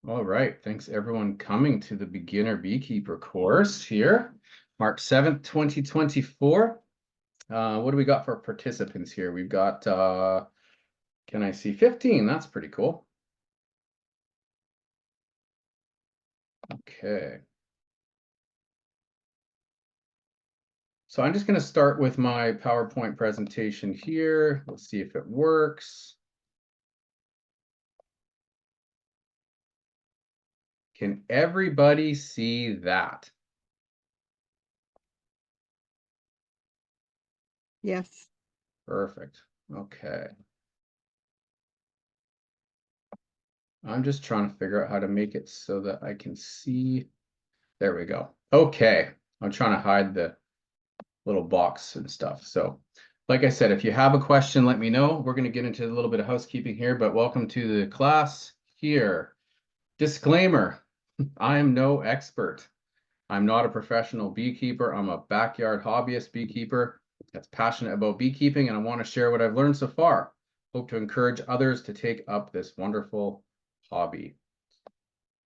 All right. Thanks everyone coming to the beginner beekeeper course here, March 7th, 2024. What do we got for participants here? We've got, can I see 15? That's pretty cool. Okay. So I'm just going to start with my PowerPoint presentation here. Let's see if it works. Can everybody see that? Yes. Perfect. Okay. I'm just trying to figure out how to make it so that I can see. There we go. Okay. I'm trying to hide the little box and stuff. So, like I said, if you have a question, let me know. We're going to get into a little bit of housekeeping here, but welcome to the class here. Disclaimer, I am no expert. I'm not a professional beekeeper. I'm a backyard hobbyist beekeeper that's passionate about beekeeping, and I want to share what I've learned so far. Hope to encourage others to take up this wonderful hobby.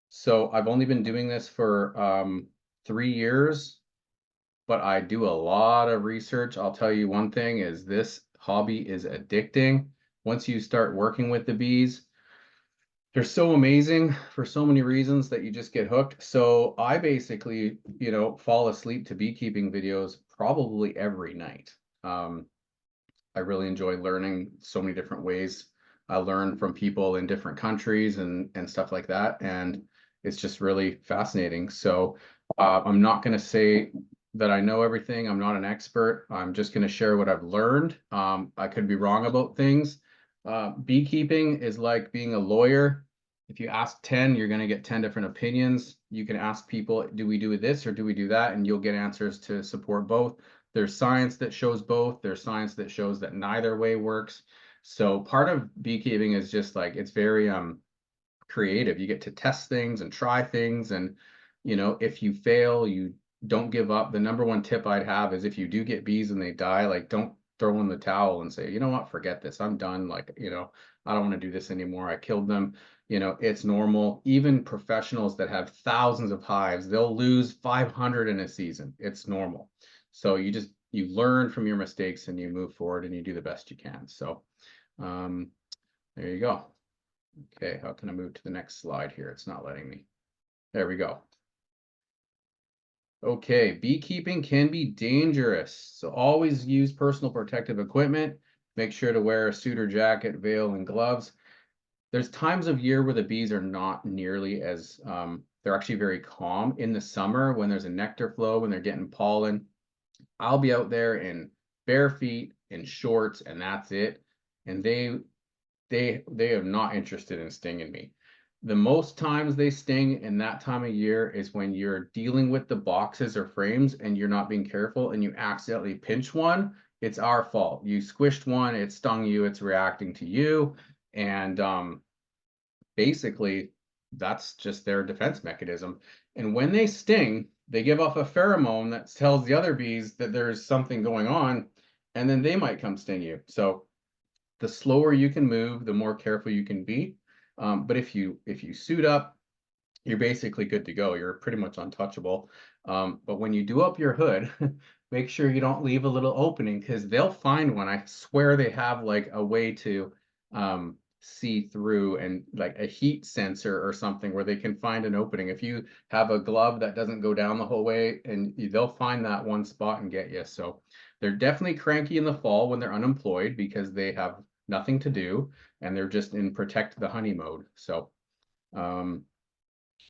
So I've only been doing this for 3 years, but I do a lot of research. I'll tell you one thing is this hobby is addicting. Once you start working with the bees, they're so amazing for so many reasons that you just get hooked. So I basically, fall asleep to beekeeping videos probably every night. I really enjoy learning so many different ways. I learn from people in different countries and stuff like that, and it's just really fascinating. So I'm not going to say that I know everything. I'm not an expert. I'm just going to share what I've learned. I could be wrong about things. Beekeeping is like being a lawyer. If you ask 10, you're going to get 10 different opinions. You can ask people, do we do this or do we do that? And you'll get answers to support both. There's science that shows both. There's science that shows that neither way works. So part of beekeeping is just like it's very creative. You get to test things and try things, and if you fail, you don't give up. The number one tip I'd have is if you do get bees and they die, like don't throw in the towel and say, you know what, forget this. I'm done. Like, I don't want to do this anymore. I killed them. It's normal. Even professionals that have thousands of hives, they'll lose 500 in a season. It's normal. So you learn from your mistakes and you move forward and you do the best you can. So there you go. Okay, how can I move to the next slide here? It's not letting me. There we go. Okay, beekeeping can be dangerous. So always use personal protective equipment. Make sure to wear a suit or jacket, veil, and gloves. There's times of year where the bees are not nearly as, they're actually very calm. In the summer, when there's a nectar flow, when they're getting pollen, I'll be out there in bare feet, in shorts, and that's it. And they are not interested in stinging me. The most times they sting in that time of year is when you're dealing with the boxes or frames and you're not being careful and you accidentally pinch one. It's our fault. You squished one, it stung you, it's reacting to you. And basically, that's just their defense mechanism. And when they sting, they give off a pheromone that tells the other bees that there's something going on, and then they might come sting you. So the slower you can move, the more careful you can be. But if you suit up, you're basically good to go. You're pretty much untouchable. But when you do up your hood, make sure you don't leave a little opening because they'll find one. I swear they have like a way to see through and like a heat sensor or something where they can find an opening. If you have a glove that doesn't go down the whole way, and they'll find that one spot and get you. So they're definitely cranky in the fall when they're unemployed because they have nothing to do and they're just in protect the honey mode. So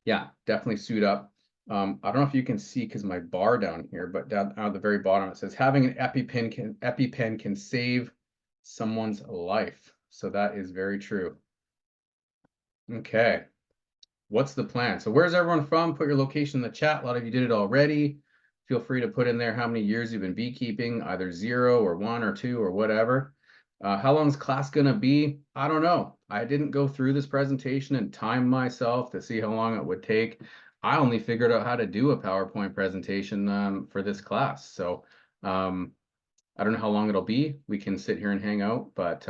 yeah, definitely suit up. I don't know if you can see because my bar down here, but down at the very bottom it says having an EpiPen can save someone's life. So that is very true. Okay, what's the plan? So where's everyone from? Put your location in the chat. A lot of you did it already. Feel free to put in there how many years you've been beekeeping, either 0 or 1 or 2 or whatever. How long is class gonna be? I don't know. I didn't go through this presentation and time myself to see how long it would take. I only figured out how to do a PowerPoint presentation for this class. So I don't know how long it'll be. We can sit here and hang out, but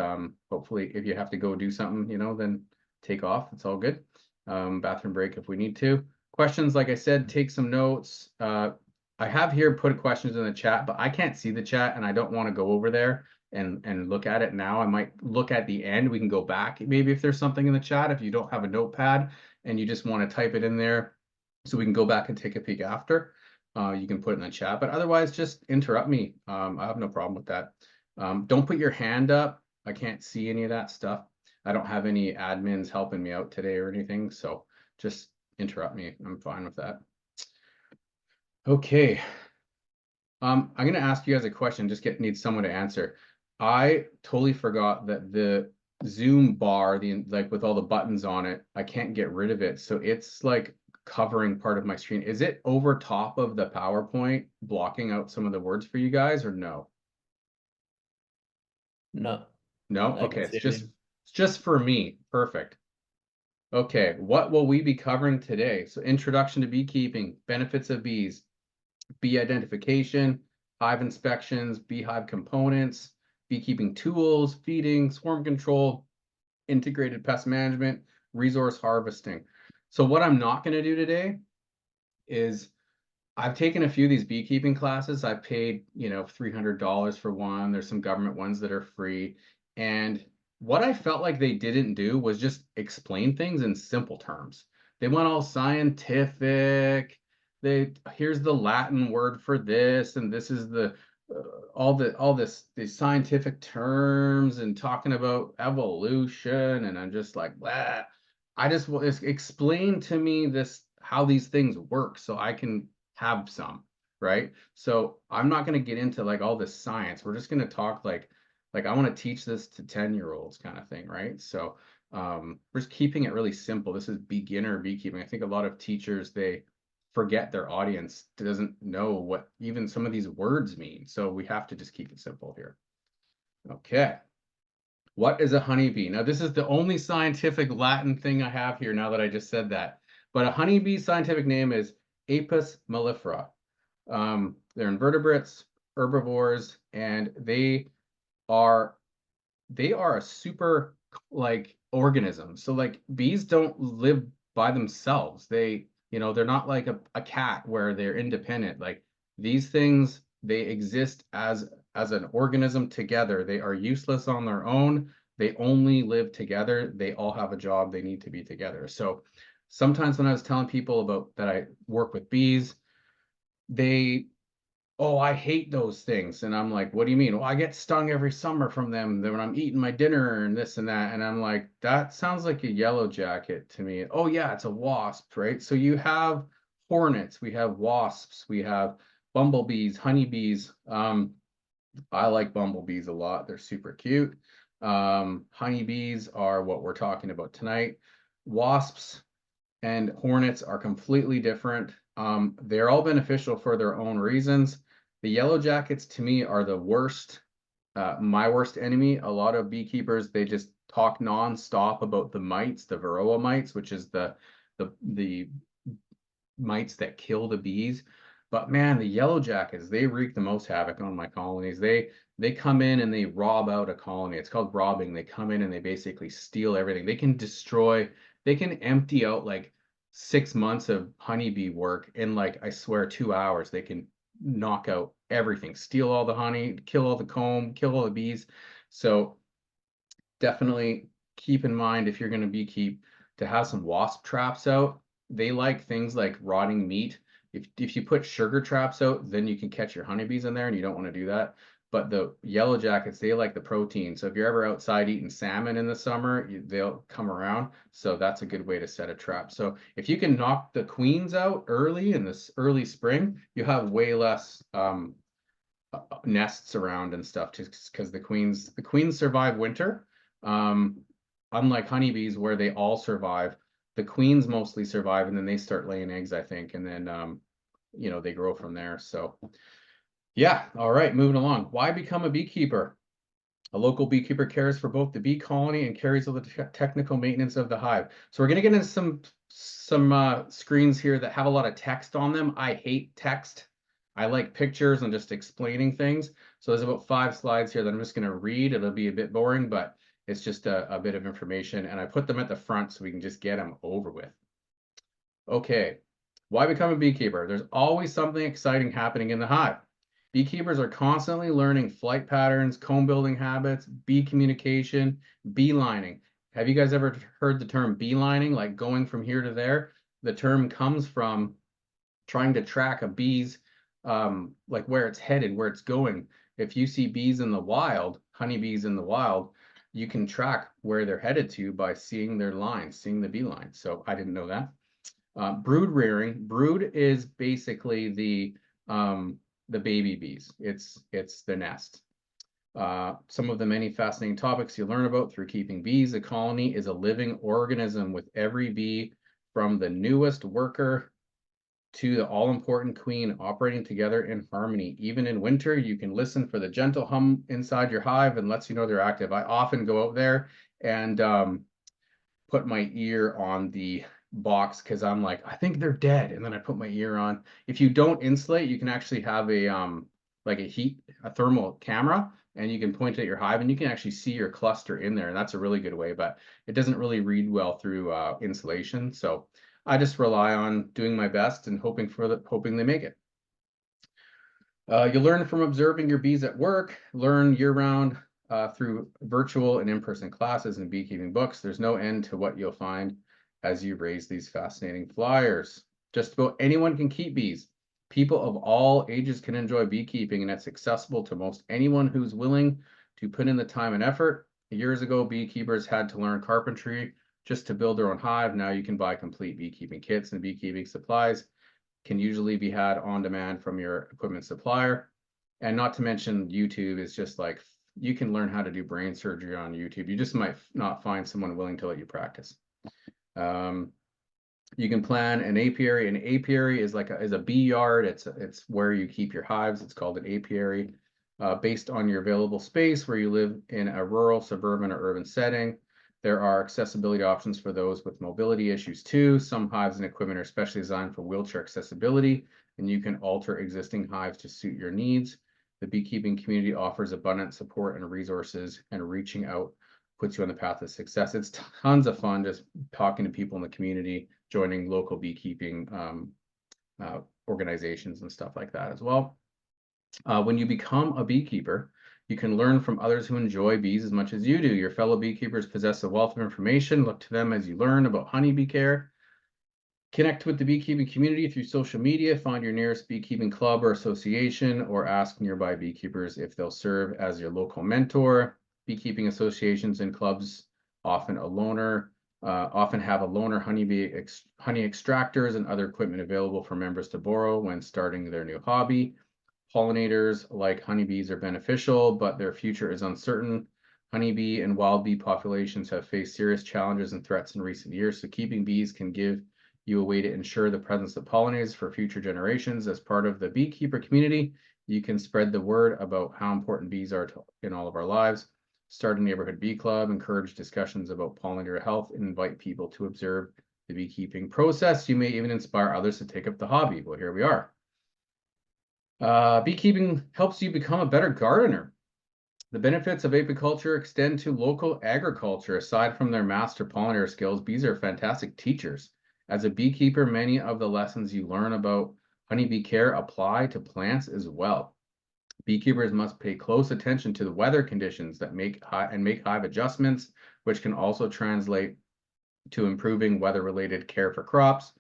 hopefully if you have to go do something, then take off. It's all good. bathroom break if we need to. Questions, like I said, take some notes. I have here put questions in the chat, but I can't see the chat and I don't want to go over there and look at it now. I might look at the end. We can go back maybe if there's something in the chat, if you don't have a notepad and you just want to type it in there so we can go back and take a peek after. You can put it in the chat, but otherwise just interrupt me. I have no problem with that. Don't put your hand up. I can't see any of that stuff. I don't have any admins helping me out today or anything, so just interrupt me. I'm fine with that. Okay. I'm gonna ask you guys a question, just need someone to answer. I totally forgot that the Zoom bar, like with all the buttons on it, I can't get rid of it. So it's like covering part of my screen. Is it over top of the PowerPoint, blocking out some of the words for you guys, or no? No. No? I Okay, can see it's it. just for me. Perfect. Okay, what will we be covering today? So introduction to beekeeping, benefits of bees, bee identification, hive inspections, beehive components, beekeeping tools, feeding, swarm control, integrated pest management, resource harvesting. So what I'm not going to do today is I've taken a few of these beekeeping classes. I paid, $300 for one. There's some government ones that are free. And what I felt like they didn't do was just explain things in simple terms. They went all scientific. Here's the Latin word for this, and this is these scientific terms and talking about evolution. And I'm just like, blah. I just explain to me how these things work so I can have some, right? So I'm not going to get into like all this science. We're just going to talk like I want to teach this to 10-year-olds kind of thing, right? So we're just keeping it really simple. This is beginner beekeeping. I think a lot of teachers, they forget their audience doesn't know what even some of these words mean. So we have to just keep it simple here. Okay. What is a honeybee? Now, this is the only scientific Latin thing I have here now that I just said that. But a honeybee's scientific name is Apis mellifera. They're invertebrates, herbivores, and are they are a super like organism. So like bees don't live by themselves. They're not like a cat where they're independent. Like these things, they exist as an organism together. They are useless on their own. They only live together. They all have a job. They need to be together. So sometimes when I was telling people about that I work with bees, they oh, I hate those things. And I'm like, what do you mean? Well, I get stung every summer from them when I'm eating my dinner and this and that. And I'm like, that sounds like a yellow jacket to me. Oh, yeah, it's a wasp, right? So you have hornets, we have wasps, we have bumblebees, honeybees. I like bumblebees a lot. They're super cute. Honeybees are what we're talking about tonight. Wasps and hornets are completely different. They're all beneficial for their own reasons. The yellow jackets to me are the worst, my worst enemy. A lot of beekeepers, they just talk nonstop about the mites, the varroa mites, which is the mites that kill the bees. But man, the yellow jackets, they wreak the most havoc on my colonies. They come in and they rob out a colony. It's called robbing. They come in and they basically steal everything. They can empty out like 6 months of honeybee work in like, I swear, 2 hours. They can knock out everything, steal all the honey, kill all the comb, kill all the bees. So definitely keep in mind if you're going to beekeep to have some wasp traps out. They like things like rotting meat. If you put sugar traps out, then you can catch your honeybees in there, and you don't want to do that. But the yellow jackets, they like the protein. So if you're ever outside eating salmon in the summer, they'll come around. So that's a good way to set a trap. So if you can knock the queens out early in this early spring, you have way less nests around and stuff, just because the queens survive winter. Um, Unlike honeybees where they all survive, the queens mostly survive and then they start laying eggs, I think, and then they grow from there. So yeah, all right, moving along. Why become a beekeeper? A local beekeeper cares for both the bee colony and carries out the technical maintenance of the hive. So we're going to get into some screens here that have a lot of text on them. I hate text. I like pictures and just explaining things. So there's about 5 slides here that I'm just going to read. It'll be a bit boring, but It's just a bit of information, and I put them at the front so we can just get them over with. Okay, why become a beekeeper? There's always something exciting happening in the hive. Beekeepers are constantly learning flight patterns, comb building habits, bee communication, beelining. Have you guys ever heard the term beelining, like going from here to there? The term comes from trying to track a bee's like where it's headed, where it's going. If you see bees in the wild, honeybees in the wild, you can track where they're headed to by seeing their lines, seeing the bee lines. So I didn't know that. Brood rearing. Brood is basically the baby bees. It's the nest. Some of the many fascinating topics you learn about through keeping bees. A colony is a living organism with every bee from the newest worker to the all-important queen operating together in harmony. Even in winter, you can listen for the gentle hum inside your hive and lets you know they're active. I often go out there and put my ear on the box because I'm like, I think they're dead. And then I put my ear on. If you don't insulate, you can actually have a like a thermal camera, and you can point it at your hive and you can actually see your cluster in there. And that's a really good way, but it doesn't really read well through insulation. So I just rely on doing my best and hoping they make it. You learn from observing your bees at work, learn year-round through virtual and in-person classes and beekeeping books. There's no end to what you'll find as you raise these fascinating flyers. Just about anyone can keep bees. People of all ages can enjoy beekeeping, and it's accessible to most anyone who's willing to put in the time and effort. Years ago, beekeepers had to learn carpentry just to build their own hive. Now you can buy complete beekeeping kits and beekeeping supplies can usually be had on demand from your equipment supplier. And not to mention YouTube is just like, you can learn how to do brain surgery on YouTube. You just might not find someone willing to let you practice. You can plan an apiary. An apiary is like a bee yard. It's where you keep your hives. It's called an apiary. Based on your available space, where you live in a rural, suburban, or urban setting. There are accessibility options for those with mobility issues too. Some hives and equipment are specially designed for wheelchair accessibility, and you can alter existing hives to suit your needs. The beekeeping community offers abundant support and resources, and reaching out puts you on the path of success. It's tons of fun just talking to people in the community, joining local beekeeping organizations and stuff like that as well. When you become a beekeeper, you can learn from others who enjoy bees as much as you do. Your fellow beekeepers possess a wealth of information. Look to them as you learn about honeybee care. Connect with the beekeeping community through social media. Find your nearest beekeeping club or association, or ask nearby beekeepers if they'll serve as your local mentor. Beekeeping associations and clubs often have a loner honey extractors and other equipment available for members to borrow when starting their new hobby. Pollinators like honeybees are beneficial, but their future is uncertain. Honeybee and wild bee populations have faced serious challenges and threats in recent years, so keeping bees can give you a way to ensure the presence of pollinators for future generations. As part of the beekeeper community, you can spread the word about how important bees are in all of our lives. Start a neighborhood bee club, encourage discussions about pollinator health, and invite people to observe the beekeeping process. You may even inspire others to take up the hobby. Well, here we are. Beekeeping helps you become a better gardener. The benefits of apiculture extend to local agriculture. Aside from their master pollinator skills, bees are fantastic teachers. As a beekeeper, many of the lessons you learn about honeybee care apply to plants as well. Beekeepers must pay close attention to the weather conditions that make hive adjustments, which can also translate to improving weather-related care for crops.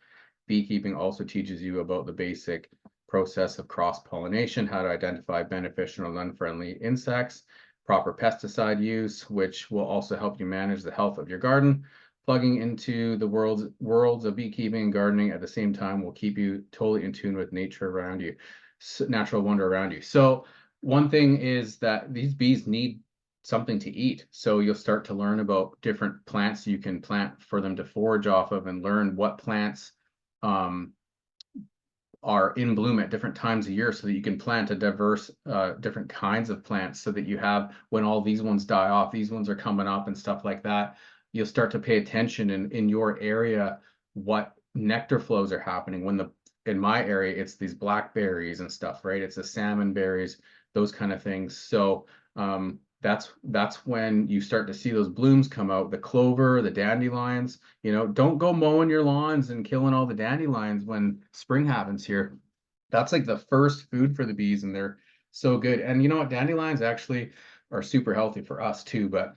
Beekeeping also teaches you about the basic process of cross-pollination, how to identify beneficial and unfriendly insects, proper pesticide use, which will also help you manage the health of your garden. Plugging into the worlds of beekeeping and gardening at the same time will keep you totally in tune with nature around you, natural wonder around you. So one thing is that these bees need something to eat. So you'll start to learn about different plants you can plant for them to forage off of, and learn what plants are in bloom at different times of year, so that you can plant a diverse different kinds of plants, so that you have, when all these ones die off, these ones are coming up and stuff like that. You'll start to pay attention in your area what nectar flows are happening. In my area, it's these blackberries and stuff, right? It's the salmon berries, those kind of things. So that's when you start to see those blooms come out, the clover, the dandelions. Don't go mowing your lawns and killing all the dandelions when spring happens here. That's like the first food for the bees, and they're so good. And you know what? Dandelions actually are super healthy for us too, but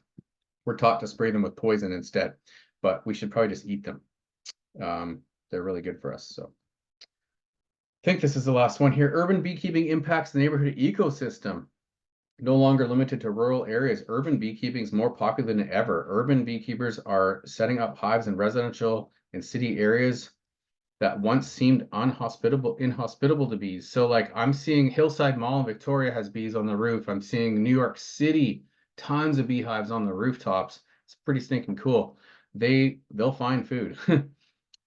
we're taught to spray them with poison instead. But we should probably just eat them. They're really good for us. So I think this is the last one here. Urban beekeeping impacts the neighborhood ecosystem. No longer limited to rural areas, urban beekeeping is more popular than ever. Urban beekeepers are setting up hives in residential and city areas that once seemed inhospitable to bees. So like I'm seeing Hillside Mall in Victoria has bees on the roof. I'm seeing New York City, tons of beehives on the rooftops. It's pretty stinking cool. They'll find food.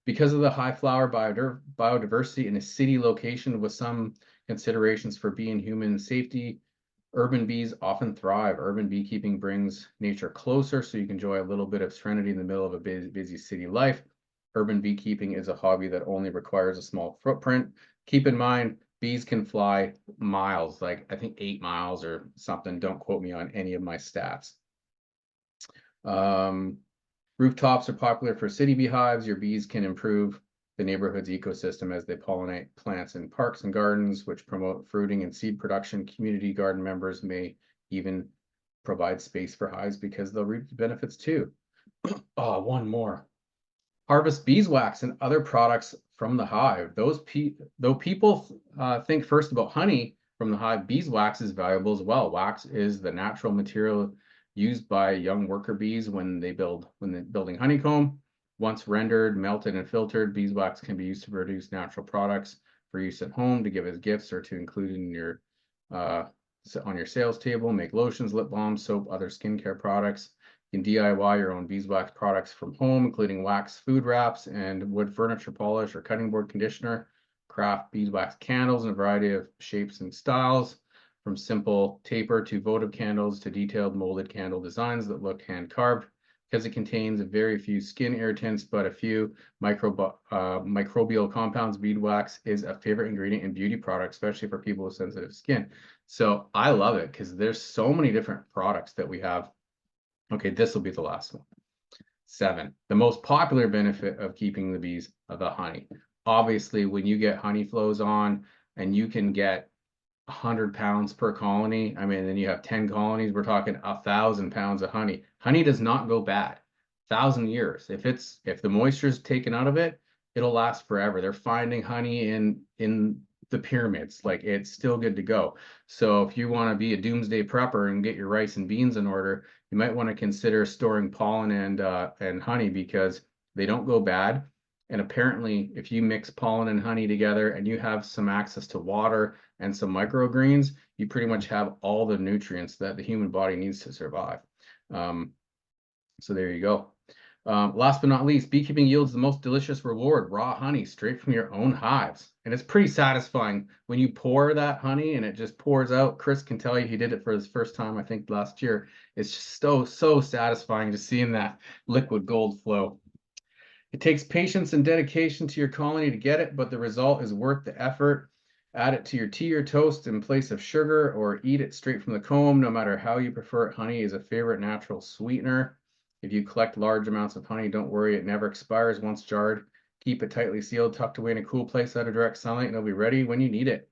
Because of the high flower biodiversity in a city location with some considerations for bee and human safety, urban bees often thrive. Urban beekeeping brings nature closer so you can enjoy a little bit of serenity in the middle of a busy city life. Urban beekeeping is a hobby that only requires a small footprint. Keep in mind, bees can fly miles, like I think 8 miles or something. Don't quote me on any of my stats. Rooftops are popular for city beehives. Your bees can improve the neighborhood's ecosystem as they pollinate plants in parks and gardens, which promote fruiting and seed production. Community garden members may even provide space for hives because they'll reap the benefits too. Oh, one more. Harvest beeswax and other products from the hive. Though people think first about honey from the hive, beeswax is valuable as well. Wax is the natural material used by young worker bees when they're building honeycomb. Once rendered, melted, and filtered, beeswax can be used to produce natural products for use at home, to give as gifts, or to include in your on your sales table. Make lotions, lip balms, soap, other skincare products. You can DIY your own beeswax products from home, including wax food wraps and wood furniture polish or cutting board conditioner. Craft beeswax candles in a variety of shapes and styles, from simple taper to votive candles to detailed molded candle designs that look hand carved. Because it contains very few skin irritants, but a few microbial compounds, beeswax is a favorite ingredient in beauty products, especially for people with sensitive skin. So I love it because there's so many different products that we have. Okay, this will be the last one. 7, the most popular benefit of keeping the bees, the honey. Obviously, when you get honey flows on and you can get 100 pounds per colony, I mean, then you have 10 colonies, we're talking 1,000 pounds of honey. Honey does not go bad. 1,000 years. If the moisture is taken out of it, it'll last forever. They're finding honey in the pyramids, like it's still good to go. So if you want to be a doomsday prepper and get your rice and beans in order, you might want to consider storing pollen and honey, because they don't go bad. And apparently, if you mix pollen and honey together and you have some access to water and some microgreens, you pretty much have all the nutrients that the human body needs to survive. So there you go. Last but not least, beekeeping yields the most delicious reward, raw honey straight from your own hives. And it's pretty satisfying when you pour that honey and it just pours out. Chris can tell you he did it for his first time, I think last year. It's just so satisfying to seeing that liquid gold flow. It takes patience and dedication to your colony to get it, but the result is worth the effort. Add it to your tea or toast in place of sugar, or eat it straight from the comb. No matter how you prefer it, honey is a favorite natural sweetener. If you collect large amounts of honey, don't worry, it never expires once jarred. Keep it tightly sealed, tucked away in a cool place out of direct sunlight, and it'll be ready when you need it.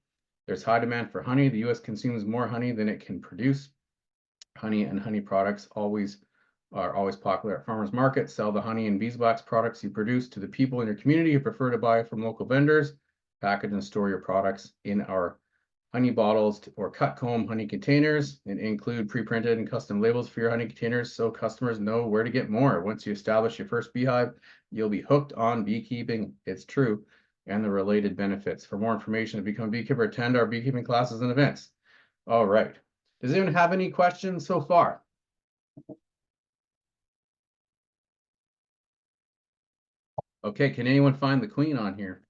There's high demand for honey. The U.S. consumes more honey than it can produce. Honey and honey products are always popular at farmers markets. Sell the honey and beeswax products you produce to the people in your community who prefer to buy from local vendors. Package and store your products in our honey bottles or cut comb honey containers, and include pre-printed and custom labels for your honey containers so customers know where to get more. Once you establish your first beehive, you'll be hooked on beekeeping. It's true, and the related benefits. For more information to become a beekeeper, attend our beekeeping classes and events. All right. Does anyone have any questions so far? Okay, can anyone find the queen on here?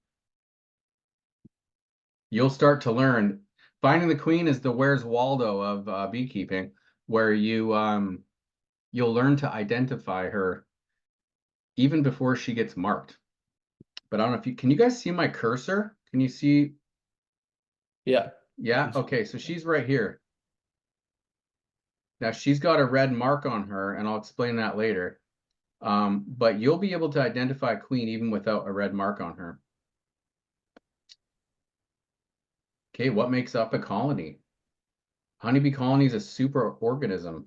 You'll start to learn. Finding the queen is the Where's Waldo of beekeeping, where you'll learn to identify her even before she gets marked. But I don't know if can you guys see my cursor? Can you see? Yeah. Yeah. Okay. So she's right here. Now she's got a red mark on her, and I'll explain that later. But you'll be able to identify a queen even without a red mark on her. Okay, what makes up a colony? Honeybee colony is a superorganism.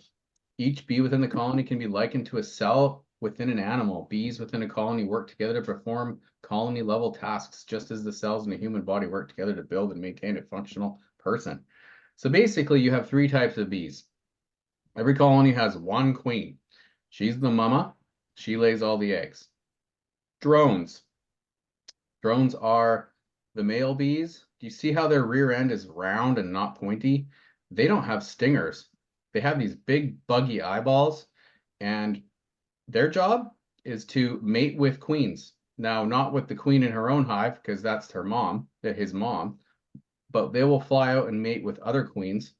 Each bee within the colony can be likened to a cell within an animal. Bees within a colony work together to perform colony level tasks, just as the cells in a human body work together to build and maintain a functional person. So basically, you have three types of bees. Every colony has one queen. She's the mama. She lays all the eggs. Drones. Drones are the male bees. Do you see how their rear end is round and not pointy? They don't have stingers. They have these big buggy eyeballs, and their job is to mate with queens. Now, not with the queen in her own hive, because that's her mom, his mom, but they will fly out and mate with other queens.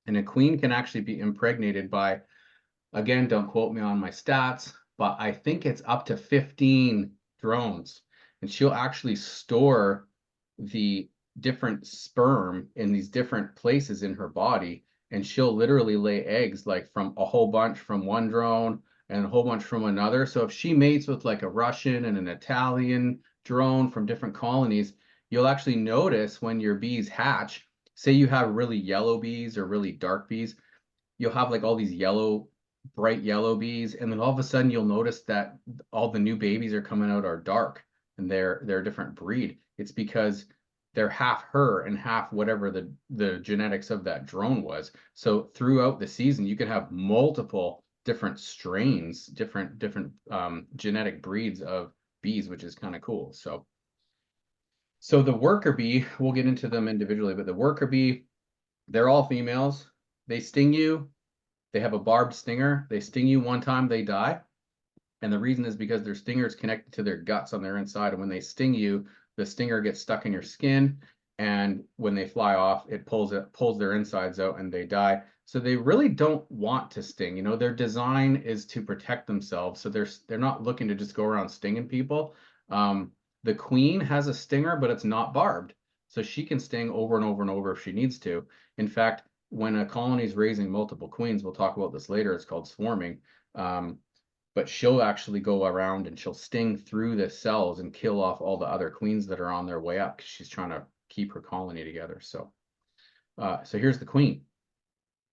And a queen can actually be impregnated by, again, don't quote me on my stats, but I think it's up to 15 drones. And she'll actually store the different sperm in these different places in her body. And she'll literally lay eggs like from a whole bunch from one drone and a whole bunch from another. So if she mates with like a Russian and an Italian drone from different colonies, you'll actually notice when your bees hatch, say you have really yellow bees or really dark bees, you'll have like all these yellow, bright yellow bees, and then all of a sudden you'll notice that all the new babies are coming out are dark and they're a different breed. It's because they're half her and half whatever the genetics of that drone was. So throughout the season, you can have multiple different strains, different genetic breeds of bees, which is kind of cool. So the worker bee, we'll get into them individually, but the worker bee, they're all females. They sting you. They have a barbed stinger. They sting you one time, they die. And the reason is because their stinger is connected to their guts on their inside. And when they sting you, the stinger gets stuck in your skin. And when they fly off, it pulls their insides out and they die. So they really don't want to sting. You know, their design is to protect themselves. So they're not looking to just go around stinging people. The queen has a stinger, but it's not barbed. So she can sting over and over and over if she needs to. In fact, when a colony is raising multiple queens, we'll talk about this later, it's called swarming. But she'll actually go around and she'll sting through the cells and kill off all the other queens that are on their way up because she's trying to keep her colony together. So here's the queen.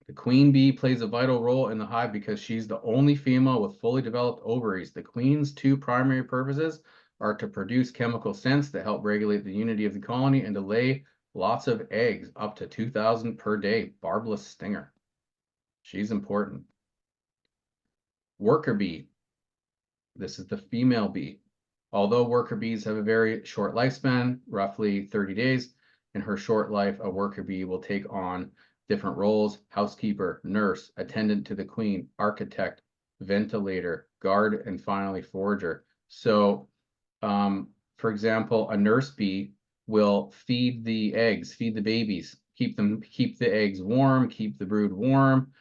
The queen bee plays a vital role in the hive because she's the only female with fully developed ovaries. The queen's two primary purposes are to produce chemical scents that help regulate the unity of the colony and to lay lots of eggs, up to 2,000 per day. Barbless stinger. She's important. Worker bee. This is the female bee. Although worker bees have a very short lifespan, roughly 30 days, in her short life, a worker bee will take on different roles: housekeeper, nurse, attendant to the queen, architect, ventilator, guard, and finally forager. So, for example, a nurse bee will feed the eggs, feed the babies, keep the eggs warm, keep the brood warm,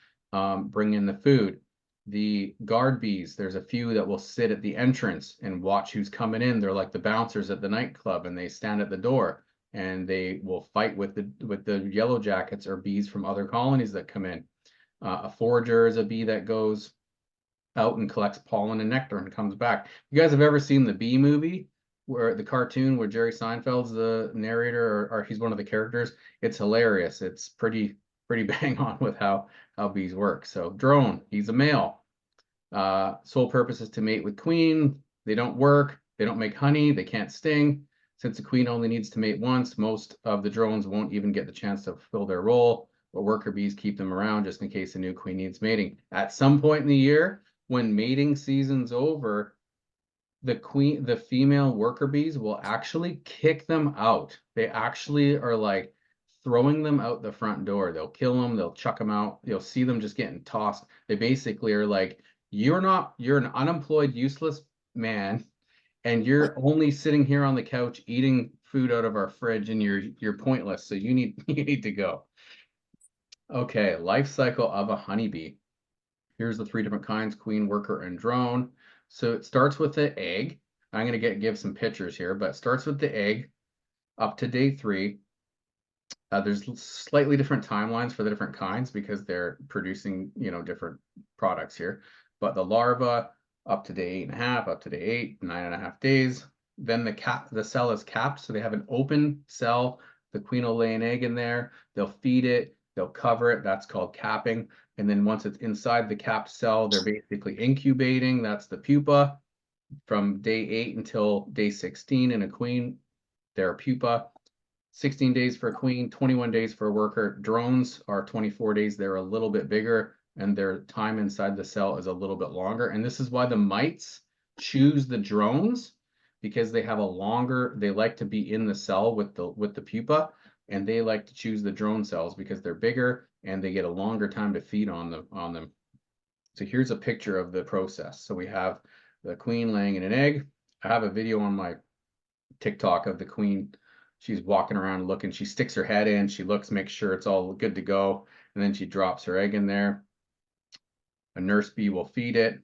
bring in the food. The guard bees, there's a few that will sit at the entrance and watch who's coming in. They're like the bouncers at the nightclub, and they stand at the door and they will fight with the yellow jackets or bees from other colonies that come in. A forager is a bee that goes out and collects pollen and nectar and comes back. You guys have ever seen the Bee Movie, where the cartoon where Jerry Seinfeld's the narrator, or he's one of the characters? It's hilarious. It's pretty bang on with how bees work. So drone, he's a male. Sole purpose is to mate with queen. They don't work. They don't make honey. They can't sting. Since the queen only needs to mate once, most of the drones won't even get the chance to fulfill their role, but worker bees keep them around just in case the new queen needs mating. At some point in the year, when mating season's over, the female worker bees will actually kick them out. They actually are like throwing them out the front door. They'll kill them, they'll chuck them out. You'll see them just getting tossed. They basically are like, you're an unemployed, useless man, and you're only sitting here on the couch eating food out of our fridge, and you're pointless. So you need to go. Okay, life cycle of a honeybee. Here's the three different kinds: queen, worker, and drone. So it starts with the egg. I'm going to give some pictures here, but it starts with the egg up to day 3. There's slightly different timelines for the different kinds because they're producing, different products here. But the larva up to day 8.5, up to day 8, 9.5 days. Then the cell is capped, so they have an open cell. The queen will lay an egg in there. They'll feed it. They'll cover it. That's called capping. And then once it's inside the capped cell, they're basically incubating. That's the pupa. From day 8 until day 16 in a queen, they're a pupa. 16 days for a queen, 21 days for a worker. Drones are 24 days. They're a little bit bigger and their time inside the cell is a little bit longer. And this is why the mites choose the drones, because they have a longer, they like to be in the cell with the pupa, and they like to choose the drone cells because they're bigger and they get a longer time to feed on them. So here's a picture of the process. So we have the queen laying in an egg. I have a video on my TikTok of the queen. She's walking around looking. She sticks her head in. She looks, makes sure it's all good to go. And then she drops her egg in there. A nurse bee will feed it.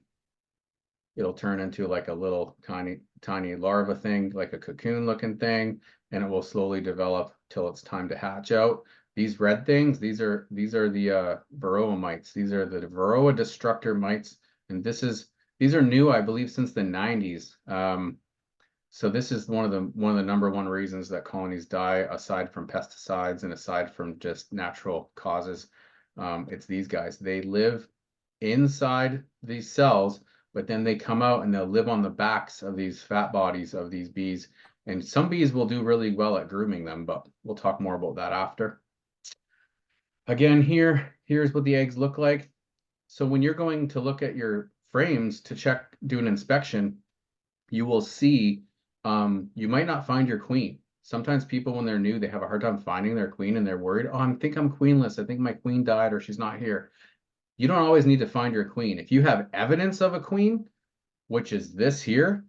It'll turn into like a little tiny larva thing, like a cocoon looking thing. And it will slowly develop till it's time to hatch out. These red things, these are the Varroa mites. These are the Varroa destructor mites. And these are new, I believe, since the 90s. So this is one of the number one reasons that colonies die, aside from pesticides and aside from just natural causes. It's these guys. They live inside these cells, but then they come out and they'll live on the backs of these fat bodies of these bees. And some bees will do really well at grooming them, but we'll talk more about that after. Again, here's what the eggs look like. So when you're going to look at your frames to do an inspection, you will see you might not find your queen. Sometimes people, when they're new, they have a hard time finding their queen and they're worried, oh, I think I'm queenless. I think my queen died or she's not here. You don't always need to find your queen. If you have evidence of a queen, which is this here,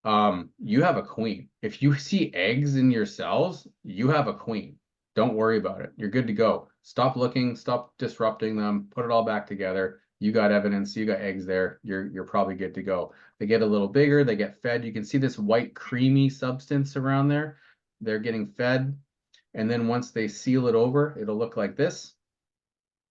you have a queen. If you see eggs in your cells, you have a queen. Don't worry about it. You're good to go. Stop looking, stop disrupting them, put it all back together. You got evidence, you got eggs there, you're probably good to go. They get a little bigger, they get fed. You can see this white creamy substance around there. They're getting fed. And then once they seal it over, it'll look like this.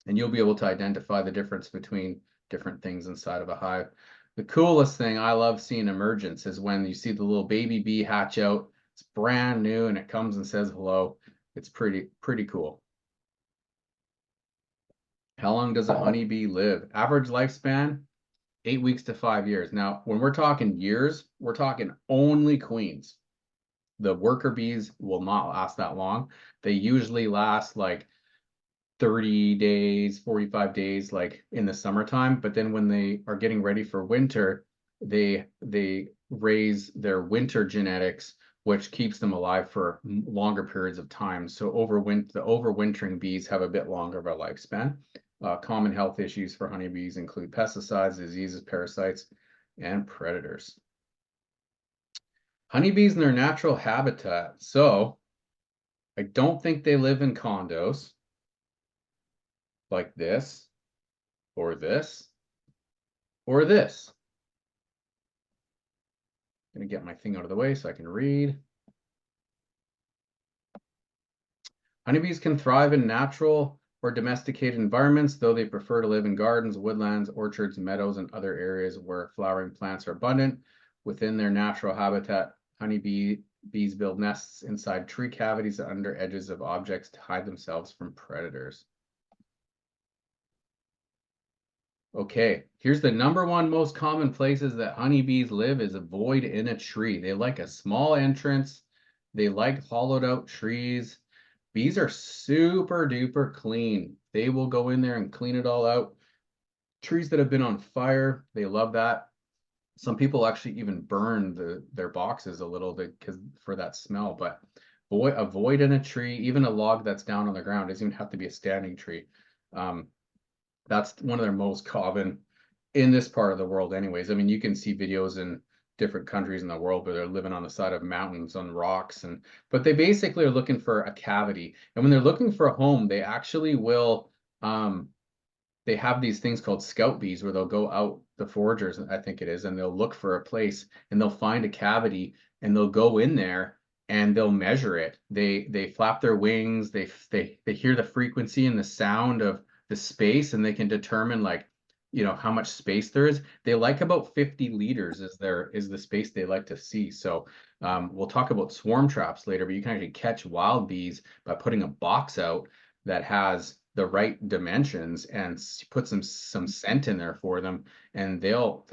And you'll be able to identify the difference between different things inside of a hive. The coolest thing I love seeing emergence is when you see the little baby bee hatch out. It's brand new and it comes and says hello. It's pretty cool. How long does a honeybee live? Average lifespan, 8 weeks to 5 years. Now, when we're talking years, we're talking only queens. The worker bees will not last that long. They usually last like 30 days, 45 days, like in the summertime. But then when they are getting ready for winter, they raise their winter genetics, which keeps them alive for longer periods of time. So the overwintering bees have a bit longer of a lifespan. Common health issues for honeybees include pesticides, diseases, parasites, and predators. Honeybees in their natural habitat. So I don't think they live in condos like this, or this, or this. I'm gonna get my thing out of the way so I can read. Honeybees can thrive in natural or domesticated environments, though they prefer to live in gardens, woodlands, orchards, meadows, and other areas where flowering plants are abundant. Within their natural habitat, honeybees build nests inside tree cavities and under edges of objects to hide themselves from predators. Okay, here's the number one most common places that honeybees live is a void in a tree. They like a small entrance. They like hollowed out trees. Bees are super duper clean. They will go in there and clean it all out. Trees that have been on fire, they love that. Some people actually even burn their boxes a little bit for that smell, but a void in a tree, even a log that's down on the ground, doesn't even have to be a standing tree. That's one of their most common in this part of the world anyways. I mean, you can see videos in different countries in the world where they're living on the side of mountains on rocks, but they basically are looking for a cavity. And when they're looking for a home, they actually will they have these things called scout bees where they'll go out, the foragers, I think it is, and they'll look for a place and they'll find a cavity and they'll go in there and they'll measure it. They flap their wings, they hear the frequency and the sound of the space, and they can determine like, how much space there is. They like about 50 liters is the space they like to see. So we'll talk about swarm traps later, but you can actually catch wild bees by putting a box out that has the right dimensions and put some scent in there for them, and they'll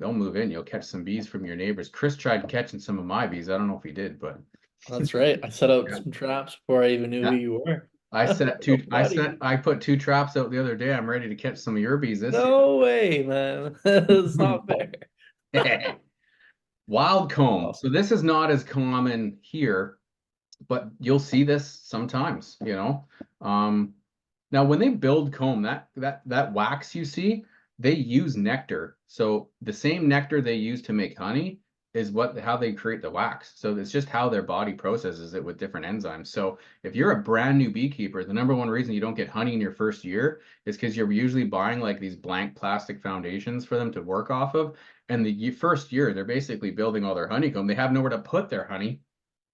move in. You'll catch some bees from your neighbors. Chris tried catching some of my bees. I don't know if he did, but That's right. I set out yeah. some traps before I even knew who Yeah. you were. I set two. Oh, buddy. I put two traps out the other day. I'm ready to catch some of your bees this No way, man. It's not fair. year. Wild comb. Oh, So this is not as common here, but you'll see this sometimes. Now when they build comb, that wax you see, they use nectar. So the same nectar they use to make honey is how they create the wax. So it's just how their body processes it with different enzymes. So if you're a brand new beekeeper, the number one reason you don't get honey in your first year is because you're usually buying like these blank plastic foundations for them to work off of. And the first year, they're basically building all their honeycomb. They have nowhere to put their honey.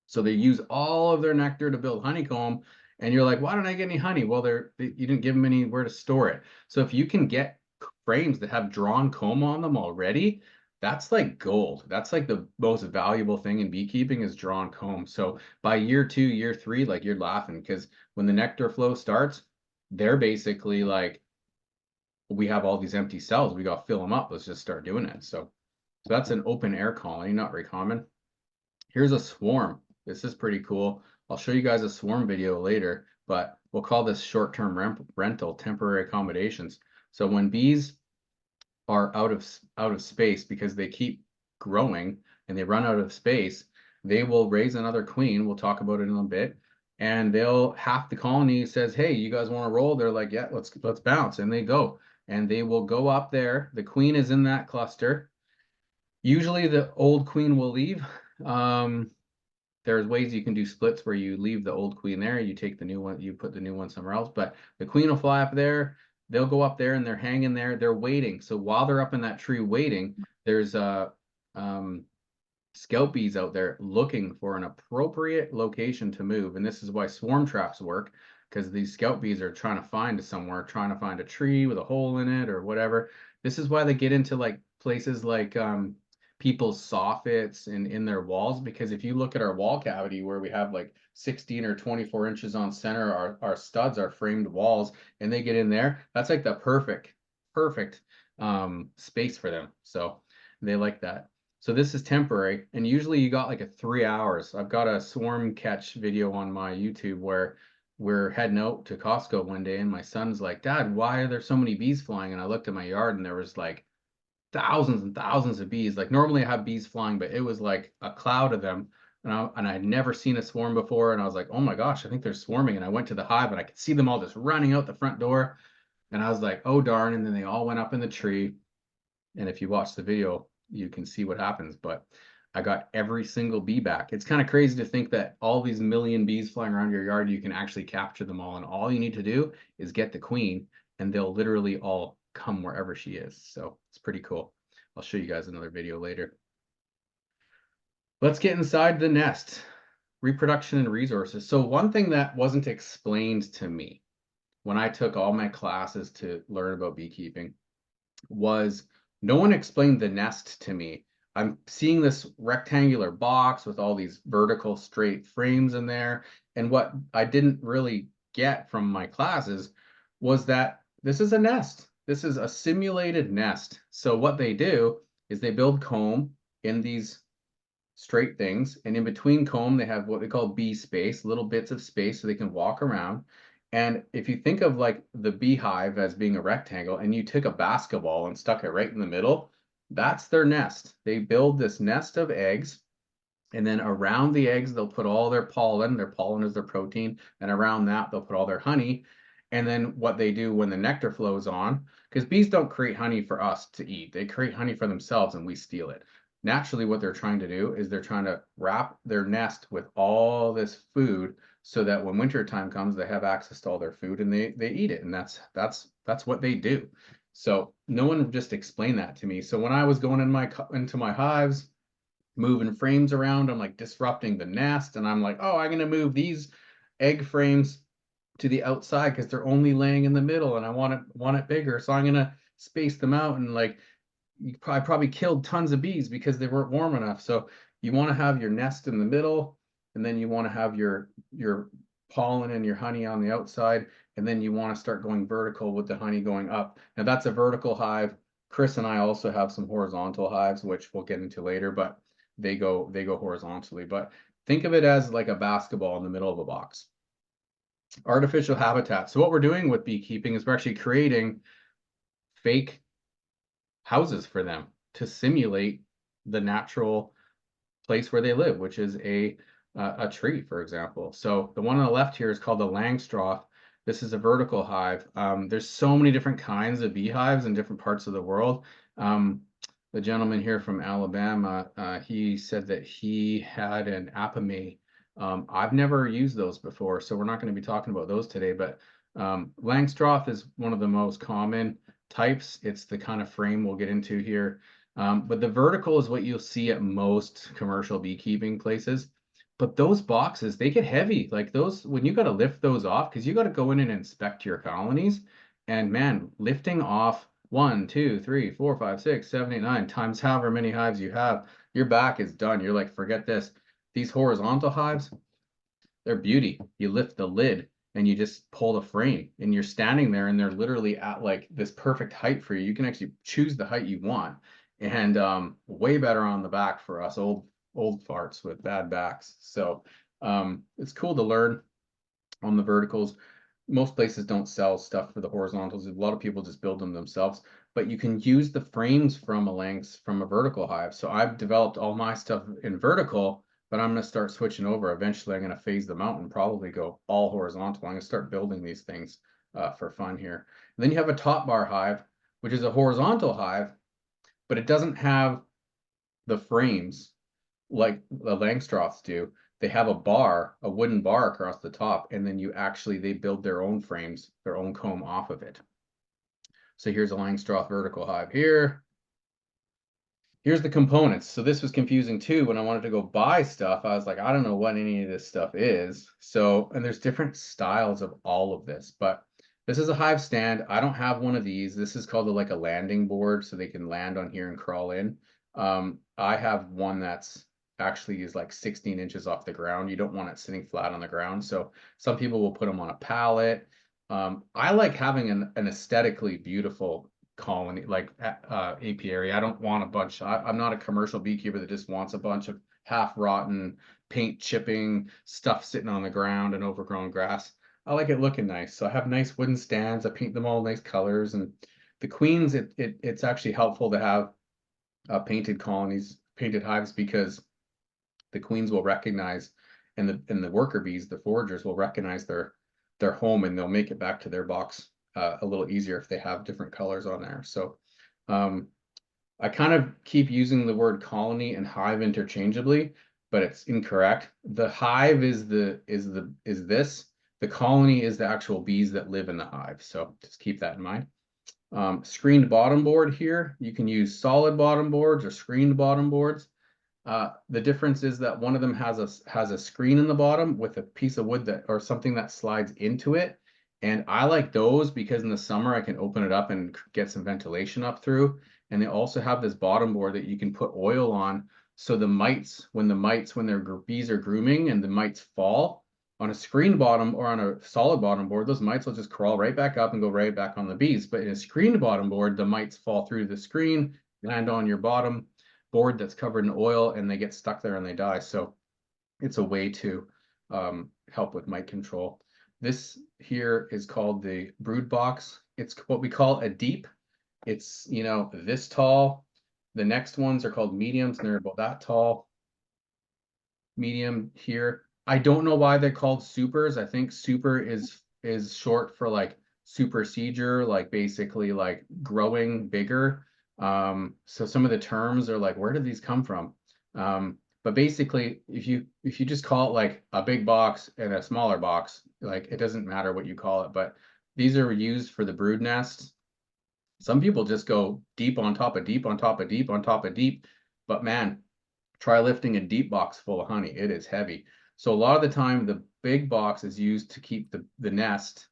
So they use all of their nectar to build honeycomb. And you're like, why don't I get any honey? Well, you didn't give them anywhere to store it. So if you can get frames that have drawn comb on them already, that's like gold. That's like the most valuable thing in beekeeping is drawn comb. So by year 2, year 3, like you're laughing because when the nectar flow starts, they're basically like, we have all these empty cells. We got to fill them up. Let's just start doing it. So that's an open air colony, not very common. Here's a swarm. This is pretty cool. I'll show you guys a swarm video later, but we'll call this short-term rental, temporary accommodations. So when bees are out of space because they keep growing and they run out of space, they will raise another queen. We'll talk about it in a bit. And half the colony says, hey, you guys want to roll? They're like, yeah, let's bounce. And they go. And they will go up there. The queen is in that cluster. Usually the old queen will leave. There's ways you can do splits where you leave the old queen there, you take the new one, you put the new one somewhere else, but the queen will fly up there, they'll go up there and they're hanging there, they're waiting. So while they're up in that tree waiting, there's scout bees out there looking for an appropriate location to move. And this is why swarm traps work, because these scout bees are trying to find somewhere, trying to find a tree with a hole in it or whatever. This is why they get into like places like people's soffits and in their walls, because if you look at our wall cavity where we have like 16 or 24 inches on center, our studs are framed walls, and they get in there, that's like the perfect space for them. So they like that. So this is temporary, and usually you got like a 3 hours. I've got a swarm catch video on my YouTube where we're heading out to Costco one day, and my son's like, Dad, why are there so many bees flying? And I looked at my yard, and there was like thousands and thousands of bees. Like normally I have bees flying, but it was like a cloud of them. And I had never seen a swarm before. And I was like, oh my gosh, I think they're swarming. And I went to the hive and I could see them all just running out the front door. And I was like, oh darn. And then they all went up in the tree. And if you watch the video, you can see what happens. But I got every single bee back. It's kind of crazy to think that all these million bees flying around your yard, you can actually capture them all. And all you need to do is get the queen, and they'll literally all come wherever she is. So it's pretty cool. I'll show you guys another video later. Let's get inside the nest. Reproduction and resources. So one thing that wasn't explained to me when I took all my classes to learn about beekeeping was no one explained the nest to me. I'm seeing this rectangular box with all these vertical straight frames in there. And what I didn't really get from my classes was that this is a nest. This is a simulated nest. So what they do is they build comb in these straight things. And in between comb, they have what they call bee space, little bits of space so they can walk around. And if you think of like the beehive as being a rectangle and you took a basketball and stuck it right in the middle, that's their nest. They build this nest of eggs, and then around the eggs, they'll put all their pollen. Their pollen is their protein. And around that, they'll put all their honey. And then what they do when the nectar flows on, because bees don't create honey for us to eat. They create honey for themselves and we steal it. Naturally, what they're trying to do is they're trying to wrap their nest with all this food so that when winter time comes, they have access to all their food and they eat it. And that's what they do. So no one just explained that to me. So when I was going into my hives, moving frames around. I'm like disrupting the nest, and I'm like, oh, I'm gonna move these egg frames to the outside because they're only laying in the middle, and I want it bigger. So I'm gonna space them out, and like I probably killed tons of bees because they weren't warm enough. So you want to have your nest in the middle, and then you want to have your pollen and your honey on the outside, and then you want to start going vertical with the honey going up. Now that's a vertical hive. Chris and I also have some horizontal hives, which we'll get into later, but they go horizontally. But think of it as like a basketball in the middle of a box. Artificial habitat. So what we're doing with beekeeping is we're actually creating fake houses for them to simulate the natural place where they live, which is a tree, for example. So the one on the left here is called the Langstroth. This is a vertical hive. There's so many different kinds of beehives in different parts of the world. The gentleman here from Alabama, he said that he had an Apame. I've never used those before, so we're not going to be talking about those today, but Langstroth is one of the most common types. It's the kind of frame we'll get into here. But the vertical is what you'll see at most commercial beekeeping places. But those boxes, they get heavy. Like those, when you got to lift those off, because you got to go in and inspect your colonies. And man, lifting off 1, 2, 3, 4, 5, 6, 7, 8, 9 times however many hives you have, your back is done. You're like, forget this. These horizontal hives, they're beauty. You lift the lid and you just pull the frame and you're standing there and they're literally at like this perfect height for you. You can actually choose the height you want, and way better on the back for us old farts with bad backs. So it's cool to learn on the verticals. Most places don't sell stuff for the horizontals. A lot of people just build them themselves, but you can use the frames from a vertical hive. So I've developed all my stuff in vertical, but I'm going to start switching over. Eventually, I'm going to phase them out and probably go all horizontal. I'm going to start building these things for fun here. And then you have a top bar hive, which is a horizontal hive, but it doesn't have the frames like the Langstroths do. They have a wooden bar across the top, and then they build their own frames, their own comb off of it. So here's a Langstroth vertical hive here. Here's the components. So this was confusing too. When I wanted to go buy stuff, I was like, I don't know what any of this stuff is. So, and there's different styles of all of this, but this is a hive stand. I don't have one of these. This is called like a landing board, so they can land on here and crawl in. I have one that's actually is like 16 inches off the ground. You don't want it sitting flat on the ground. So some people will put them on a pallet. I like having an aesthetically beautiful colony, like apiary. I don't want a bunch. I'm not a commercial beekeeper that just wants a bunch of half rotten paint chipping stuff sitting on the ground and overgrown grass. I like it looking nice. So I have nice wooden stands. I paint them all nice colors. And the queens, it's actually helpful to have painted hives, because the queens will recognize, and the worker bees, the foragers will recognize their home, and they'll make it back to their box a little easier if they have different colors on there. So I kind of keep using the word colony and hive interchangeably, but it's incorrect. The hive is this. The colony is the actual bees that live in the hive. So just keep that in mind. Screened bottom board here. You can use solid bottom boards or screened bottom boards. The difference is that one of them has a screen in the bottom with a piece of wood that or something that slides into it. And I like those because in the summer I can open it up and get some ventilation up through. And they also have this bottom board that you can put oil on. So when their bees are grooming and the mites fall on a screen bottom or on a solid bottom board, those mites will just crawl right back up and go right back on the bees. But in a screened bottom board, the mites fall through the screen, land on your bottom board that's covered in oil, and they get stuck there and they die. So it's a way to help with mite control. This here is called the brood box. It's what we call a deep. It's, this tall. The next ones are called mediums, and they're about that tall. Medium here. I don't know why they're called supers. I think super is short for like supersedure, like basically like growing bigger. So some of the terms are like, where did these come from? But basically, if you just call it like a big box and a smaller box, like it doesn't matter what you call it, but these are used for the brood nests. Some people just go deep on top of deep on top of deep on top of deep, but man, Try lifting a deep box full of honey. It is heavy. So a lot of the time, the big box is used to keep the nest.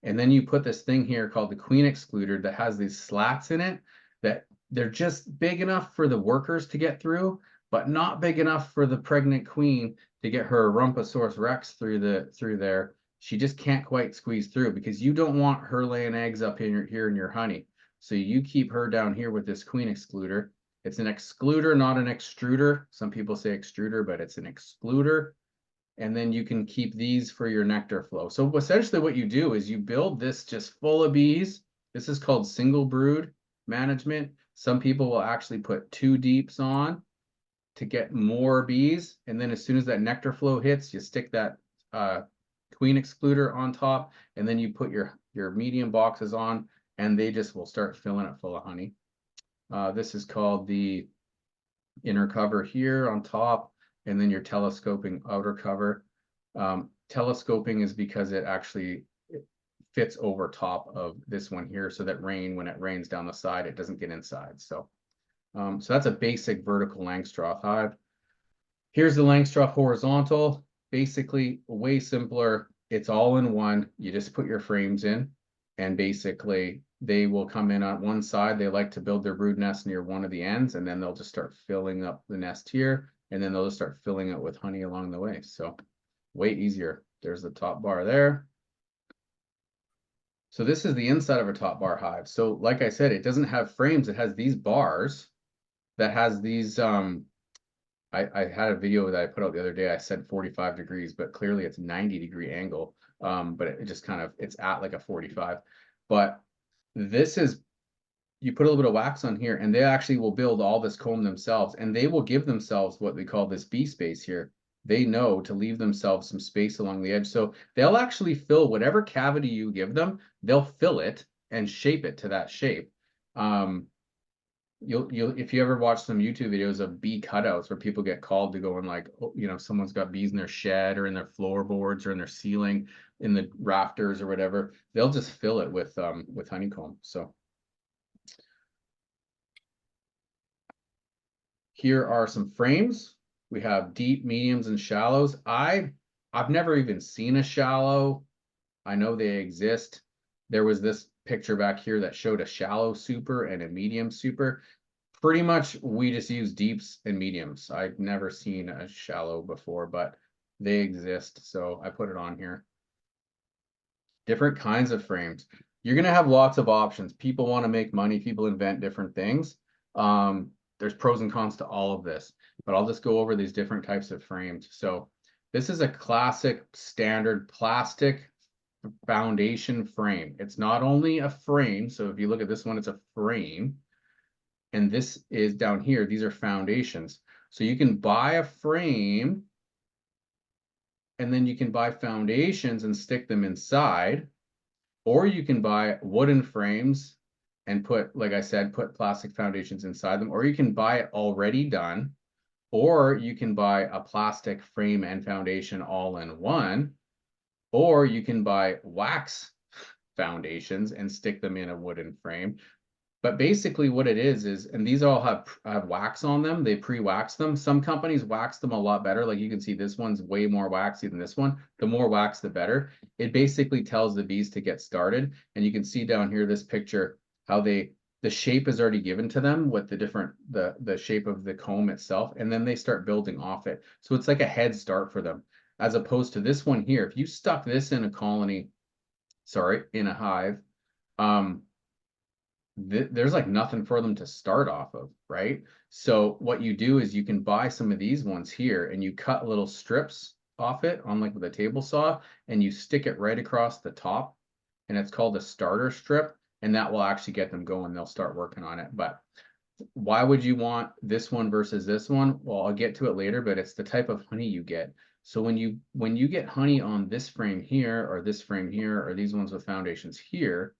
And then you put this thing here called the queen excluder that has these slats in it that they're just big enough for the workers to get through, but not big enough for the pregnant queen to get her Rumposaurus Rex through there. She just can't quite squeeze through because you don't want her laying eggs up here in your honey. So you keep her down here with this queen excluder. It's an excluder, not an extruder. Some people say extruder, but it's an excluder. And then you can keep these for your nectar flow. So essentially what you do is you build this just full of bees. This is called single brood management. Some people will actually put 2 deeps on to get more bees. And then as soon as that nectar flow hits, you stick that queen excluder on top, and then you put your medium boxes on, and they just will start filling it full of honey. This is called the inner cover here on top, and then your telescoping outer cover. Telescoping is because it actually fits over top of this one here, so that when it rains down the side, it doesn't get inside. So that's a basic vertical Langstroth hive. Here's the Langstroth horizontal. Basically, way simpler. It's all in one. You just put your frames in, and basically they will come in on one side. They like to build their brood nest near one of the ends, and then they'll just start filling up the nest here, and then they'll just start filling it with honey along the way. So way easier. There's the top bar there. So this is the inside of a top bar hive. So like I said, it doesn't have frames. It has these bars that has these, I had a video that I put out the other day. I said 45 degrees, but clearly it's 90-degree angle. But it just kind of, it's at like a 45. But this is, you put a little bit of wax on here, and they actually will build all this comb themselves, and they will give themselves what we call this bee space here. They know to leave themselves some space along the edge. So they'll actually fill whatever cavity you give them, they'll fill it and shape it to that shape. You'll if you ever watch some YouTube videos of bee cutouts where people get called to go and like, someone's got bees in their shed or in their floorboards or in their ceiling, in the rafters or whatever, they'll just fill it with honeycomb. So here are some frames. We have deep, mediums, and shallows. I've never even seen a shallow. I know they exist. There was this picture back here that showed a shallow super and a medium super. Pretty much we just use deeps and mediums. I've never seen a shallow before, but they exist, so I put it on here. Different kinds of frames. You're going to have lots of options. People want to make money. People invent different things. There's pros and cons to all of this, but I'll just go over these different types of frames. So this is a classic standard plastic foundation frame. It's not only a frame. So if you look at this one, it's a frame. And this is down here. These are foundations. So you can buy a frame, and then you can buy foundations and stick them inside, or you can buy wooden frames and put, like I said, put plastic foundations inside them, or you can buy it already done, or you can buy a plastic frame and foundation all in one, or you can buy wax foundations and stick them in a wooden frame. But basically what it is, and these all have wax on them. They pre-wax them. Some companies wax them a lot better. Like you can see this one's way more waxy than this one. The more wax, the better. It basically tells the bees to get started. And you can see down here, this picture, how the shape is already given to them with the shape of the comb itself. And then they start building off it. So it's like a head start for them. As opposed to this one here, if you stuck this in a colony, in a hive, there's like nothing for them to start off of, right? So what you do is you can buy some of these ones here, and you cut little strips off it on like with a table saw, and you stick it right across the top, and it's called a starter strip, and that will actually get them going. They'll start working on it. But why would you want this one versus this one? Well, I'll get to it later, but it's the type of honey you get. So when you get honey on this frame here, or this frame here, or these ones with foundations here,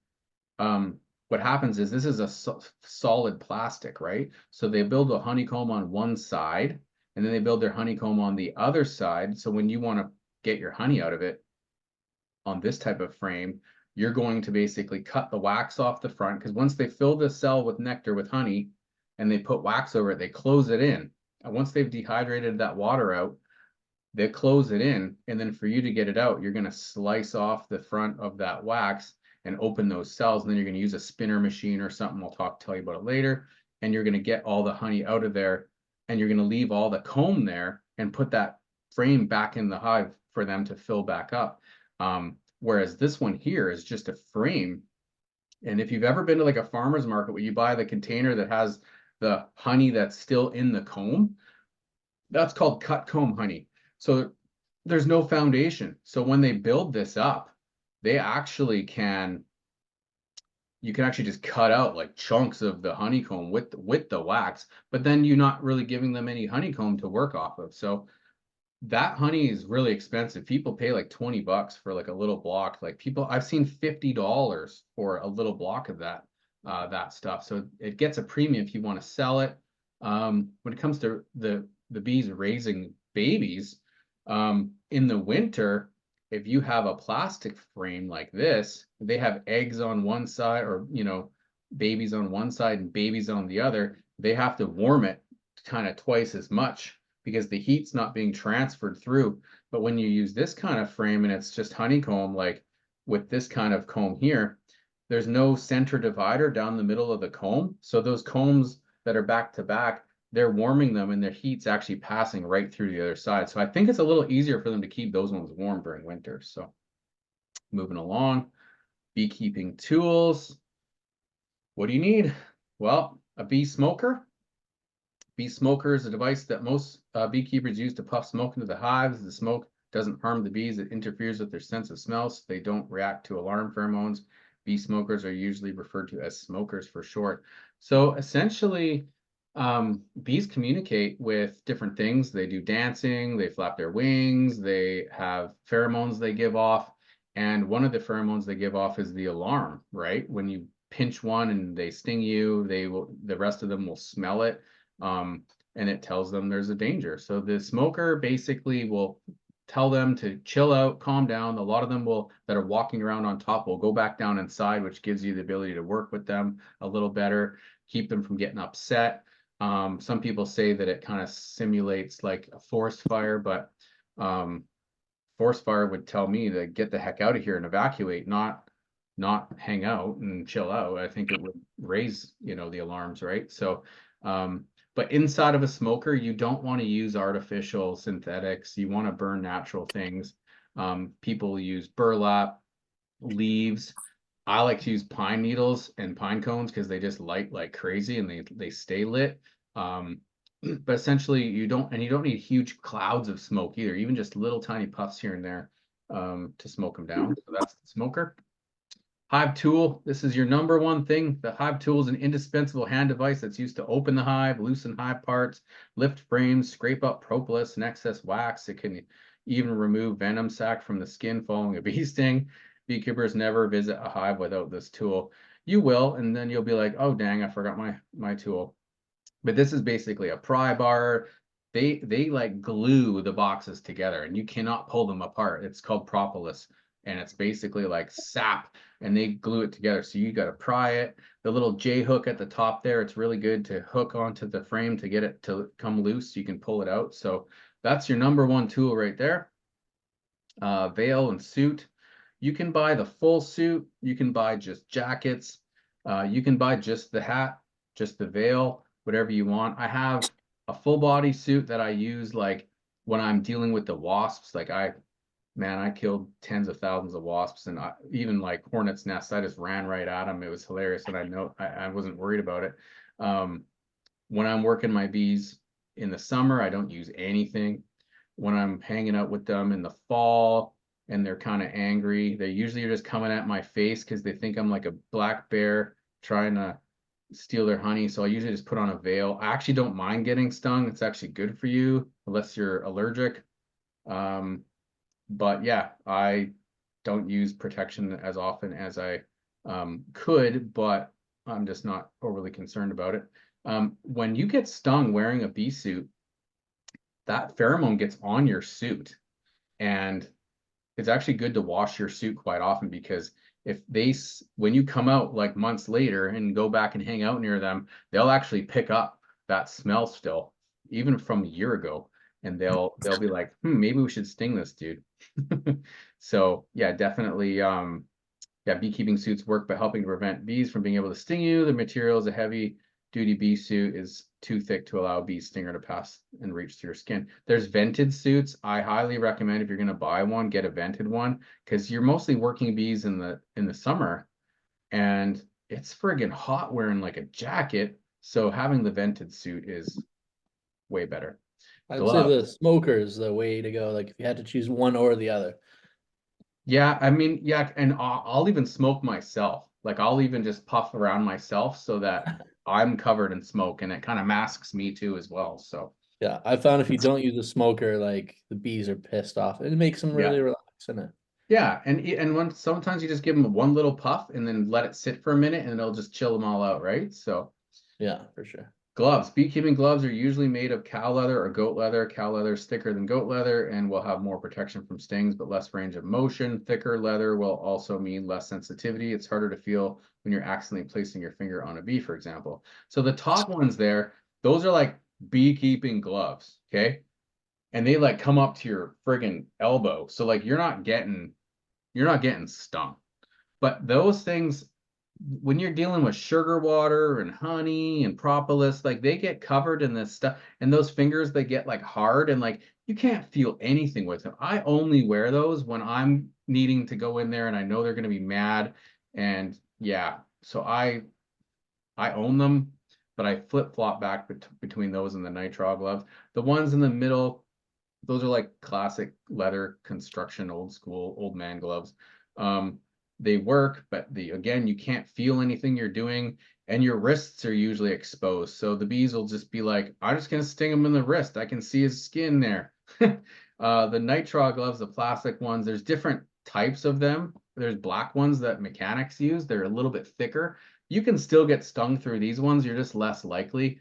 what happens is this is a solid plastic, right? So they build a honeycomb on one side, and then they build their honeycomb on the other side. So when you want to get your honey out of it on this type of frame, you're going to basically cut the wax off the front, because once they fill the cell with nectar with honey and they put wax over it, they close it in. And once they've dehydrated that water out, they close it in, and then for you to get it out, you're going to slice off the front of that wax and open those cells, and then you're going to use a spinner machine or something. I'll tell you about it later, and you're going to get all the honey out of there, and you're going to leave all the comb there and put that frame back in the hive for them to fill back up. Whereas this one here is just a frame. And if you've ever been to like a farmer's market where you buy the container that has the honey that's still in the comb, that's called cut comb honey. So there's no foundation. So when they build this up, they actually can, you can actually just cut out like chunks of the honeycomb with the wax, but then you're not really giving them any honeycomb to work off of. So that honey is really expensive. People pay like 20 bucks for like a little block. Like people, I've seen $50 for a little block of that stuff. So it gets a premium if you want to sell it. When it comes to the bees raising babies, in the winter, if you have a plastic frame like this, they have eggs on one side, or babies on one side and babies on the other. They have to warm it kind of twice as much because the heat's not being transferred through. But when you use this kind of frame and it's just honeycomb, like with this kind of comb here, there's no center divider down the middle of the comb. So those combs that are back to back, they're warming them and their heat's actually passing right through the other side. So I think it's a little easier for them to keep those ones warm during winter. So moving along, beekeeping tools. What do you need? Well, a bee smoker. Bee smoker is a device that most beekeepers use to puff smoke into the hives. The smoke doesn't harm the bees. It interferes with their sense of smell, so they don't react to alarm pheromones. Bee smokers are usually referred to as smokers for short. So essentially, bees communicate with different things. They do dancing, they flap their wings, they have pheromones they give off. And one of the pheromones they give off is the alarm, right? When you pinch one and they sting you, the rest of them will smell it. And it tells them there's a danger. So the smoker basically will tell them to chill out, calm down. A lot of them that are walking around on top will go back down inside, which gives you the ability to work with them a little better, keep them from getting upset. Some people say that it kind of simulates like a forest fire, but forest fire would tell me to get the heck out of here and evacuate, not hang out and chill out. I think it would raise, the alarms, right? So, but inside of a smoker, you don't want to use artificial synthetics. You want to burn natural things. People use burlap, leaves. I like to use pine needles and pine cones because they just light like crazy and they stay lit. But essentially you don't need huge clouds of smoke either, even just little tiny puffs here and there to smoke them down. So that's the smoker. Hive tool, this is your number one thing. The hive tool is an indispensable hand device that's used to open the hive, loosen hive parts, lift frames, scrape up propolis and excess wax. It can even remove venom sac from the skin following a bee sting. Beekeepers never visit a hive without this tool. You will, and then you'll be like, oh dang, I forgot my tool. But this is basically a pry bar. They like glue the boxes together and you cannot pull them apart. It's called propolis and it's basically like sap and they glue it together. So you got to pry it. The little J hook at the top there, it's really good to hook onto the frame to get it to come loose so you can pull it out. So that's your number one tool right there. Veil and suit. You can buy the full suit. You can buy just jackets. You can buy just the hat, just the veil, whatever you want. I have a full body suit that I use like when I'm dealing with the wasps. Like I killed tens of thousands of wasps and even like hornets nests. I just ran right at them. It was hilarious. And I wasn't worried about it. When I'm working my bees in the summer, I don't use anything. When I'm hanging out with them in the fall and they're kind of angry, they usually are just coming at my face because they think I'm like a black bear trying to steal their honey. So I usually just put on a veil. I actually don't mind getting stung. It's actually good for you unless you're allergic. But yeah, I don't use protection as often as I could, but I'm just not overly concerned about it. When you get stung wearing a bee suit, that pheromone gets on your suit and it's actually good to wash your suit quite often because when you come out like months later and go back and hang out near them, they'll actually pick up that smell still, even from a year ago, and they'll be like, maybe we should sting this dude. So yeah, definitely. Yeah, beekeeping suits work by helping to prevent bees from being able to sting you. The material is a heavy duty bee suit is too thick to allow a bee stinger to pass and reach through your skin. There's vented suits. I highly recommend if you're going to buy one, get a vented one, because you're mostly working bees in the summer, and it's friggin' hot wearing like a jacket. So having the vented suit is way better. I'd say the Gloves. smoker is the way to go. Like if you had to choose one or the other. Yeah, I mean, yeah, and I'll even smoke myself. Like I'll even just puff around myself so that I'm covered in smoke, and it kind of masks me too as well. So Yeah, I found if you don't use a smoker, like the bees are pissed off. It makes them yeah, really relax in it. yeah, and when sometimes you just give them one little puff and then let it sit for a minute, and it'll just chill them all out, right? So Yeah, for sure. gloves. Beekeeping gloves are usually made of cow leather or goat leather. Cow leather is thicker than goat leather and will have more protection from stings, but less range of motion. Thicker leather will also mean less sensitivity. It's harder to feel when you're accidentally placing your finger on a bee, for example. So the top ones there, those are like beekeeping gloves, okay? And they like come up to your friggin' elbow. So like you're not getting stung. But those things, when you're dealing with sugar water and honey and propolis, like they get covered in this stuff, and those fingers they get like hard, and like you can't feel anything with them. I only wear those when I'm needing to go in there and I know they're going to be mad. And yeah, so I own them, but I flip flop back between those and the nitrile gloves. The ones in the middle, those are like classic leather construction, old school, old man gloves. Um, they work, but again, you can't feel anything you're doing, and your wrists are usually exposed. So the bees will just be like, I'm just gonna sting him in the wrist. I can see his skin there. The nitrile gloves, the plastic ones, there's different types of them. There's black ones that mechanics use. They're a little bit thicker. You can still get stung through these ones. You're just less likely.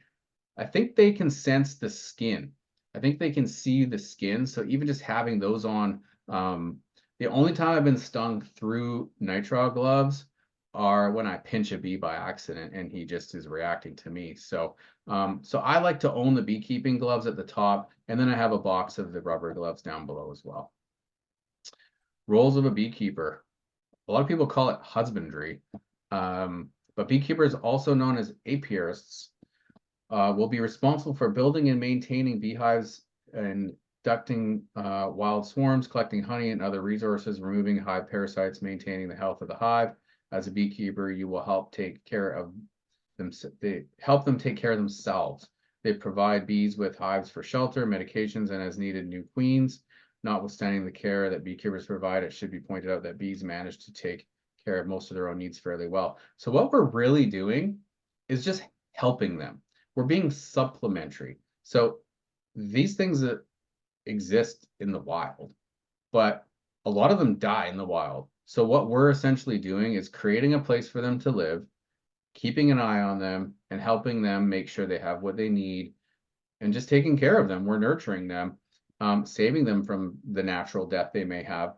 I think they can sense the skin. I think they can see the skin. So even just having those on, the only time I've been stung through nitrile gloves are when I pinch a bee by accident and he just is reacting to me. So I like to own the beekeeping gloves at the top, and then I have a box of the rubber gloves down below as well. Roles of a beekeeper. A lot of people call it husbandry, but beekeepers, also known as apiarists, will be responsible for building and maintaining beehives and ducting wild swarms, collecting honey and other resources, removing hive parasites, maintaining the health of the hive. As a beekeeper, you will help take care of them. They help them take care of themselves. They provide bees with hives for shelter, medications, and as needed, new queens. Notwithstanding the care that beekeepers provide, it should be pointed out that bees manage to take care of most of their own needs fairly well. So what we're really doing is just helping them. We're being supplementary. So these things that exist in the wild, but a lot of them die in the wild. So what we're essentially doing is creating a place for them to live, keeping an eye on them, and helping them make sure they have what they need, and just taking care of them. We're nurturing them, saving them from the natural death they may have.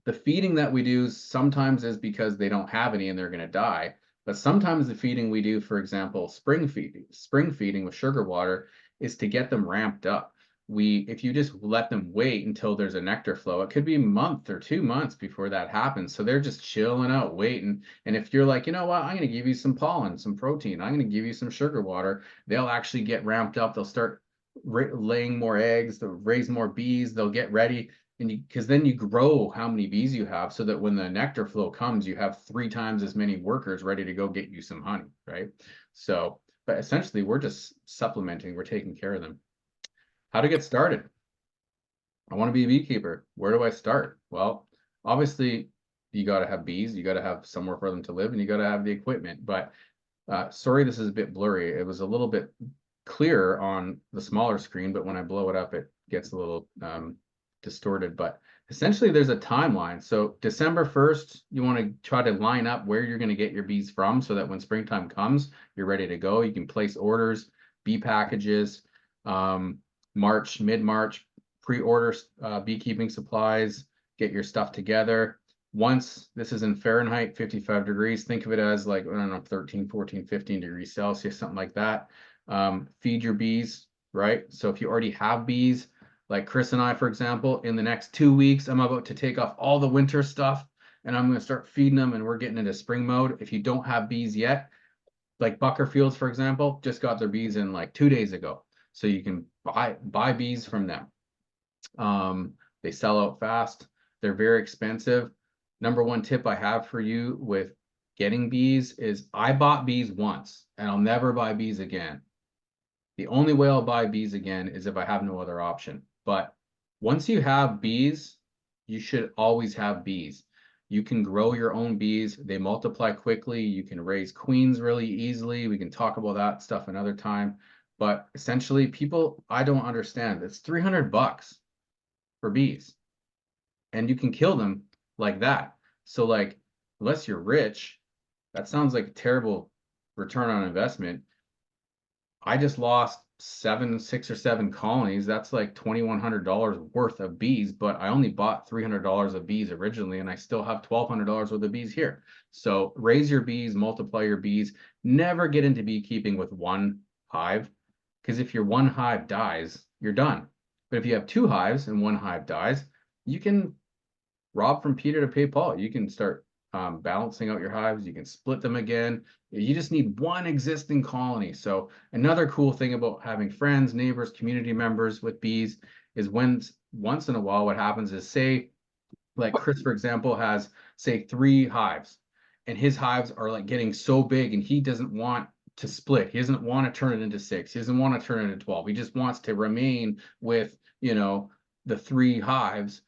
The feeding that we do sometimes is because they don't have any and they're going to die. But sometimes the feeding we do, for example, spring feeding with sugar water, is to get them ramped up. If you just let them wait until there's a nectar flow, it could be a month or 2 months before that happens. So they're just chilling out, waiting. And if you're like, you know what, I'm going to give you some pollen, some protein, I'm going to give you some sugar water, they'll actually get ramped up. They'll start laying more eggs, they'll raise more bees, they'll get ready. And because then you grow how many bees you have, so that when the nectar flow comes, you have 3 times as many workers ready to go get you some honey, right? So, but essentially we're just supplementing, we're taking care of them. How to get started? I want to be a beekeeper. Where do I start? Well, obviously you got to have bees, you got to have somewhere for them to live, and you got to have the equipment. But sorry, this is a bit blurry. It was a little bit clearer on the smaller screen, but when I blow it up, it gets a little distorted. But essentially, there's a timeline. So December 1st, you want to try to line up where you're going to get your bees from, so that when springtime comes, you're ready to go. You can place orders, bee packages. Mid-March, pre-order beekeeping supplies, get your stuff together. Once this is in Fahrenheit, 55 degrees, think of it as like, I don't know, 13, 14, 15 degrees Celsius, something like that. Feed your bees right? So if you already have bees, like Chris and I, for example, in the next 2 weeks, I'm about to take off all the winter stuff and I'm going to start feeding them and we're getting into spring mode. If you don't have bees yet, like Buckerfields, for example, just got their bees in like 2 days ago. So you can buy bees from them. They sell out fast. They're very expensive. Number one tip I have for you with getting bees is I bought bees once and I'll never buy bees again. The only way I'll buy bees again is if I have no other option. But once you have bees, you should always have bees. You can grow your own bees. They multiply quickly. You can raise queens really easily. We can talk about that stuff another time. But essentially, people, I don't understand. It's $300 for bees and you can kill them like that. So like, unless you're rich, that sounds like a terrible return on investment. I just lost 6 or 7 colonies. That's like $2,100 worth of bees, but I only bought $300 of bees originally, and I still have $1,200 worth of bees here. So raise your bees, multiply your bees. Never get into beekeeping with one hive, because if your one hive dies, you're done. But if you have two hives and one hive dies, you can rob from Peter to pay Paul. You can start balancing out your hives. You can split them again. You just need one existing colony. So another cool thing about having friends, neighbors, community members with bees is when once in a while what happens is say like Chris, for example, has say 3 hives and his hives are like getting so big and he doesn't want to split. He doesn't want to turn it into 6. He doesn't want to turn it into 12. He just wants to remain with, the 3 hives.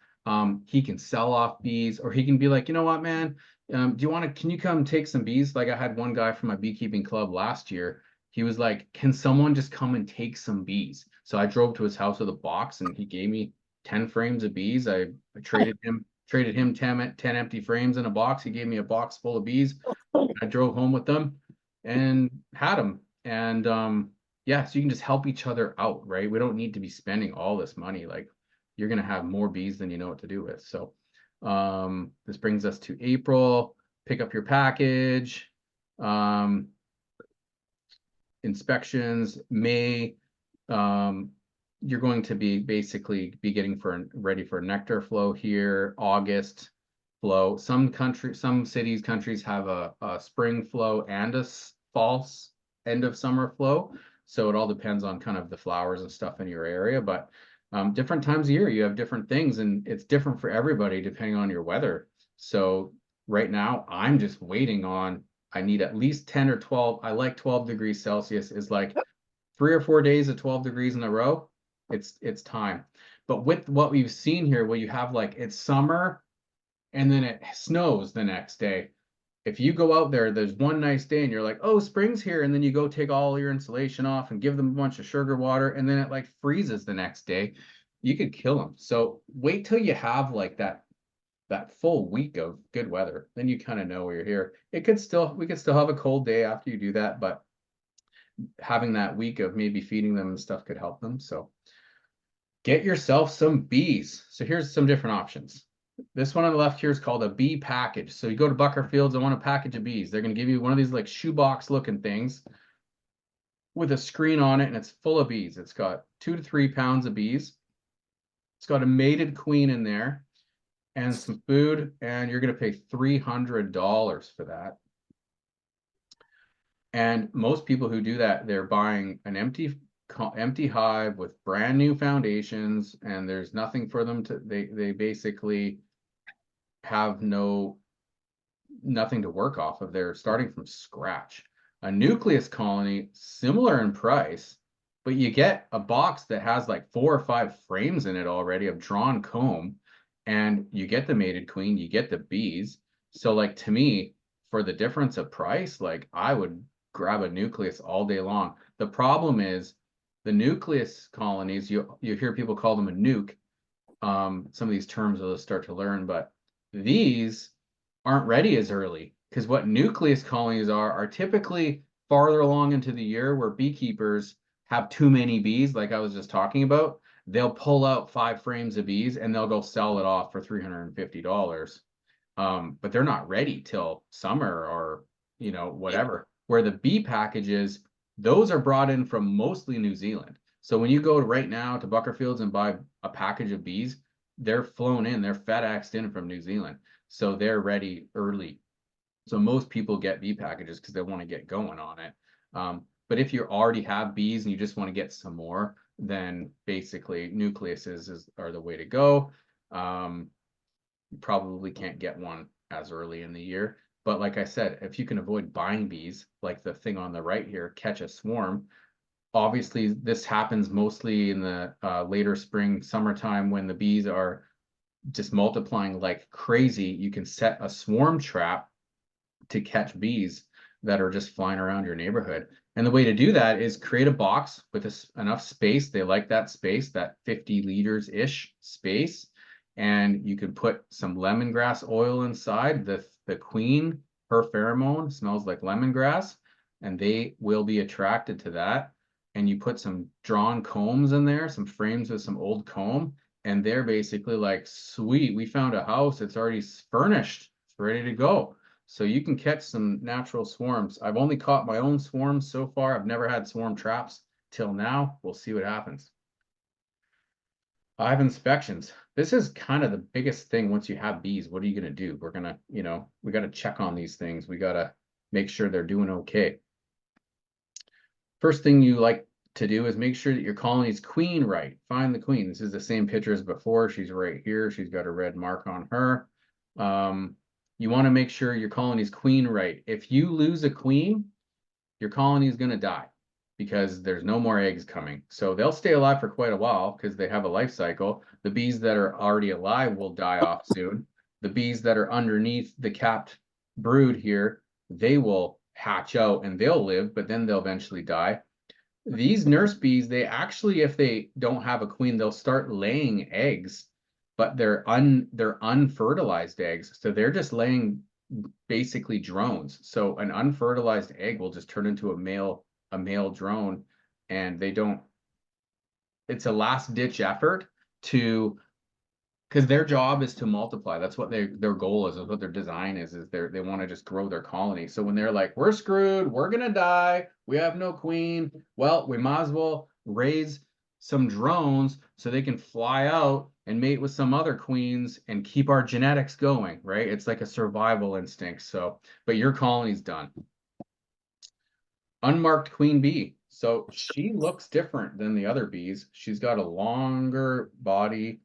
He can sell off bees or he can be like, you know what, man, can you come take some bees? Like I had one guy from my beekeeping club last year. He was like, can someone just come and take some bees? So I drove to his house with a box and he gave me 10 frames of bees. I traded him 10 empty frames in a box. He gave me a box full of bees. I drove home with them and had them. And yeah, so you can just help each other out, right? We don't need to be spending all this money. Like you're gonna have more bees than you know what to do with. So this brings us to April. Pick up your package. Um, inspections, May. You're going to be basically be getting ready for nectar flow here, August flow. Some cities, countries have a spring flow and a false end of summer flow. So it all depends on kind of the flowers and stuff in your area, but different times of year, you have different things and it's different for everybody depending on your weather. So right now I'm just waiting on, I need at least 10 or 12. I like 12 degrees Celsius is like 3 or 4 days of 12 degrees in a row. It's time. But with what we've seen here, where you have like it's summer and then it snows the next day. If you go out there, there's one nice day and you're like, oh, spring's here. And then you go take all your insulation off and give them a bunch of sugar water. And then it like freezes the next day. You could kill them. So wait till you have like that full week of good weather. Then you kind of know where you're here. We could still have a cold day after you do that, but having that week of maybe feeding them and stuff could help them. So get yourself some bees. So here's some different options. This one on the left here is called a bee package. So you go to Buckerfields, I want a package of bees. They're going to give you one of these like shoebox looking things with a screen on it, and it's full of bees. It's got 2 to 3 pounds of bees. It's got a mated queen in there and some food, and you're going to pay $300 for that. And most people who do that, they're buying an empty hive with brand new foundations, and there's nothing for them to. They basically have nothing to work off of. They're starting from scratch. A nucleus colony, similar in price, but you get a box that has like 4 or 5 frames in it already of drawn comb, and you get the mated queen, you get the bees. So like to me, for the difference of price, like I would grab a nucleus all day long. The problem is the nucleus colonies, you hear people call them a nuke. Some of these terms you'll start to learn, but these aren't ready as early because what nucleus colonies are typically farther along into the year where beekeepers have too many bees, like I was just talking about. They'll pull out 5 frames of bees and they'll go sell it off for $350. But they're not ready till summer or whatever. Where the bee packages, those are brought in from mostly New Zealand. So when you go right now to Buckerfields and buy a package of bees, they're flown in, they're FedExed in from New Zealand. So they're ready early. So most people get bee packages because they want to get going on it. But if you already have bees and you just want to get some more, then basically nucleuses are the way to go. You probably can't get one as early in the year. But like I said, if you can avoid buying bees, like the thing on the right here, catch a swarm. Obviously, this happens mostly in the later spring, summertime when the bees are just multiplying like crazy. You can set a swarm trap to catch bees that are just flying around your neighborhood. And the way to do that is create a box with enough space. They like that space, that 50 liters ish space. And you can put some lemongrass oil inside. The queen, her pheromone smells like lemongrass, and they will be attracted to that. And you put some drawn combs in there, some frames with some old comb, and they're basically like, sweet, we found a house. It's already furnished. It's ready to go. So you can catch some natural swarms. I've only caught my own swarms so far. I've never had swarm traps till now. We'll see what happens. I have inspections. This is kind of the biggest thing once you have bees. What are you going to do? We're going to, we got to check on these things. We got to make sure they're doing okay. First thing you like to do is make sure that your colony's queen right. Find the queen. This is the same picture as before. She's right here. She's got a red mark on her. You want to make sure your colony's queen right. If you lose a queen, your colony is going to die because there's no more eggs coming. So they'll stay alive for quite a while because they have a life cycle. The bees that are already alive will die off soon. The bees that are underneath the capped brood here, they will hatch out and they'll live, but then they'll eventually die. These nurse bees, they actually, if they don't have a queen, they'll start laying eggs, but they're unfertilized eggs. So they're just laying basically drones. So an unfertilized egg will just turn into a male drone, and they don't. It's a last ditch effort to, because their job is to multiply. That's what their goal is what their design is they want to just grow their colony. So when they're like, we're screwed, we're gonna die, we have no queen, well, we might as well raise some drones so they can fly out and mate with some other queens and keep our genetics going, right? It's like a survival instinct. So, but your colony's done. Unmarked queen bee. So she looks different than the other bees. She's got a longer body.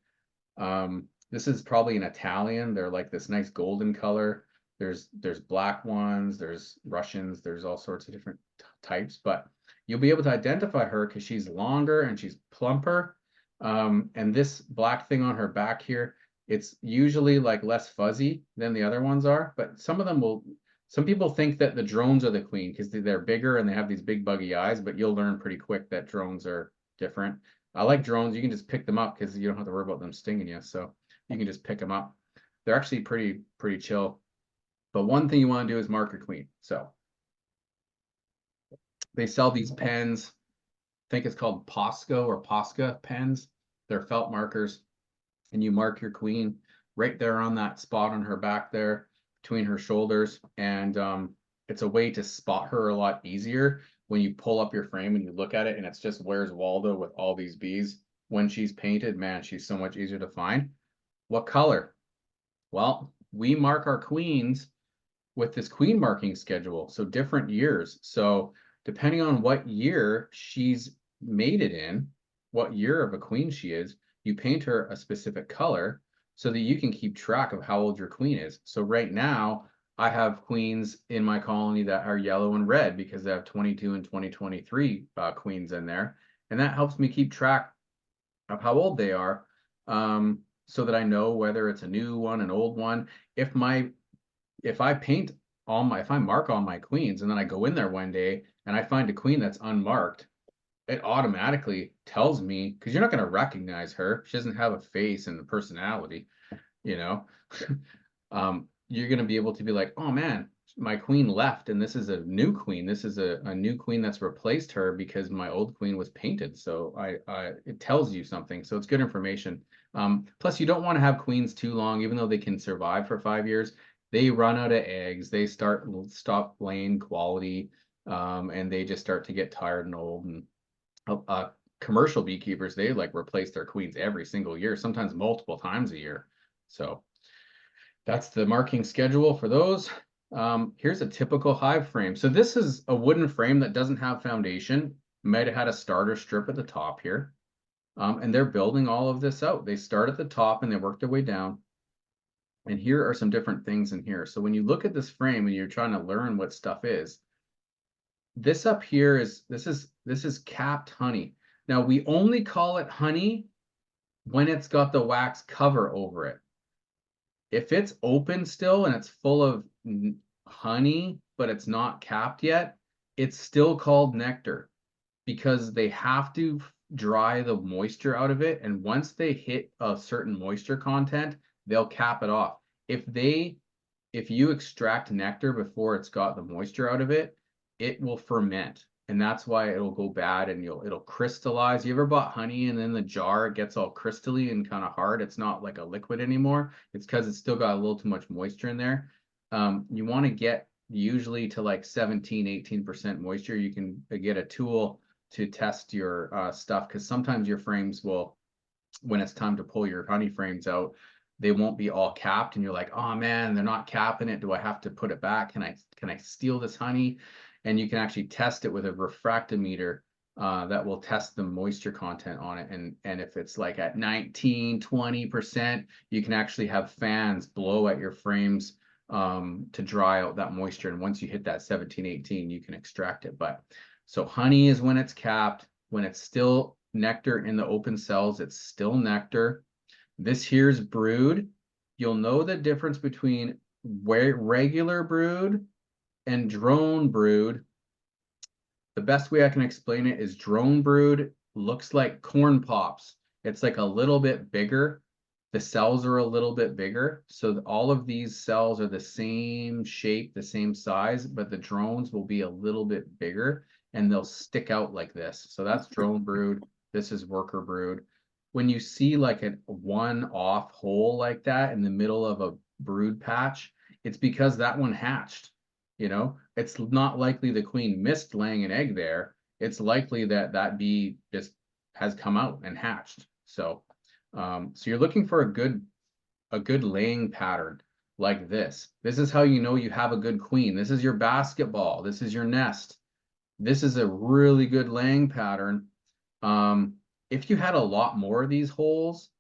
This is probably an Italian. They're like this nice golden color. There's black ones, there's Russians, there's all sorts of different types, but you'll be able to identify her because she's longer and she's plumper. And this black thing on her back here, it's usually like less fuzzy than the other ones are, but some people think that the drones are the queen because they're bigger and they have these big buggy eyes, but you'll learn pretty quick that drones are different. I like drones. You can just pick them up because you don't have to worry about them stinging you. So you can just pick them up. They're actually pretty chill. But one thing you want to do is mark your queen. So they sell these pens. I think it's called Posco or Posca pens. They're felt markers. And you mark your queen right there on that spot on her back there between her shoulders. And it's a way to spot her a lot easier when you pull up your frame and you look at it and it's just Where's Waldo with all these bees. When she's painted, man, she's so much easier to find. What color? Well, we mark our queens with this queen marking schedule. So different years. So depending on what year she's mated in, what year of a queen she is, you paint her a specific color so that you can keep track of how old your queen is. So right now, I have queens in my colony that are yellow and red because I have 22 and 2023 queens in there. And that helps me keep track of how old they are, so that I know whether it's a new one, an old one. If I paint if I mark all my queens and then I go in there one day and I find a queen that's unmarked, it automatically tells me, because you're not going to recognize her. She doesn't have a face and a personality, you know. You're going to be able to be like, oh man, my queen left and this is a new queen. This is a new queen that's replaced her because my old queen was painted. So it tells you something. So it's good information. Plus you don't want to have queens too long, even though they can survive for 5 years. They run out of eggs. They stop laying quality, and they just start to get tired and old. And commercial beekeepers, they like replace their queens every single year, sometimes multiple times a year. So that's the marking schedule for those. Here's a typical hive frame. So this is a wooden frame that doesn't have foundation. Might have had a starter strip at the top here. And they're building all of this out. They start at the top and they work their way down. And here are some different things in here. So when you look at this frame and you're trying to learn what stuff is, this up here is, this is capped honey. Now we only call it honey when it's got the wax cover over it. If it's open still and it's full of honey, but it's not capped yet, it's still called nectar because they have to dry the moisture out of it. And once they hit a certain moisture content, they'll cap it off. If you extract nectar before it's got the moisture out of it, it will ferment. And that's why it'll go bad and it'll crystallize. You ever bought honey and then the jar gets all crystally and kind of hard? It's not like a liquid anymore. It's because it's still got a little too much moisture in there. You want to get usually to like 17, 18% moisture. You can get a tool to test your stuff, because sometimes your frames will, when it's time to pull your honey frames out, they won't be all capped and you're like, oh man, they're not capping it. Do I have to put it back? Can I steal this honey? And you can actually test it with a refractometer that will test the moisture content on it. And if it's like at 19, 20%, you can actually have fans blow at your frames to dry out that moisture. And once you hit that 17, 18, you can extract it. But so honey is when it's capped. When it's still nectar in the open cells, it's still nectar. This here's brood. You'll know the difference between regular brood and drone brood. The best way I can explain it is drone brood looks like corn pops. It's like a little bit bigger. The cells are a little bit bigger. So all of these cells are the same shape, the same size, but the drones will be a little bit bigger and they'll stick out like this. So that's drone brood. This is worker brood. When you see like a one-off hole like that in the middle of a brood patch, it's because that one hatched. You know, it's not likely the queen missed laying an egg there. It's likely that that bee just has come out and hatched. So, so you're looking for a good laying pattern like this. This is how you know you have a good queen. This is your basketball. This is your nest. This is a really good laying pattern. If you had a lot more of these holes,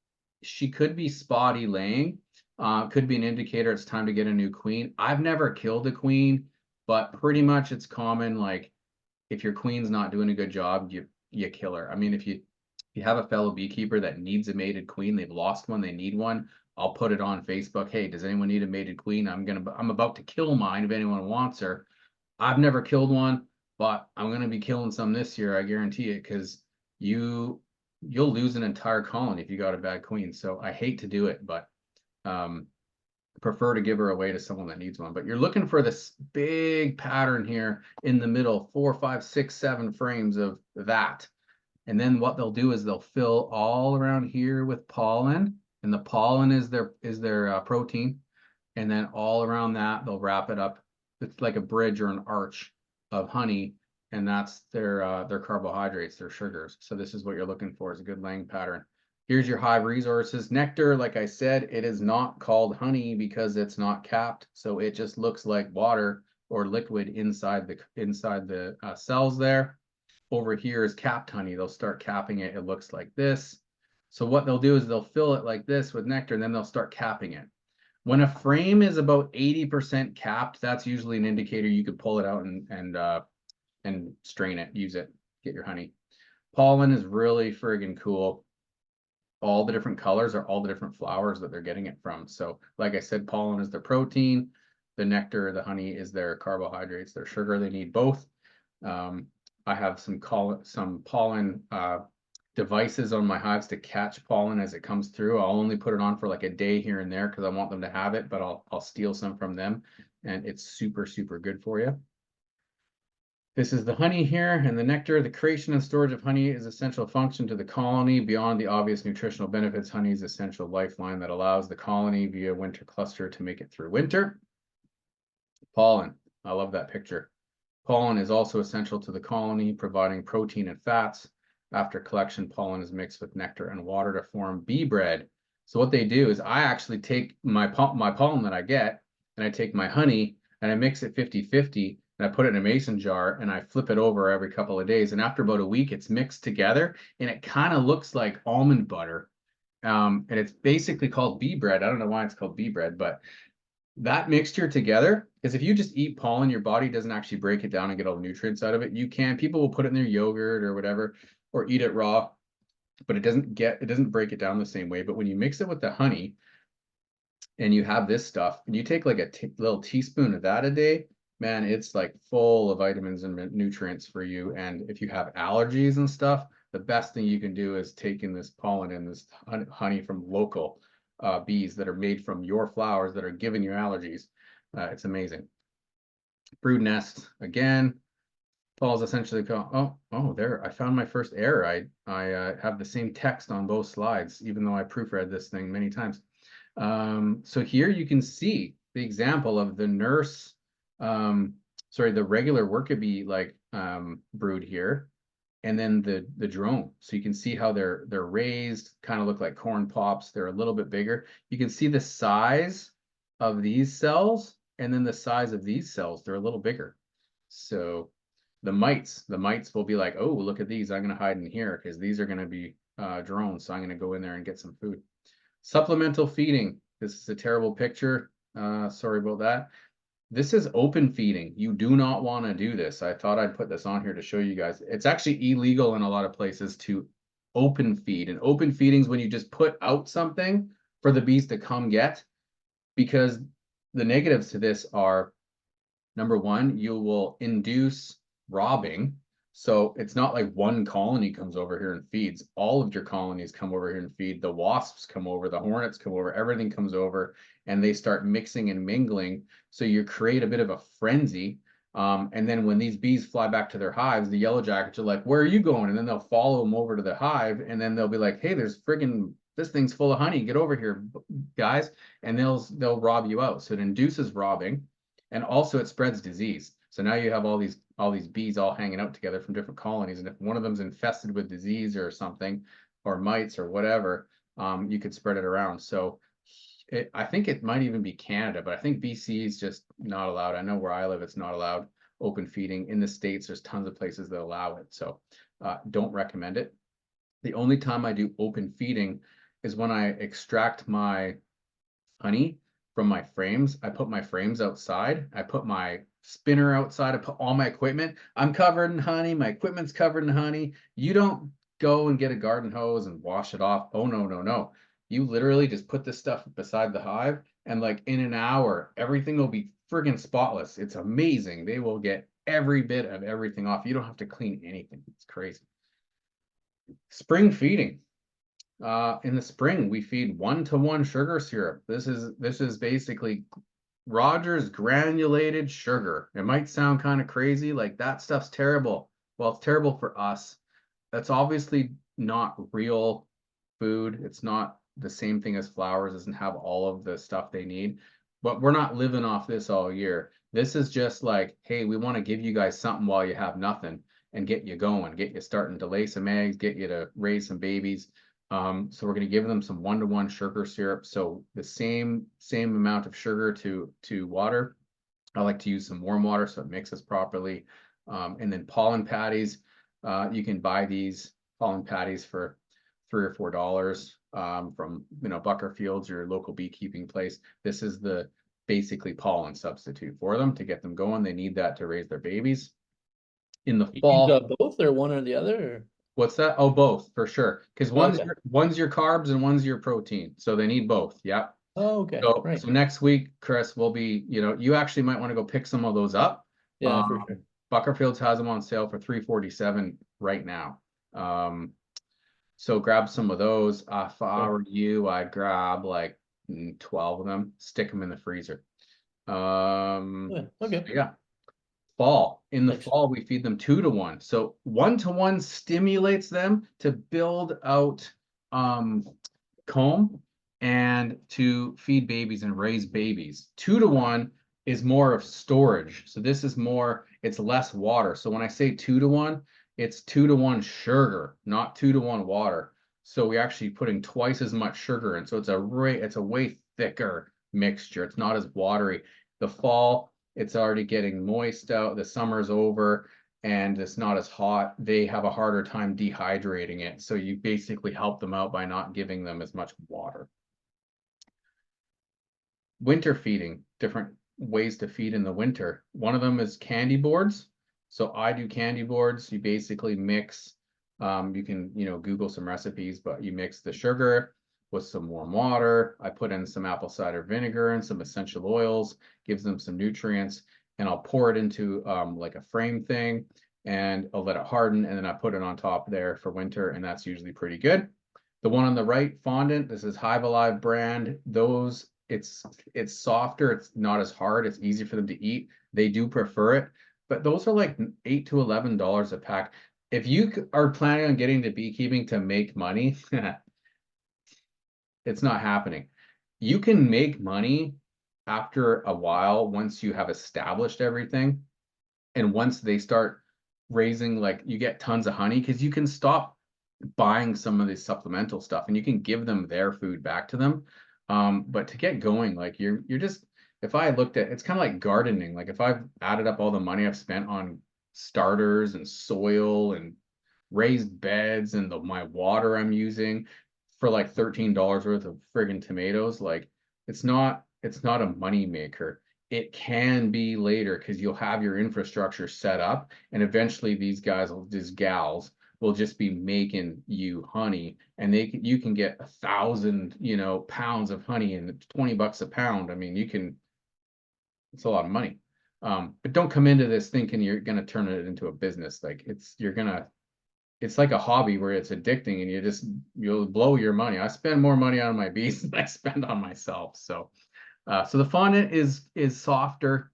she could be spotty laying. Could be an indicator it's time to get a new queen. I've never killed a queen, but pretty much it's common. Like if your queen's not doing a good job, you kill her. I mean, if you have a fellow beekeeper that needs a mated queen, they've lost one, they need one, I'll put it on Facebook. Hey, does anyone need a mated queen? I'm about to kill mine if anyone wants her. I've never killed one, but I'm gonna be killing some this year, I guarantee it, because you'll lose an entire colony if you got a bad queen. So I hate to do it, but prefer to give her away to someone that needs one. But you're looking for this big pattern here in the middle, 4, 5, 6, 7 frames of that. And then what they'll do is they'll fill all around here with pollen, and the pollen is their protein. And then all around that, they'll wrap it up. It's like a bridge or an arch of honey, and that's their carbohydrates, their sugars. So this is what you're looking for, is a good laying pattern. Here's your hive resources. Nectar, like I said, it is not called honey because it's not capped. So it just looks like water or liquid inside the cells there. Over here is capped honey. They'll start capping it. It looks like this. So what they'll do is they'll fill it like this with nectar, and then they'll start capping it. When a frame is about 80% capped, that's usually an indicator you could pull it out and strain it, use it, get your honey. Pollen is really friggin' cool. All the different colors are all the different flowers that they're getting it from. So like I said, pollen is their protein. The nectar, the honey is their carbohydrates, their sugar. They need both. I have some pollen devices on my hives to catch pollen as it comes through. I'll only put it on for like a day here and there because I want them to have it, but I'll steal some from them, and it's super, super good for you. This is the honey here and the nectar. The creation and storage of honey is essential function to the colony. Beyond the obvious nutritional benefits, honey is essential lifeline that allows the colony via winter cluster to make it through winter. Pollen. I love that picture. Pollen is also essential to the colony, providing protein and fats. After collection, pollen is mixed with nectar and water to form bee bread. So what they do is I actually take my pollen that I get, and I take my honey and I mix it 50-50, and I put it in a mason jar and I flip it over every couple of days. And after about a week, it's mixed together and it kind of looks like almond butter. And it's basically called bee bread. I don't know why it's called bee bread, but that mixture together, because if you just eat pollen, your body doesn't actually break it down and get all the nutrients out of it. People will put it in their yogurt or whatever, or eat it raw, but it doesn't break it down the same way. But when you mix it with the honey and you have this stuff, and you take like a little teaspoon of that a day, man, it's like full of vitamins and nutrients for you. And if you have allergies and stuff, the best thing you can do is take in this pollen and this honey from local bees that are made from your flowers that are giving you allergies. It's amazing. Brood nest again. Paul's essentially there. I found my first error. I have the same text on both slides, even though I proofread this thing many times. So here you can see the example of the nurse, the regular worker bee brood here, and then the drone. So you can see how they're raised, kind of look like corn pops. They're a little bit bigger. You can see the size of these cells and then the size of these cells. They're a little bigger. So the mites will be like, oh, look at these. I'm going to hide in here because these are going to be drones. So I'm going to go in there and get some food. Supplemental feeding. This is a terrible picture. Sorry about that. This is open feeding. You do not want to do this. I thought I'd put this on here to show you guys. It's actually illegal in a lot of places to open feed. And open feeding is when you just put out something for the bees to come get, because the negatives to this are, number one, you will induce robbing. So it's not like one colony comes over here and feeds. All of your colonies come over here and feed. The wasps come over, the hornets come over, everything comes over, and they start mixing and mingling. So you create a bit of a frenzy. And then when these bees fly back to their hives, the yellow jackets are like, where are you going? And then they'll follow them over to the hive, and then they'll be like, hey, there's friggin' this thing's full of honey. Get over here, guys. And they'll rob you out. So it induces robbing, and also it spreads disease. So now you have all these bees all hanging out together from different colonies, and if one of them's infested with disease or something, or mites or whatever, you could spread it around. So I think it might even be Canada, but I think BC is just not allowed. I know where I live, it's not allowed open feeding. In the States, there's tons of places that allow it. So don't recommend it. The only time I do open feeding is when I extract my honey from my frames. I put my frames outside. I put my spinner outside. I put all my equipment. I'm covered in honey. My equipment's covered in honey. You don't go and get a garden hose and wash it off. Oh, no, no, no. You literally just put this stuff beside the hive, and like in an hour, everything will be friggin' spotless. It's amazing. They will get every bit of everything off. You don't have to clean anything. It's crazy. Spring feeding. In the spring, we feed 1-to-1 sugar syrup. This is basically Rogers granulated sugar. It might sound kind of crazy, like that stuff's terrible. Well, it's terrible for us. That's obviously not real food. It's not the same thing as flowers. It doesn't have all of the stuff they need. But we're not living off this all year. This is just like, hey, we want to give you guys something while you have nothing and get you going, get you starting to lay some eggs, get you to raise some babies. So we're going to give them some 1-to-1 sugar syrup. So the same amount of sugar to water. I like to use some warm water so it mixes properly. And then pollen patties. You can buy these pollen patties for $3 or $4 from Buckerfield's, your local beekeeping place. This is the basically pollen substitute for them to get them going. They need that to raise their babies. In the You use fall, both or one or the other? Or? what's that? Oh, both for sure. Because Okay. one's your carbs and one's your protein. So they need both. Yeah. Oh, okay. So Right. next week, Chris, will be, you actually might want to go pick some of those up. Yeah, for sure. Buckerfield's has them on sale for $3.47 right now. So grab some of those. If I were you, I'd grab like 12 of them, stick them in the freezer. Yeah, okay. Yeah. Fall. In the Thanks. fall, we feed them 2-to-1. So 1-to-1 stimulates them to build out comb and to feed babies and raise babies. 2-to-1 is more of storage. So this is more, it's less water. So when I say 2-to-1, it's 2 to 1 sugar, not 2 to 1 water. So we're actually putting twice as much sugar in. So it's a way thicker mixture. It's not as watery. The fall, it's already getting moist out. The summer's over and it's not as hot. They have a harder time dehydrating it. So you basically help them out by not giving them as much water. Winter feeding, different ways to feed in the winter. One of them is candy boards. So I do candy boards. You basically mix, you can, Google some recipes, but you mix the sugar with some warm water. I put in some apple cider vinegar and some essential oils, gives them some nutrients, and I'll pour it into like a frame thing and I'll let it harden and then I put it on top there for winter, and that's usually pretty good. The one on the right, fondant, this is Hive Alive brand. Those, it's softer, it's not as hard, it's easy for them to eat. They do prefer it, but those are like $8 to $11 a pack. If you are planning on getting to beekeeping to make money, it's not happening. You can make money after a while once you have established everything, and once they start raising, like you get tons of honey, because you can stop buying some of this supplemental stuff and you can give them their food back to them. But to get going, like you're just, if I looked at, it's kind of like gardening. Like if I've added up all the money I've spent on starters and soil and raised beds and my water I'm using for like $13 worth of friggin' tomatoes, like it's not a money maker. It can be later because you'll have your infrastructure set up, and eventually these gals will just be making you honey, and you can get 1,000 pounds of honey and $20 a pound. I mean, it's a lot of money. But don't come into this thinking you're gonna turn it into a business. Like it's like a hobby where it's addicting and you'll blow your money. I spend more money on my bees than I spend on myself. So the fondant is softer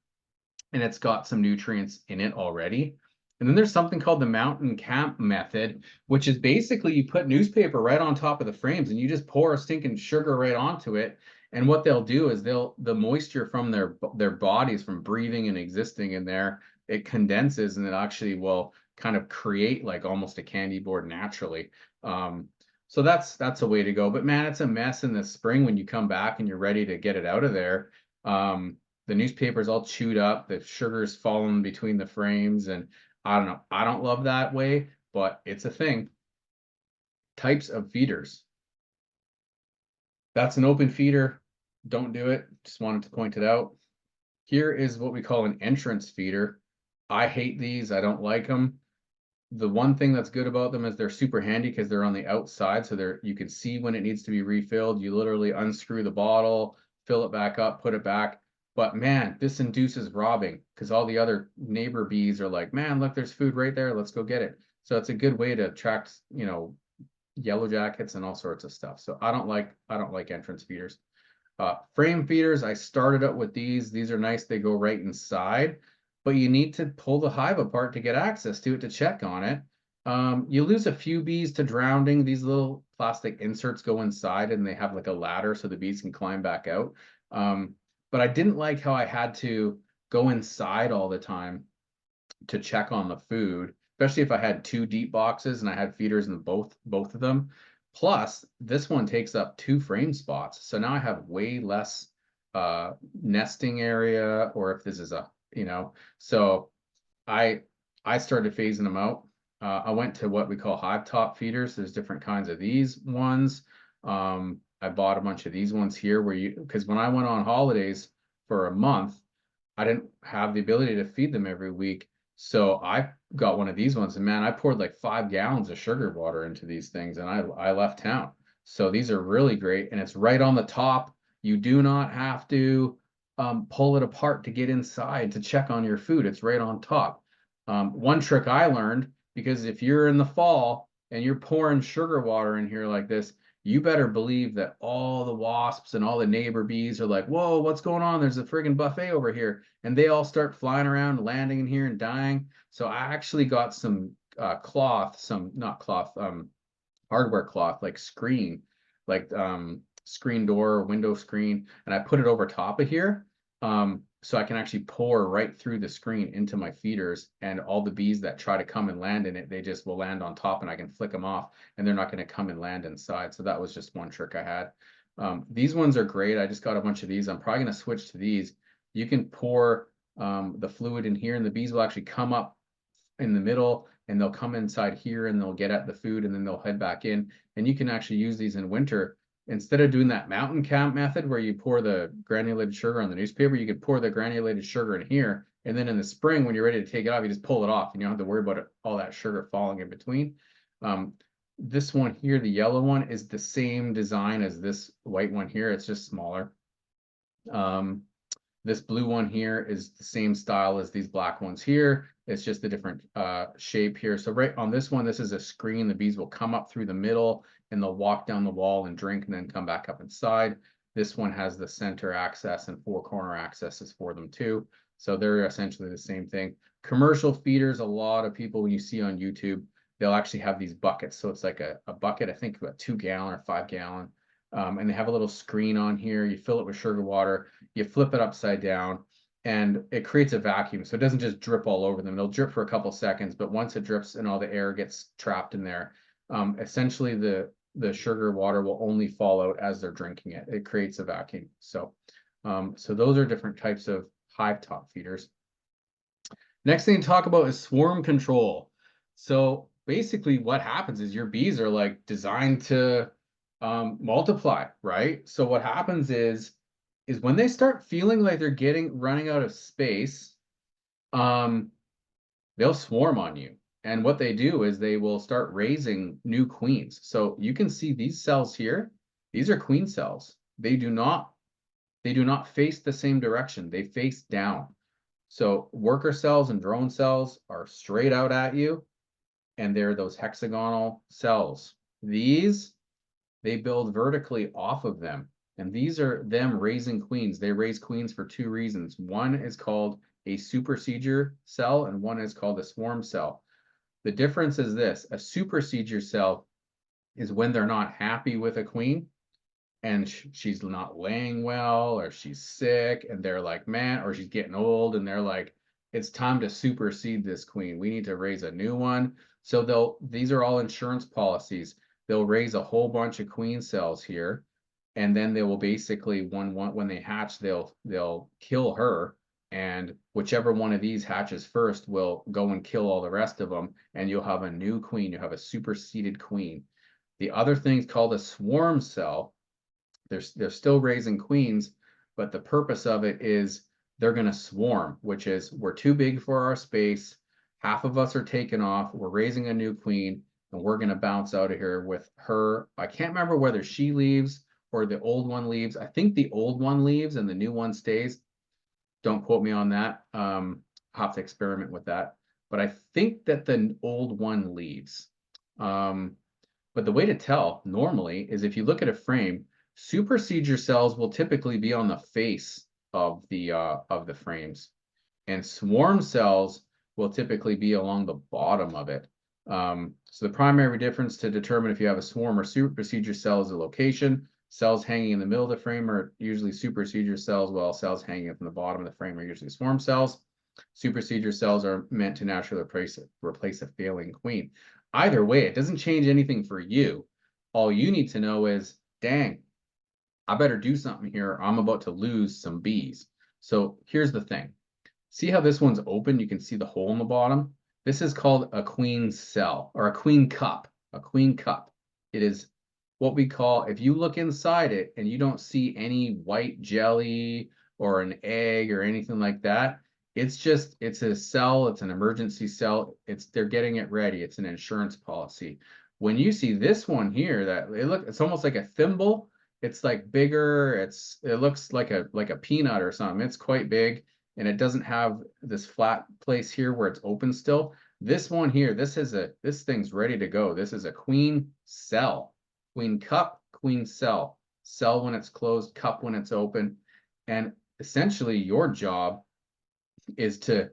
and it's got some nutrients in it already. And then there's something called the mountain camp method, which is basically you put newspaper right on top of the frames and you just pour a stinking sugar right onto it. And what they'll do is the moisture from their bodies from breathing and existing in there, it condenses and it actually will kind of create like almost a candy board naturally. So that's a way to go. But man, it's a mess in the spring when you come back and you're ready to get it out of there. The newspaper's all chewed up, the sugar's fallen between the frames, and I don't know. I don't love that way, but it's a thing. Types of feeders. That's an open feeder. Don't do it. Just wanted to point it out. Here is what we call an entrance feeder. I hate these. I don't like them. The one thing that's good about them is they're super handy because they're on the outside, so you can see when it needs to be refilled. You literally unscrew the bottle, fill it back up, put it back. But man, this induces robbing because all the other neighbor bees are like, man, look, there's food right there. Let's go get it. So it's a good way to attract, yellow jackets and all sorts of stuff. So I don't like entrance feeders. Frame feeders, I started out with these. These are nice. They go right inside, but you need to pull the hive apart to get access to it to check on it. You lose a few bees to drowning. These little plastic inserts go inside and they have like a ladder so the bees can climb back out. But I didn't like how I had to go inside all the time to check on the food, especially if I had two deep boxes and I had feeders in both of them. Plus, this one takes up 2 frame spots. So now I have way less nesting area, or if this is so I I started phasing them out. I went to what we call hive top feeders. There's different kinds of these ones. I bought a bunch of these ones here because when I went on holidays for a month, I didn't have the ability to feed them every week. So I got one of these ones, and man, I poured like 5 gallons of sugar water into these things and I left town. So these are really great, and it's right on the top. You do not have to pull it apart to get inside to check on your food. It's right on top. One trick I learned, because if you're in the fall and you're pouring sugar water in here like this, you better believe that all the wasps and all the neighbor bees are like, whoa, what's going on? There's a friggin' buffet over here. And they all start flying around, landing in here and dying. So I actually got some cloth, not cloth, hardware cloth, like screen door or window screen, and I put it over top of here. so I can actually pour right through the screen into my feeders, and all the bees that try to come and land in it, they just will land on top and I can flick them off and they're not going to come and land inside. So that was just one trick I had. These ones are great. I just got a bunch of these. I'm probably going to switch to these. You can pour the fluid in here and the bees will actually come up in the middle and they'll come inside here and they'll get at the food and then they'll head back in. And you can actually use these in winter. Instead of doing that mountain camp method where you pour the granulated sugar on the newspaper, you could pour the granulated sugar in here. And then in the spring, when you're ready to take it off, you just pull it off. And you don't have to worry about all that sugar falling in between. This one here, the yellow one, is the same design as this white one here. It's just smaller. This blue one here is the same style as these black ones here. It's just a different shape here. So right on this one, this is a screen. The bees will come up through the middle and they'll walk down the wall and drink and then come back up inside. This one has the center access and four corner accesses for them too. So they're essentially the same thing. Commercial feeders, a lot of people, when you see on YouTube, they'll actually have these buckets. So it's like a bucket, I think about 2 gallon or 5 gallon. And they have a little screen on here. You fill it with sugar water, you flip it upside down, and it creates a vacuum. So it doesn't just drip all over them. It'll drip for a couple seconds, but once it drips and all the air gets trapped in there, essentially the sugar water will only fall out as they're drinking it. It creates a vacuum. So, so those are different types of hive top feeders. Next thing to talk about is swarm control. So basically what happens is your bees are like designed to multiply, right? So what happens is when they start feeling like they're running out of space, they'll swarm on you. And what they do is they will start raising new queens. So you can see these cells here. These are queen cells. They do not face the same direction. They face down. So worker cells and drone cells are straight out at you, and they're those hexagonal cells. These, they build vertically off of them. And these are them raising queens. They raise queens for two reasons. One is called a supersedure cell, and one is called a swarm cell. The difference is this: a supersedure cell is when they're not happy with a queen and she's not laying well, or she's sick, and they're like, man, or she's getting old, and they're like, it's time to supersede this queen. We need to raise a new one. So these are all insurance policies. They'll raise a whole bunch of queen cells here, and then they will basically when they hatch, they'll kill her, and whichever one of these hatches first will go and kill all the rest of them, and you'll have a new queen. You'll have a superseded queen. The other thing is called a swarm cell. They're still raising queens, but the purpose of it is they're going to swarm, which is we're too big for our space. Half of us are taken off. We're raising a new queen, and we're going to bounce out of here with her. I can't remember whether she leaves or the old one leaves. I think the old one leaves and the new one stays. Don't quote me on that. I'll have to experiment with that. But I think that the old one leaves. But the way to tell normally is if you look at a frame, supersedure cells will typically be on the face of the frames, and swarm cells will typically be along the bottom of it. So the primary difference to determine if you have a swarm or supersedure cell is the location. Cells hanging in the middle of the frame are usually supersedure cells, while cells hanging from the bottom of the frame are usually swarm cells. Supersedure cells are meant to naturally replace a failing queen. Either way, it doesn't change anything for you. All you need to know is, dang, I better do something here. I'm about to lose some bees. So here's the thing. See how this one's open? You can see the hole in the bottom. This is called a queen cell, or a queen cup. A queen cup. It is what we call, if you look inside it and you don't see any white jelly or an egg or anything like that, it's a cell. It's an emergency cell. They're getting it ready. It's an insurance policy. When you see this one here, it's almost like a thimble. It's like bigger. It looks like a peanut or something. It's quite big, and it doesn't have this flat place here where it's open still. This one here, this thing's ready to go. This is a queen cell, queen cup, queen cell. Cell when it's closed, cup when it's open. And essentially your job is to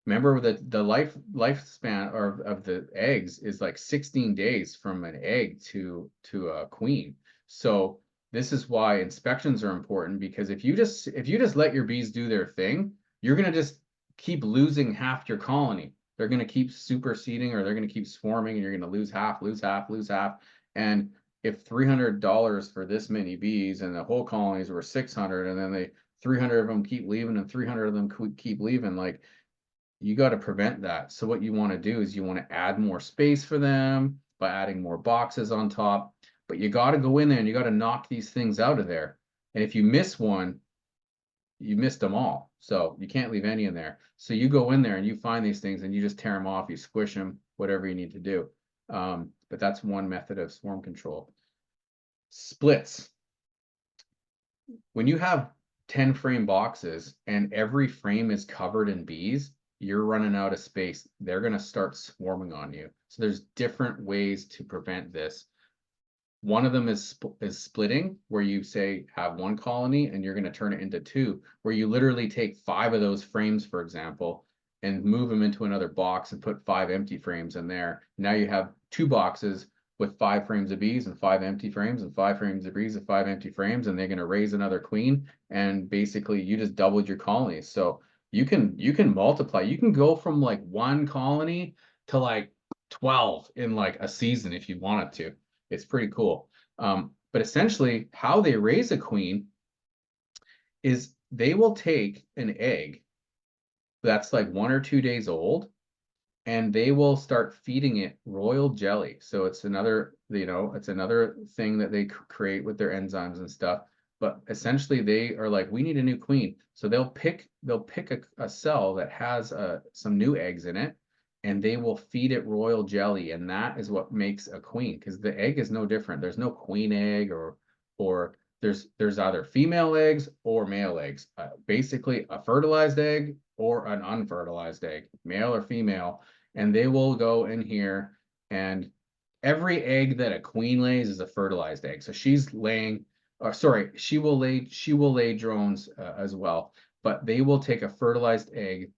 remember that the lifespan of the eggs is like 16 days from an egg to a queen. So this is why inspections are important, because if you just let your bees do their thing, you're going to just keep losing half your colony. They're going to keep superseding, or they're going to keep swarming, and you're going to lose half, lose half, lose half. And if $300 for this many bees and the whole colonies were 600, and then 300 of them keep leaving and 300 of them keep leaving, like, you got to prevent that. So what you want to do is you want to add more space for them by adding more boxes on top, but you got to go in there and you got to knock these things out of there. And if you miss one, you missed them all. So you can't leave any in there. So you go in there and you find these things and you just tear them off, you squish them, whatever you need to do. But that's one method of swarm control. Splits. When you have 10 frame boxes and every frame is covered in bees, you're running out of space. They're going to start swarming on you. So there's different ways to prevent this. One of them is splitting, where you say have one colony and you're going to turn it into two, where you literally take 5 of those frames, for example, and move them into another box and put 5 empty frames in there. Now you have 2 boxes with 5 frames of bees and 5 empty frames and 5 frames of bees and 5 empty frames, and they're going to raise another queen. And basically you just doubled your colonies. So you can multiply. You can go from like 1 colony to like 12 in like a season if you wanted to. It's pretty cool. But essentially how they raise a queen is they will take an egg that's like 1 or 2 days old, and they will start feeding it royal jelly. So it's another, it's another thing that they create with their enzymes and stuff. But essentially they are like, we need a new queen. So they'll pick a cell that has some new eggs in it, and they will feed it royal jelly. And that is what makes a queen, because the egg is no different. There's no queen egg, or there's either female eggs or male eggs. Basically a fertilized egg or an unfertilized egg, male or female, and they will go in here, and every egg that a queen lays is a fertilized egg. So she's laying, or sorry, she will lay drones as well, but they will take a fertilized egg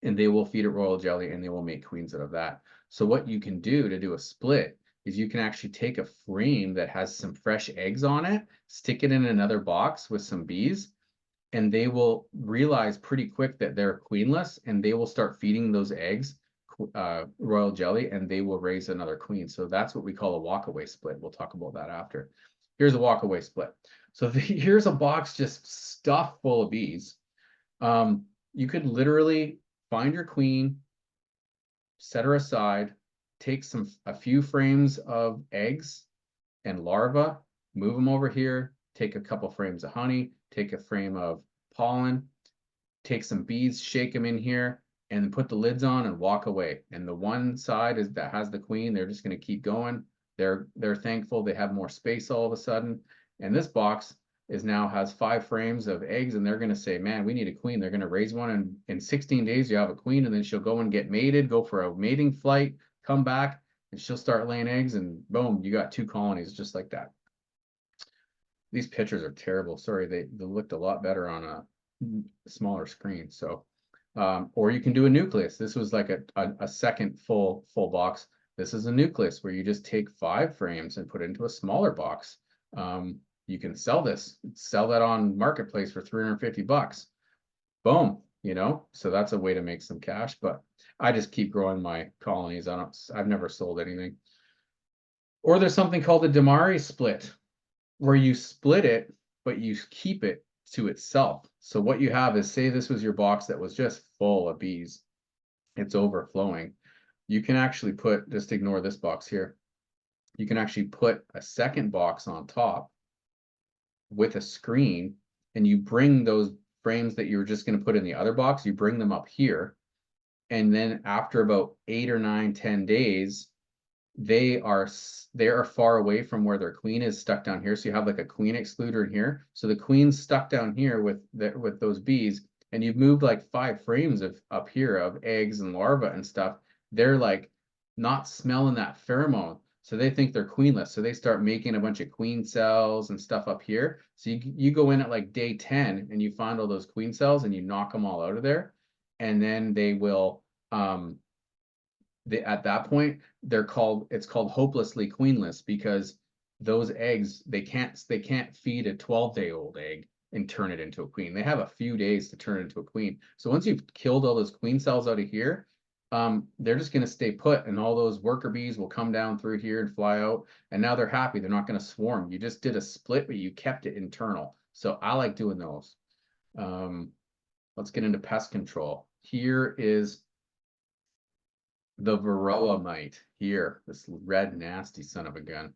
and they will feed it royal jelly and they will make queens out of that. So what you can do to do a split is you can actually take a frame that has some fresh eggs on it, stick it in another box with some bees, and they will realize pretty quick that they're queenless, and they will start feeding those eggs royal jelly, and they will raise another queen. So that's what we call a walkaway split. We'll talk about that after. Here's a walkaway split. So here's a box just stuffed full of bees. You could literally find your queen, set her aside, take a few frames of eggs and larvae, move them over here, take a couple frames of honey, take a frame of pollen, take some bees, shake them in here, and then put the lids on and walk away. And the one side that has the queen, they're just going to keep going. They're thankful they have more space all of a sudden. And this box now has 5 frames of eggs, and they're going to say, man, we need a queen. They're going to raise one, and in 16 days you have a queen, and then she'll go and get mated, go for a mating flight, come back, and she'll start laying eggs, and boom, you got 2 colonies just like that. These pictures are terrible. Sorry, they looked a lot better on a smaller screen. So, or you can do a nucleus. This was like a second full box. This is a nucleus where you just take 5 frames and put it into a smaller box. You can sell that on Marketplace for $350. Boom, so that's a way to make some cash. But I just keep growing my colonies. I've never sold anything. Or there's something called the Damari split, where you split it, but you keep it to itself. So what you have is, say this was your box that was just full of bees. It's overflowing. You can actually just ignore this box here. You can actually put a second box on top with a screen, and you bring those frames that you were just going to put in the other box, you bring them up here. And then after about 8 or 9, 10 days, they are far away from where their queen is stuck down here. So you have like a queen excluder in here. So the queen's stuck down here with those bees, and you've moved like 5 frames up here of eggs and larvae and stuff. They're like not smelling that pheromone. So they think they're queenless. So they start making a bunch of queen cells and stuff up here. So you go in at like day 10 and you find all those queen cells and you knock them all out of there. And then they will, at that point, it's called hopelessly queenless, because those eggs, they can't feed a 12-day-old egg and turn it into a queen. They have a few days to turn it into a queen. So once you've killed all those queen cells out of here, they're just going to stay put, and all those worker bees will come down through here and fly out, and now they're happy. They're not going to swarm. You just did a split, but you kept it internal. So I like doing those. Let's get into pest control. Here is the varroa mite here, this red nasty son of a gun,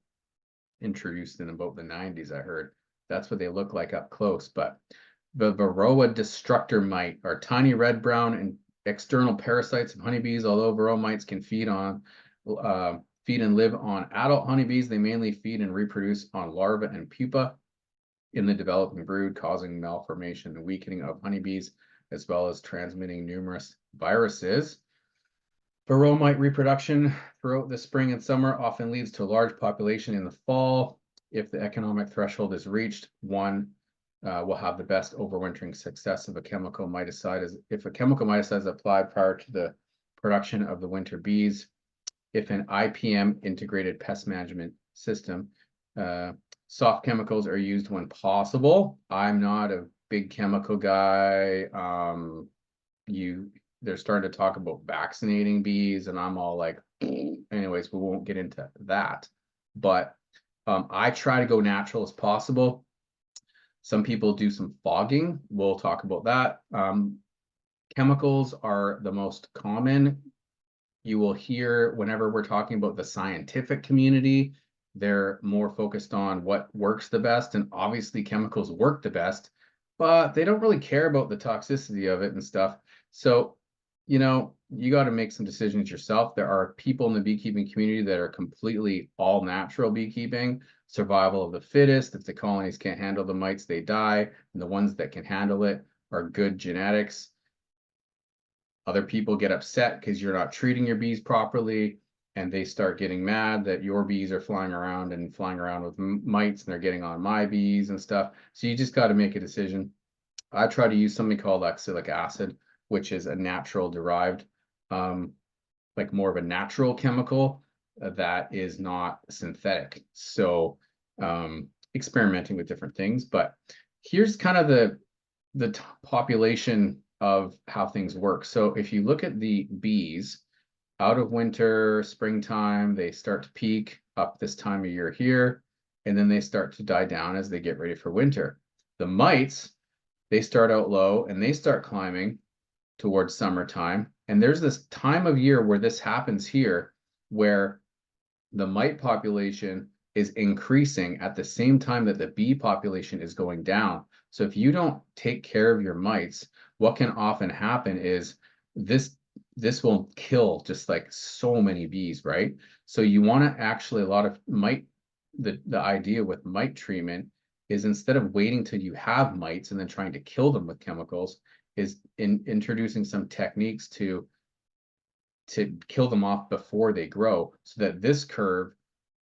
introduced in about the 90s, I heard. That's what they look like up close. But the varroa destructor mite are tiny red, brown, and external parasites of honeybees. Although varroa mites can feed and live on adult honeybees, they mainly feed and reproduce on larvae and pupa in the developing brood, causing malformation and weakening of honeybees, as well as transmitting numerous viruses. Varroa mite reproduction throughout the spring and summer often leads to a large population in the fall. If the economic threshold is reached, one will have the best overwintering success of a chemical miticide. If a chemical miticide is applied prior to the production of the winter bees, if an IPM integrated pest management system, soft chemicals are used when possible. I'm not a big chemical guy. They're starting to talk about vaccinating bees, and I'm all like, anyways, we won't get into that. But I try to go natural as possible. Some people do some fogging. We'll talk about that. Chemicals are the most common. You will hear whenever we're talking about the scientific community, they're more focused on what works the best. And obviously chemicals work the best, but they don't really care about the toxicity of it and stuff. So, you got to make some decisions yourself. There are people in the beekeeping community that are completely all natural beekeeping, survival of the fittest. If the colonies can't handle the mites, they die. And the ones that can handle it are good genetics. Other people get upset because you're not treating your bees properly, and they start getting mad that your bees are flying around with mites, and they're getting on my bees and stuff. So you just got to make a decision. I try to use something called oxalic acid, which is a natural derived, like more of a natural chemical that is not synthetic. So experimenting with different things. But here's kind of the population of how things work. So if you look at the bees out of winter, springtime, they start to peak up this time of year here, and then they start to die down as they get ready for winter. The mites, they start out low and they start climbing towards summertime. And there's this time of year where this happens here, where the mite population is increasing at the same time that the bee population is going down. So if you don't take care of your mites, what can often happen is this will kill just like so many bees, right? So you want to actually, a lot of mite, the idea with mite treatment is, instead of waiting till you have mites and then trying to kill them with chemicals, is introducing some techniques to kill them off before they grow, so that this curve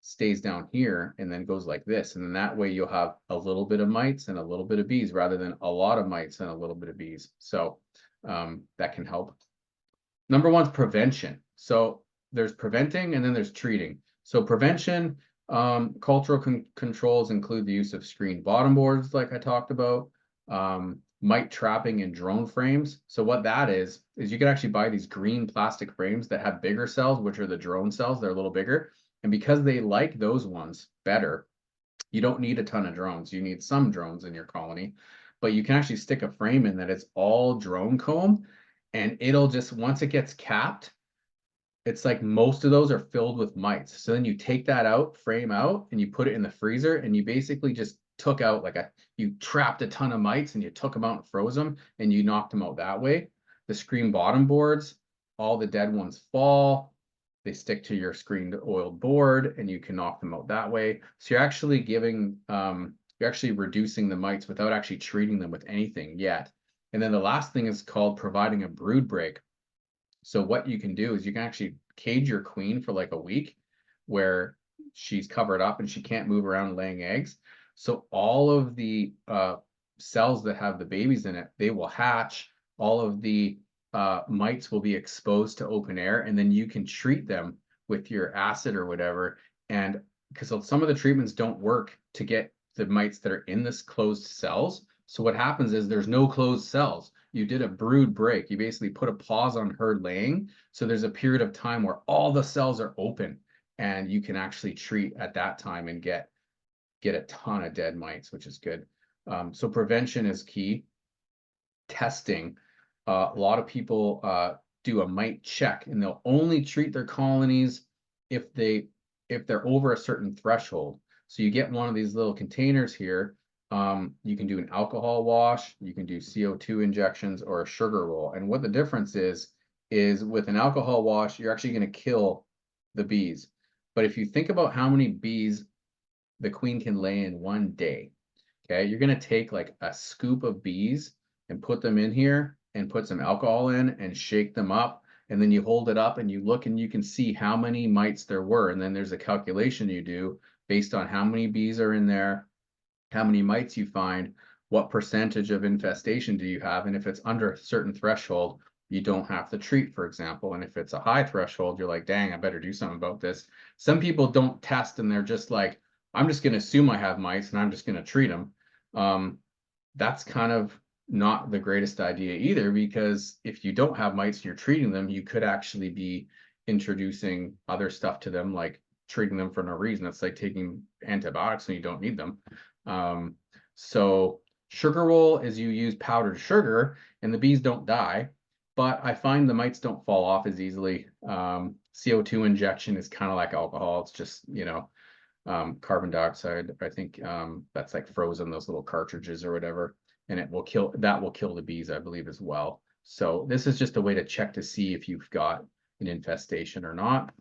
stays down here and then goes like this. And then that way you'll have a little bit of mites and a little bit of bees, rather than a lot of mites and a little bit of bees. So that can help. Number one is prevention. So there's preventing and then there's treating. So prevention, cultural controls include the use of screened bottom boards, like I talked about, mite trapping in drone frames. So what that is you can actually buy these green plastic frames that have bigger cells, which are the drone cells. They're a little bigger. And because they like those ones better, you don't need a ton of drones. You need some drones in your colony, but you can actually stick a frame in that it's all drone comb, and it'll just, once it gets capped, it's like most of those are filled with mites. So then you take that out, frame out, and you put it in the freezer, and you basically just took out you trapped a ton of mites and you took them out and froze them, and you knocked them out that way. The screen bottom boards, all the dead ones fall, they stick to your screened oiled board, and you can knock them out that way. So you're actually you're actually reducing the mites without actually treating them with anything yet. And then the last thing is called providing a brood break. So what you can do is you can actually cage your queen for like a week, where she's covered up and she can't move around laying eggs. So all of the cells that have the babies in it, they will hatch. All of the mites will be exposed to open air, and then you can treat them with your acid or whatever. And because some of the treatments don't work to get the mites that are in this closed cells. So what happens is there's no closed cells. You did a brood break. You basically put a pause on her laying. So there's a period of time where all the cells are open and you can actually treat at that time and get a ton of dead mites, which is good. So prevention is key. Testing. A lot of people do a mite check, and they'll only treat their colonies if they're over a certain threshold. So you get one of these little containers here. You can do an alcohol wash, you can do CO2 injections, or a sugar roll. And what the difference is with an alcohol wash, you're actually going to kill the bees. But if you think about how many bees the queen can lay in one day, okay, you're going to take like a scoop of bees and put them in here and put some alcohol in and shake them up. And then you hold it up and you look and you can see how many mites there were. And then there's a calculation you do based on how many bees are in there, how many mites you find, what percentage of infestation do you have. And if it's under a certain threshold, you don't have to treat, for example. And if it's a high threshold, you're like, dang, I better do something about this. Some people don't test and they're just like, I'm just going to assume I have mites and I'm just going to treat them. That's kind of not the greatest idea either, because if you don't have mites and you're treating them, you could actually be introducing other stuff to them, like treating them for no reason. It's like taking antibiotics and you don't need them. So sugar roll is you use powdered sugar and the bees don't die, but I find the mites don't fall off as easily. CO2 injection is kind of like alcohol. It's just, carbon dioxide. I think that's like frozen, those little cartridges or whatever, and it will kill the bees, I believe, as well. So this is just a way to check to see if you've got an infestation or not.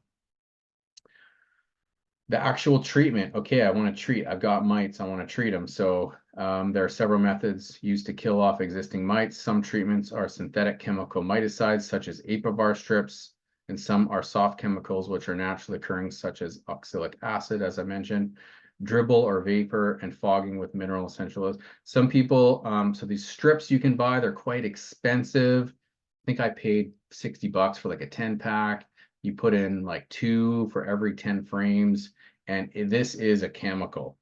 The actual treatment, okay, I want to treat, I've got mites, I want to treat them. So there are several methods used to kill off existing mites. Some treatments are synthetic chemical miticides, such as apivar strips, and some are soft chemicals, which are naturally occurring, such as oxalic acid, as I mentioned, dribble or vapor, and fogging with mineral essential oils. Some people, so these strips you can buy, they're quite expensive. I think I paid $60 for like a 10-pack. You put in like 2 for every 10 frames. And this is a chemical.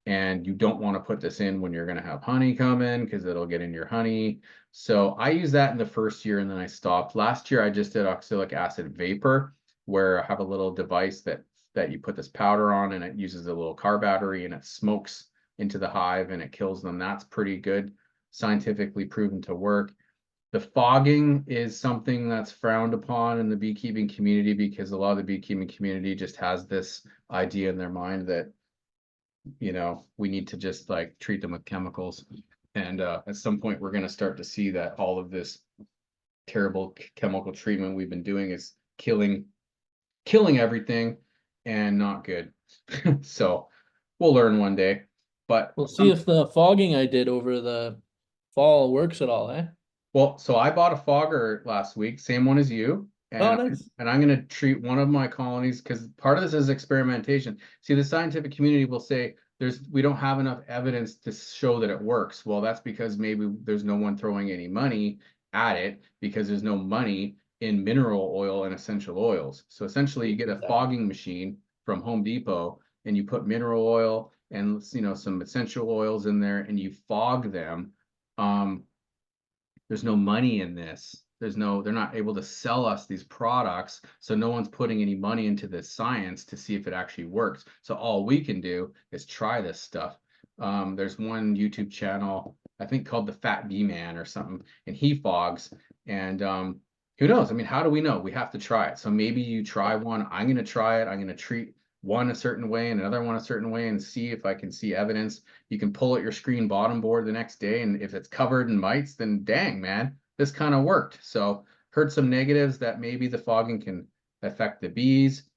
And you don't want to put this in when you're going to have honey come in, because it'll get in your honey. So I used that in the first year and then I stopped. Last year I just did oxalic acid vapor, where I have a little device that you put this powder on, and it uses a little car battery and it smokes into the hive and it kills them. That's pretty good, scientifically proven to work. The fogging is something that's frowned upon in the beekeeping community, because a lot of the beekeeping community just has this idea in their mind that, we need to just like treat them with chemicals. And at some point, we're going to start to see that all of this terrible chemical treatment we've been doing is killing everything and not good. So we'll learn one day. But We'll see if the fogging I did over the fall works at all, eh? well, so I bought a fogger last week, same one as you, Oh, and nice. I'm going to treat one of my colonies, because part of this is experimentation. See, the scientific community will say we don't have enough evidence to show that it works. Well, that's because maybe there's no one throwing any money at it, because there's no money in mineral oil and essential oils. So essentially, you get a fogging machine from Home Depot and you put mineral oil and some essential oils in there and you fog them. There's no money in this. They're not able to sell us these products. So no one's putting any money into this science to see if it actually works. So all we can do is try this stuff. There's one YouTube channel, I think, called the Fat Bee Man or something, and he fogs. And who knows? I mean, how do we know? We have to try it. So maybe you try one. I'm going to try it. I'm going to treat one a certain way and another one a certain way and see if I can see evidence. You can pull at your screen bottom board the next day, and if it's covered in mites, then dang, man, this kind of worked. So heard some negatives that maybe the fogging can affect the bees,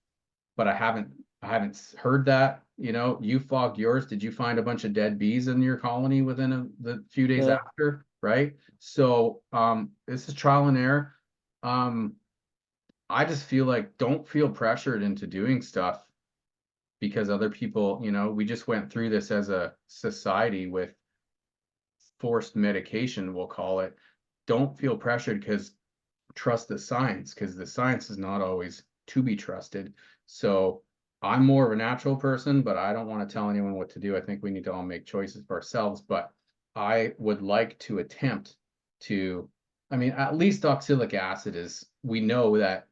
but I haven't heard that. You fogged yours. Did you find a bunch of dead bees in your colony within the few days No. after? Right. So this is trial and error. I just feel like, don't feel pressured into doing stuff because other people, we just went through this as a society with forced medication, we'll call it. Don't feel pressured, because trust the science, because the science is not always to be trusted. So I'm more of a natural person, but I don't want to tell anyone what to do. I think we need to all make choices for ourselves, but I would like to attempt to, I mean, at least oxalic acid is, we know that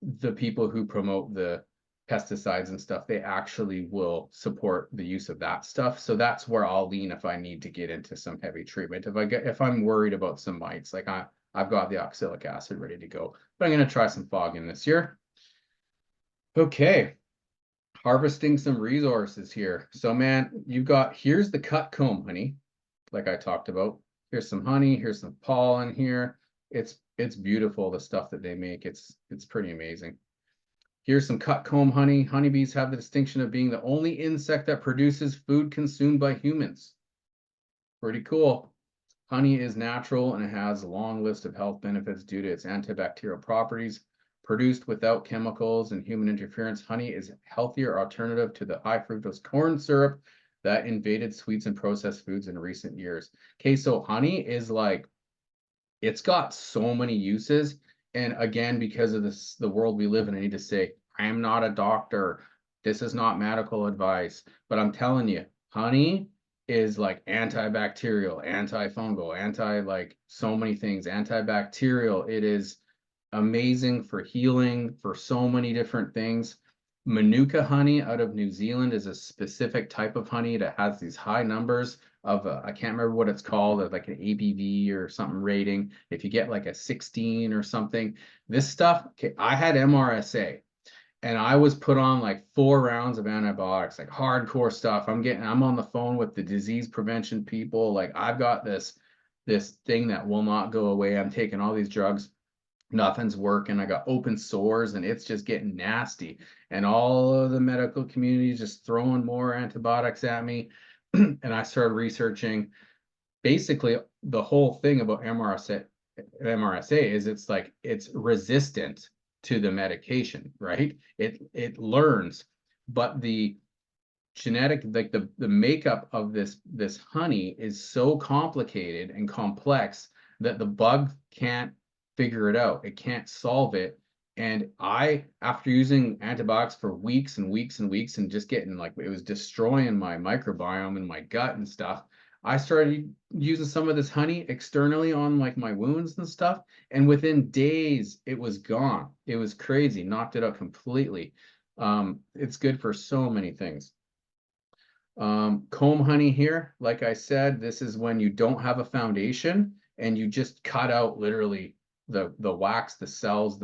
the people who promote the pesticides and stuff, they actually will support the use of that stuff. So that's where I'll lean if I need to get into some heavy treatment. If I'm worried about some mites, like I've got the oxalic acid ready to go. But I'm going to try some fogging this year. Okay, harvesting some resources here. So man, here's the cut comb honey, like I talked about. Here's some honey, here's some pollen here. It's beautiful, the stuff that they make. It's pretty amazing. Here's some cut comb honey. Honeybees have the distinction of being the only insect that produces food consumed by humans. Pretty cool. Honey is natural and it has a long list of health benefits due to its antibacterial properties. Produced without chemicals and human interference, honey is a healthier alternative to the high fructose corn syrup that invaded sweets and processed foods in recent years. Okay, so honey is like, it's got so many uses. And again, because of this, the world we live in, I need to say, I am not a doctor. This is not medical advice, but I'm telling you, honey is like antibacterial, antifungal, anti like so many things, antibacterial. It is amazing for healing, for so many different things. Manuka honey out of New Zealand is a specific type of honey that has these high numbers of, I can't remember what it's called, like an ABV or something rating. If you get like a 16 or something, this stuff, okay, I had MRSA and I was put on like 4 rounds of antibiotics, like hardcore stuff. I'm on the phone with the disease prevention people. Like I've got this thing that will not go away. I'm taking all these drugs, nothing's working. I got open sores and it's just getting nasty. And all of the medical community is just throwing more antibiotics at me. And I started researching basically the whole thing about MRSA is it's like it's resistant to the medication, right? It learns, but the genetic, like the makeup of this honey is so complicated and complex that the bug can't figure it out. It can't solve it. And after using antibiotics for weeks and weeks and weeks and just getting like, it was destroying my microbiome and my gut and stuff, I started using some of this honey externally on like my wounds and stuff. And within days, it was gone. It was crazy, knocked it out completely. It's good for so many things. Comb honey here, like I said, this is when you don't have a foundation and you just cut out literally the wax, the cells,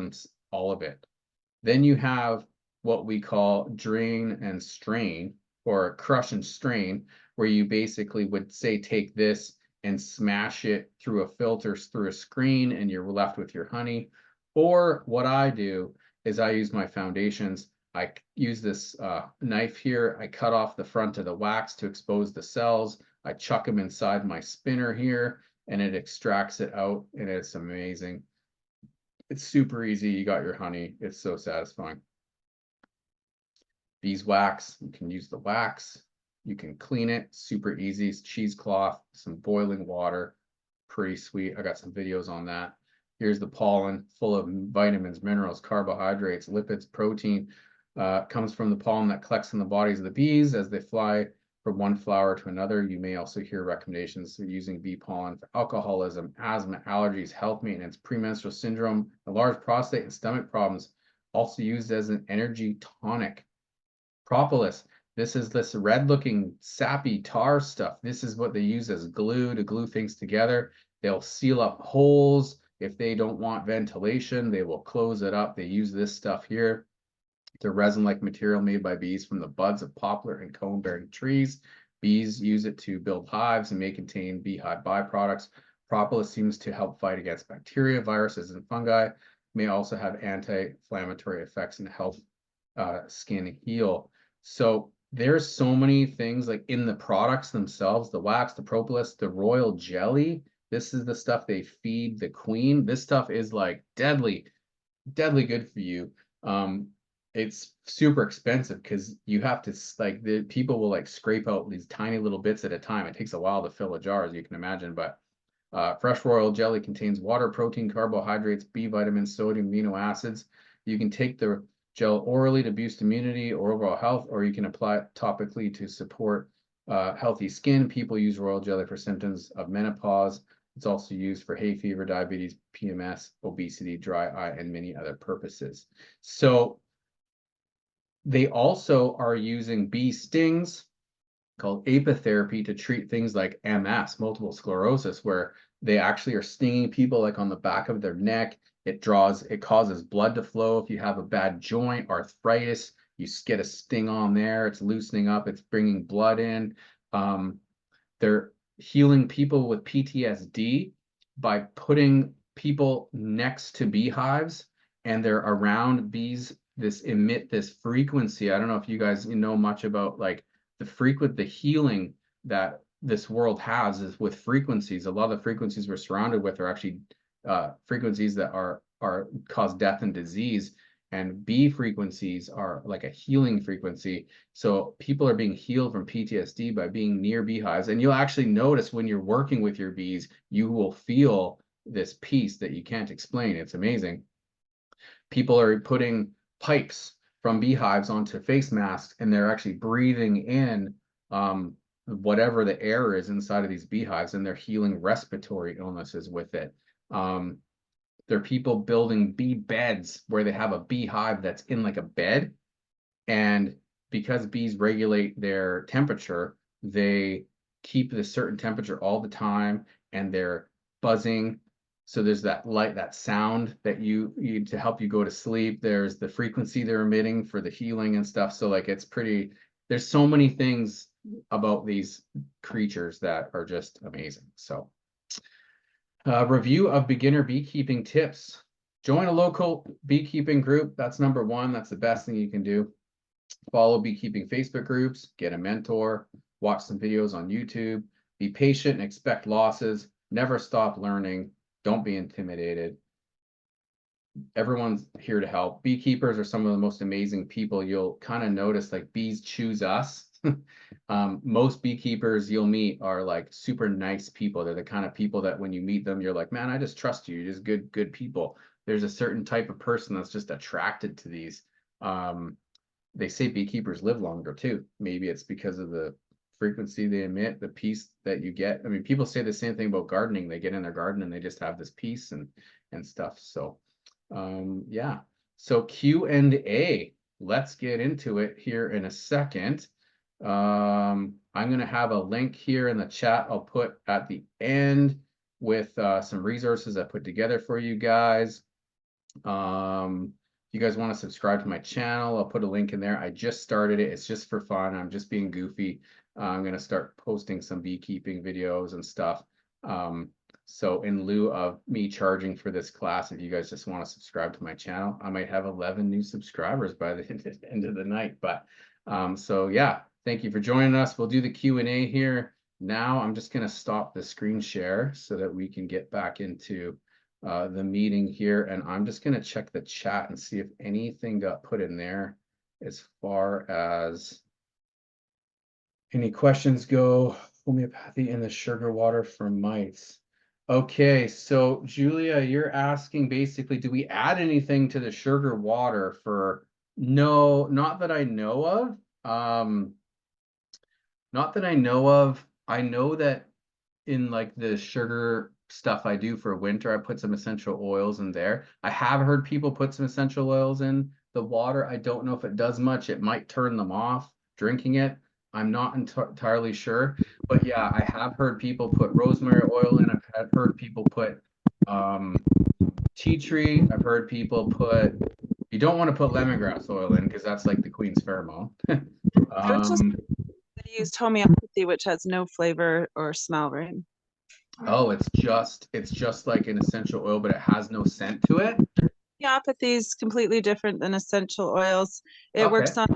all of it. Then you have what we call drain and strain, or crush and strain, where you basically would say take this and smash it through a filter, through a screen, and you're left with your honey. Or what I do is I use my foundations. I use this knife here. I cut off the front of the wax to expose the cells. I chuck them inside my spinner here, and it extracts it out, and it's amazing. It's super easy. You got your honey. It's so satisfying. Beeswax, you can use the wax. You can clean it, super easy. It's cheesecloth, some boiling water, pretty sweet. I got some videos on that. Here's the pollen, full of vitamins, minerals, carbohydrates, lipids, protein. Comes from the pollen that collects in the bodies of the bees as they fly from one flower to another. You may also hear recommendations for using bee pollen for alcoholism, asthma, allergies, health maintenance, premenstrual syndrome, enlarged prostate, and stomach problems. Also used as an energy tonic. Propolis. This is this red looking sappy tar stuff. This is what they use as glue to glue things together. They'll seal up holes. If they don't want ventilation, they will close it up. They use this stuff here. It's a resin-like material made by bees from the buds of poplar and cone-bearing trees. Bees use it to build hives and may contain beehive byproducts. Propolis seems to help fight against bacteria, viruses, and fungi. May also have anti-inflammatory effects and help skin heal. So there's so many things like in the products themselves, the wax, the propolis, the royal jelly. This is the stuff they feed the queen. This stuff is like deadly good for you. It's super expensive because you have to like the people will like scrape out these tiny little bits at a time. It takes a while to fill a jar, as you can imagine, but fresh royal jelly contains water, protein, carbohydrates, B vitamins, sodium, amino acids. You can take gel orally to boost immunity or overall health, or you can apply it topically to support healthy skin. People use royal jelly for symptoms of menopause. It's also used for hay fever, diabetes, PMS, obesity, dry eye, and many other purposes. So they also are using bee stings called apitherapy to treat things like MS, multiple sclerosis, where they actually are stinging people like on the back of their neck. It causes blood to flow. If you have a bad joint, arthritis, you get a sting on there, it's loosening up, it's bringing blood in. They're healing people with PTSD by putting people next to beehives, and they're around bees. Emit this frequency. I don't know if you guys know much about like the healing that this world has is with frequencies. A lot of the frequencies we're surrounded with are actually frequencies that are cause death and disease. And bee frequencies are like a healing frequency. So people are being healed from PTSD by being near beehives. And you'll actually notice when you're working with your bees, you will feel this peace that you can't explain. It's amazing. People are putting pipes from beehives onto face masks, and they're actually breathing in whatever the air is inside of these beehives, and they're healing respiratory illnesses with it. There are people building bee beds where they have a beehive that's in like a bed, and because bees regulate their temperature, they keep this certain temperature all the time, and they're buzzing. So there's that light, that sound that you to help you go to sleep. There's the frequency they're emitting for the healing and stuff. So like it's pretty, there's so many things about these creatures that are just amazing. So review of beginner beekeeping tips. Join a local beekeeping group. That's number one. That's the best thing you can do. Follow beekeeping Facebook groups, get a mentor, watch some videos on YouTube, be patient and expect losses, never stop learning, don't be intimidated. Everyone's here to help. Beekeepers are some of the most amazing people. You'll kind of notice like bees choose us. Most beekeepers you'll meet are like super nice people. They're the kind of people that when you meet them, you're like, man, I just trust you. You're just good people. There's a certain type of person that's just attracted to these. They say beekeepers live longer too. Maybe it's because of the frequency they emit, the peace that you get. I mean, people say the same thing about gardening. They get in their garden and they just have this peace and stuff. So yeah. So Q&A. Let's get into it here in a second. I'm going to have a link here in the chat I'll put at the end with some resources I put together for you guys. If you guys want to subscribe to my channel, I'll put a link in there. I just started it. It's just for fun. I'm just being goofy. I'm going to start posting some beekeeping videos and stuff. So in lieu of me charging for this class, if you guys just want to subscribe to my channel, I might have 11 new subscribers by the end of the night. But so yeah, thank you for joining us. We'll do the Q&A here. Now I'm just going to stop the screen share so that we can get back into the meeting here, and I'm just going to check the chat and see if anything got put in there as far as any questions go. Homeopathy in the sugar water for mites. Okay, so Julia, you're asking basically, do we add anything to the sugar water for, no, not that I know of. Not that I know of. I know that in like the sugar stuff I do for winter, I put some essential oils in there. I have heard people put some essential oils in the water. I don't know if it does much. It might turn them off drinking it. I'm not entirely sure. But yeah, I have heard people put rosemary oil in. I've heard people put tea tree. I've heard people put, you don't want to put lemongrass oil in because that's like the queen's pheromone. I was just used homeopathy, which has no flavor or smell, right? Oh, it's just like an essential oil, but it has no scent to it. Homeopathy is completely different than essential oils. It works on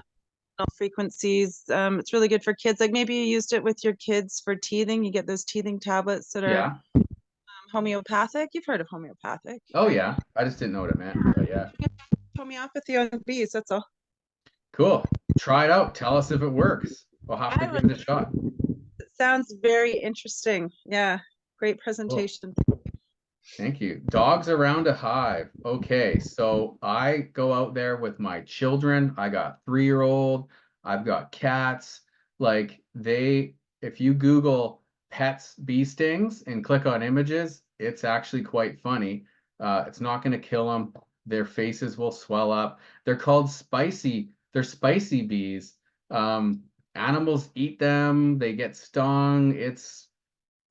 frequencies. It's really good for kids. Like maybe you used it with your kids for teething. You get those teething tablets that are homeopathic. You've heard of homeopathic. Oh yeah, I just didn't know what it meant, but yeah. Homeopathy on bees, that's all. Cool. Try it out. Tell us if it works. We'll have to give it a shot. It sounds very interesting. Yeah, great presentation. Cool. Thank you. Dogs around a hive. Okay, so I go out there with my children. I got 3-year-old. I've got cats. Like if you Google pets bee stings and click on images, it's actually quite funny. It's not going to kill them. Their faces will swell up. They're called spicy. They're spicy bees. Animals eat them. They get stung. It's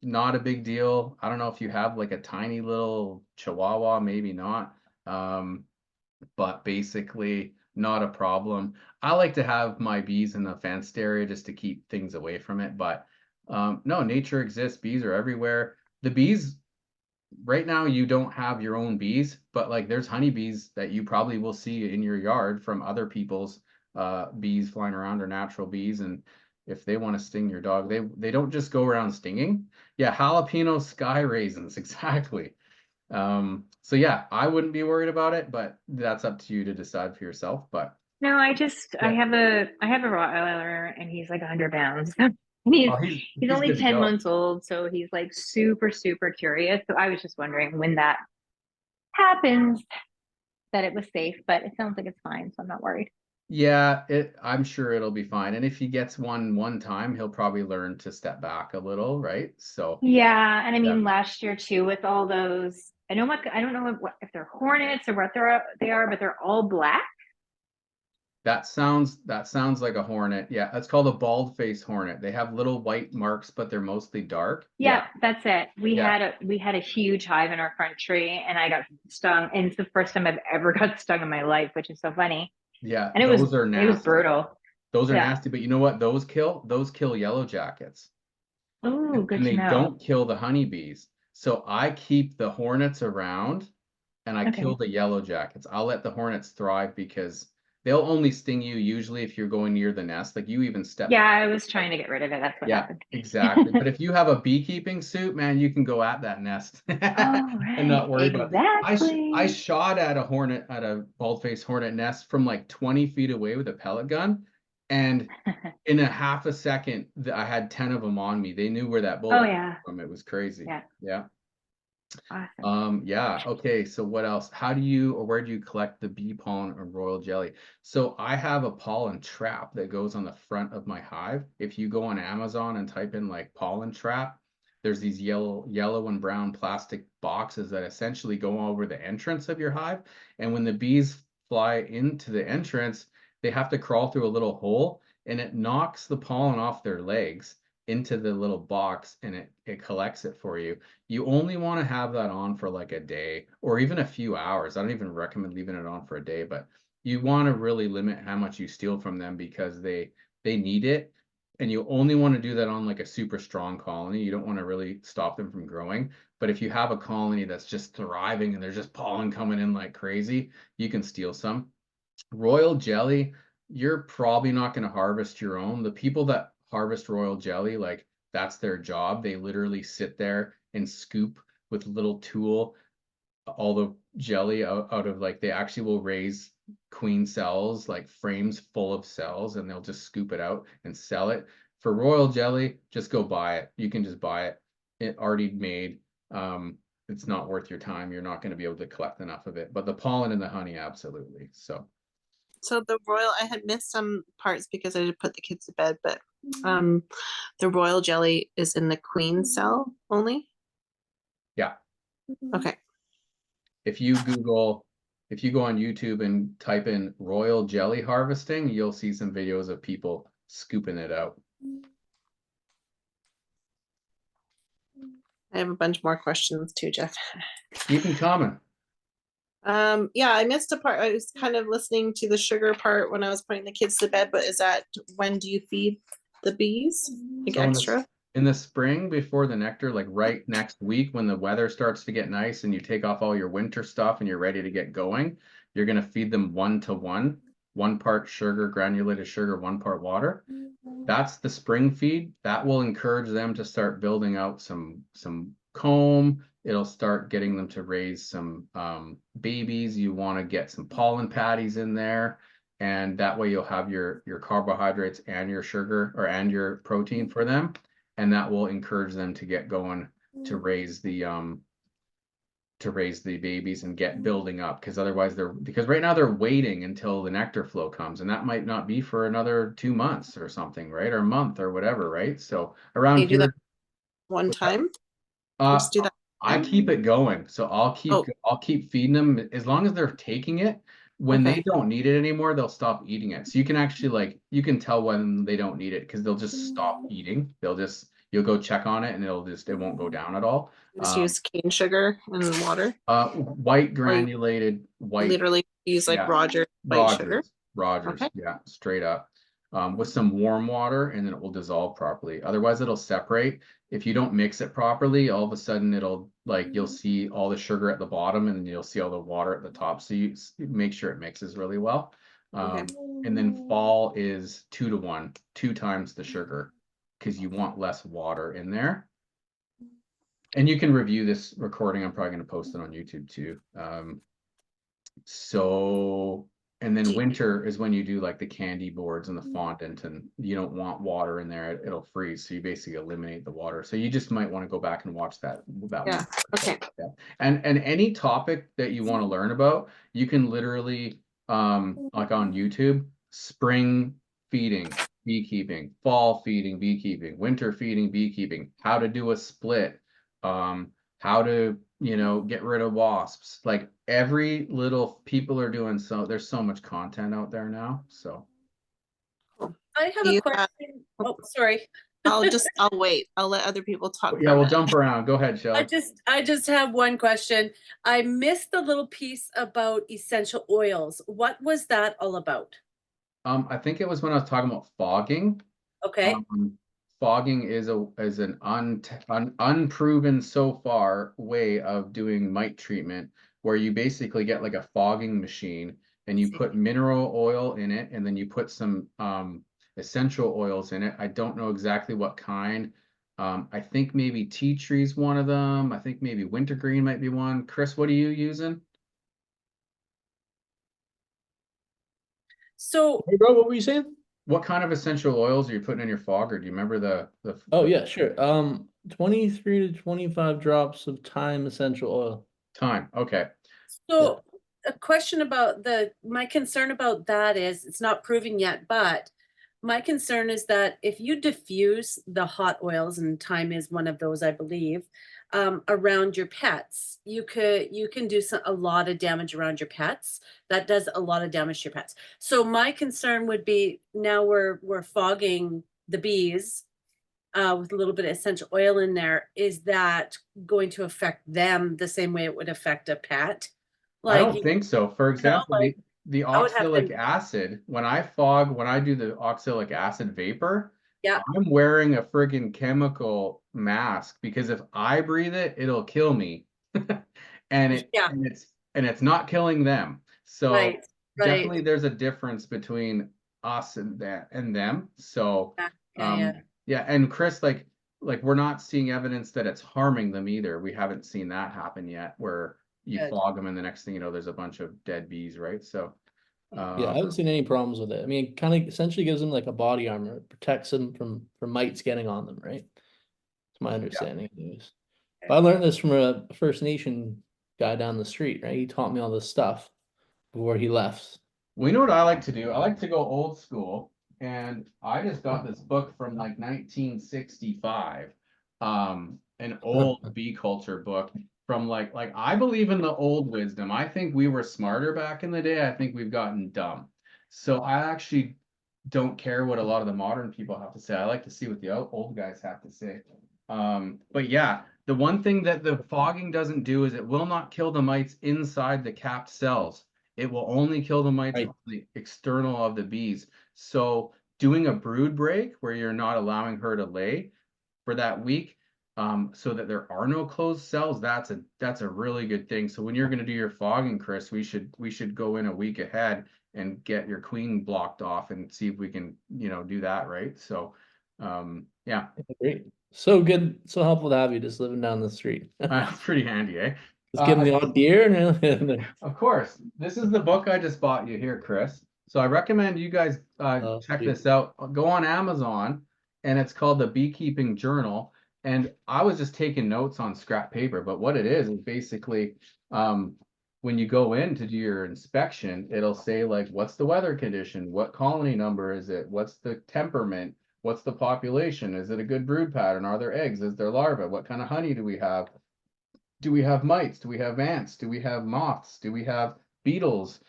not a big deal. I don't know if you have like a tiny little chihuahua, maybe not. But basically not a problem. I like to have my bees in the fenced area just to keep things away from it. But no, nature exists. Bees are everywhere. The bees, right now, you don't have your own bees, but like there's honeybees that you probably will see in your yard from other people's bees flying around, or natural bees. And if they want to sting your dog, they don't just go around stinging. Yeah, jalapeno sky raisins, exactly. So yeah, I wouldn't be worried about it, but that's up to you to decide for yourself. But No, I yeah, have a Rottweiler and he's like 100 pounds. And he's oh, he's he's only good to 10 go. months old, so he's like super, super curious. So I was just wondering when that happens that it was safe, but it sounds like it's fine, so I'm not worried. Yeah, I'm sure it'll be fine. And if he gets one time, he'll probably learn to step back a little, right? So Yeah, and I yeah. mean last year too with all those, I don't know if they're hornets or what they are, but they're all black. That sounds like a hornet. Yeah, that's called a bald face hornet. They have little white marks, but they're mostly dark. Yeah, Yeah, that's it. yeah, We had a huge hive in our front tree and I got stung. And it's the first time I've ever got stung in my life, which is so funny. yeah. And Those are it was nasty. brutal. Those are Yeah. nasty. But you know what? Those kill. Those kill yellow jackets, Oh, and good to they know. don't kill the honeybees. So I keep the hornets around, and I kill Okay. the yellow jackets. I'll let the hornets thrive because they'll only sting you usually if you're going near the nest. Like you even step. Yeah, I was trying to get rid of it. That's what Yeah, happened. exactly. But if you have a beekeeping suit, man, you can go at that nest All and not right, worry about it. I exactly. shot at a bald-faced hornet nest from like 20 feet away with a pellet gun, and in a half a second, I had 10 of them on me. They knew where that Oh bullet came yeah, from. It was crazy. yeah, Yeah. awesome. Yeah, okay, so what else? How do you, or where do you collect the bee pollen or royal jelly? So I have a pollen trap that goes on the front of my hive. If you go on Amazon and type in like pollen trap, there's these yellow and brown plastic boxes that essentially go over the entrance of your hive. And when the bees fly into the entrance, they have to crawl through a little hole, and it knocks the pollen off their legs into the little box, and it collects it for you. You only want to have that on for like a day or even a few hours. I don't even recommend leaving it on for a day, but you want to really limit how much you steal from them because they need it. And you only want to do that on like a super strong colony. You don't want to really stop them from growing. But if you have a colony that's just thriving and there's just pollen coming in like crazy, you can steal some. Royal jelly, you're probably not going to harvest your own. The people that harvest royal jelly, like that's their job. They literally sit there and scoop with a little tool all the jelly out of, like, they actually will raise queen cells, like frames full of cells, and they'll just scoop it out and sell it. For royal jelly, just go buy it. You can just buy it already made. It's not worth your time. You're not going to be able to collect enough of it. But the pollen and the honey, absolutely. So So the royal, I had missed some parts because I did put the kids to bed, but the royal jelly is in the queen cell only. yeah. Okay. If you go on YouTube and type in royal jelly harvesting, you'll see some videos of people scooping it out. I have a bunch more questions too, Jeff. Keep them coming. Yeah, I missed a part. I was kind of listening to the sugar part when I was putting the kids to bed, but is that when do you feed the bees? Like So extra? in the spring before the nectar, like right next week when the weather starts to get nice and you take off all your winter stuff and you're ready to get going, you're going to feed them 1-to-1, 1 part sugar, granulated sugar, 1 part water. That's the spring feed. That will encourage them to start building out some comb. It'll start getting them to raise some babies. You want to get some pollen patties in there, and that way you'll have your carbohydrates and your sugar and your protein for them, and that will encourage them to get going to raise the to raise the babies and get building up, because otherwise because right now they're waiting until the nectar flow comes, and that might not be for another 2 months or something, right? Or a month or whatever, right? So around You do that here, one time? You uh, just do that? I keep it going. So Oh. I'll keep feeding them as long as they're taking it. When they Okay. don't need it anymore, they'll stop eating it. So you can actually you can tell when they don't need it because they'll just stop eating. You'll go check on it and it won't go down at all. Just use cane sugar and water? White granulated white, Literally use like yeah, Roger white sugar? Rogers, Okay. yeah, straight up. With some warm water, and then it will dissolve properly. Otherwise, it'll separate. If you don't mix it properly, all of a sudden it'll you'll see all the sugar at the bottom, and then you'll see all the water at the top. So you make sure it mixes really well. Okay. And then fall is 2 to 1, 2 times the sugar, because you want less water in there. And you can review this recording. I'm probably going to post it on YouTube too. And then winter is when you do like the candy boards and the fondant, and you don't want water in there, it'll freeze. So you basically eliminate the water. So you just might want to go back and watch that. Yeah, okay. Yeah. And any topic that you want to learn about, you can literally like on YouTube, spring feeding, beekeeping, fall feeding, beekeeping, winter feeding, beekeeping, how to do a split, how to get rid of wasps. Like every little people are doing, so there's so much content out there now. So I have Do a you question. Oh, sorry. I'll wait. I'll let other people talk. yeah, we'll jump around. Go ahead, Shelley. I just have one question. I missed the little piece about essential oils. What was that all about? I think it was when I was talking about fogging. Okay. Fogging is an unproven so far way of doing mite treatment, where you basically get like a fogging machine and you put mineral oil in it, and then you put some essential oils in it. I don't know exactly what kind. I think maybe tea tree's one of them. I think maybe wintergreen might be one. Chris, what are you using? So Hey, bro, what were you saying? What kind of essential oils are you putting in your fogger? Do you remember the Oh yeah, sure. 23 to 25 drops of thyme essential oil. time? Okay. So a question about my concern about that is it's not proven yet, but my concern is that if you diffuse the hot oils, and thyme is one of those, I believe, around your pets, you can do a lot of damage around your pets. That does a lot of damage to your pets. So my concern would be, now we're fogging the bees with a little bit of essential oil in there. Is that going to affect them the same way it would affect a pet? I Like, don't think so. For example, like, the I would have oxalic to- acid, when I do the oxalic acid vapor, Yeah. I'm wearing a friggin' chemical mask, because if I breathe it, it'll kill me. Yeah. And it's not killing them. So Right. definitely there's a difference between us and them. So Yeah. yeah, and Chris, like we're not seeing evidence that it's harming them either. We haven't seen that happen yet, where you Good. fog them and the next thing you know, there's a bunch of dead bees, right? So Yeah, I haven't seen any problems with it. I mean, it kind of essentially gives them like a body armor. It protects them from mites getting on them, right? It's my understanding anyways. But I learned this from a First Nation guy down the street, right? He taught me all this stuff before he left. we know what I like to do. I like to go old school, and I just got this book from like 1965, an old bee culture book from like I believe in the old wisdom. I think we were smarter back in the day. I think we've gotten dumb. So I actually don't care what a lot of the modern people have to say. I like to see what the old guys have to say. But yeah, the one thing that the fogging doesn't do is it will not kill the mites inside the capped cells. It will only kill the mites Right. on the external of the bees. So doing a brood break where you're not allowing her to lay for that week, so that there are no closed cells, that's a really good thing. So when you're going to do your fogging, Chris, we should go in a week ahead and get your queen blocked off and see if we can do that, right? So yeah. Great. So good, so helpful to have you just living down the street. It's pretty handy, eh? Just give them the odd deer and Of course. This is the book I just bought you here, Chris. So I recommend you guys check sweet. this out. Go on Amazon, and it's called the Beekeeping Journal. And I was just taking notes on scrap paper, but what it is basically, when you go in to do your inspection, it'll say like, what's the weather condition? What colony number is it? What's the temperament? What's the population? Is it a good brood pattern? Are there eggs? Is there larvae? What kind of honey do we have? Do we have mites? Do we have ants? Do we have moths? Do we have beetles?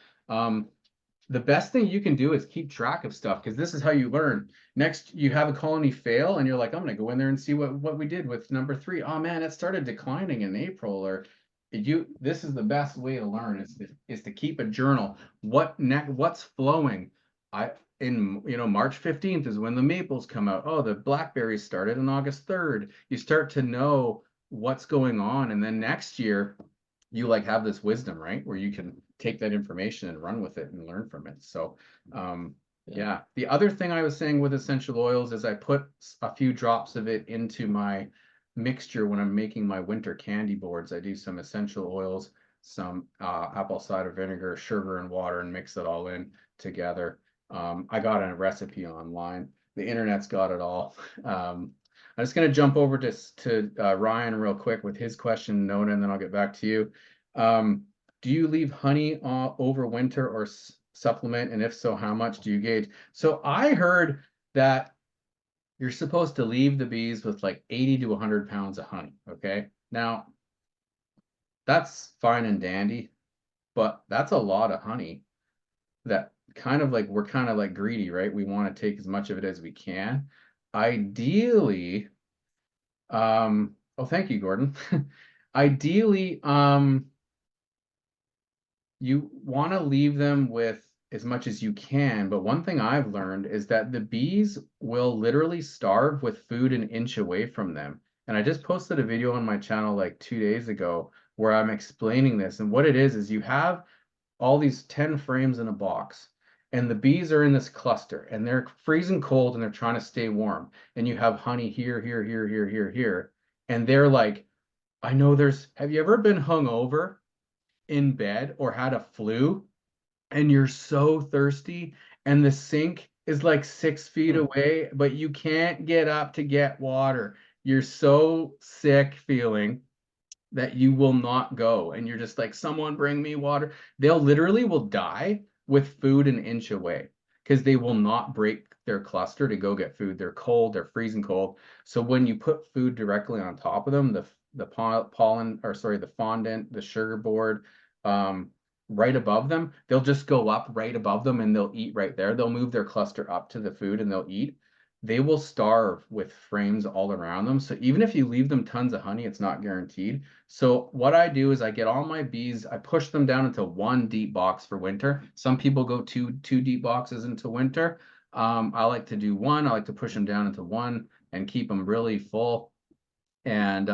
The best thing you can do is keep track of stuff, because this is how you learn. Next, you have a colony fail and you're like, I'm going to go in there and see what we did with number 3. Oh man, it started declining in April. Or this is the best way to learn is to keep a journal. What's flowing? March 15th is when the maples come out. Oh, the blackberries started on August 3rd. You start to know what's going on, and then next year you like have this wisdom, right, where you can take that information and run with it and learn from it. So yeah. The other thing I was saying with essential oils is I put a few drops of it into my mixture when I'm making my winter candy boards. I do some essential oils, some apple cider vinegar, sugar, and water, and mix it all in together. I got a recipe online. The internet's got it all. I'm just going to jump over to Ryan real quick with his question, Nona, and then I'll get back to you. Do you leave honey over winter or supplement? And if so, how much do you gauge? So I heard that you're supposed to leave the bees with like 80 to 100 pounds of honey. Okay. Now, that's fine and dandy, but that's a lot of honey that we're kind of like greedy, right? We want to take as much of it as we can. Ideally, oh, thank you, Gordon. Ideally, you want to leave them with as much as you can, but one thing I've learned is that the bees will literally starve with food an inch away from them. And I just posted a video on my channel like 2 days ago where I'm explaining this. And what it is you have all these 10 frames in a box, and the bees are in this cluster, and they're freezing cold, and they're trying to stay warm. And you have honey here, here, here, here, here, here. And they're like, have you ever been hungover in bed or had a flu and you're so thirsty and the sink is like 6 feet away, but you can't get up to get water? You're so sick feeling that you will not go, and you're just like, someone bring me water. They'll literally will die with food an inch away because they will not break their cluster to go get food. They're cold, they're freezing cold. So when you put food directly on top of them, the pollen, or sorry, the fondant, the sugar board, right above them, they'll just go up right above them and they'll eat right there. They'll move their cluster up to the food and they'll eat. They will starve with frames all around them. So even if you leave them tons of honey, it's not guaranteed. So what I do is I get all my bees, I push them down into 1 deep box for winter. Some people go two deep boxes into winter. I like to do 1. I like to push them down into 1 and keep them really full. And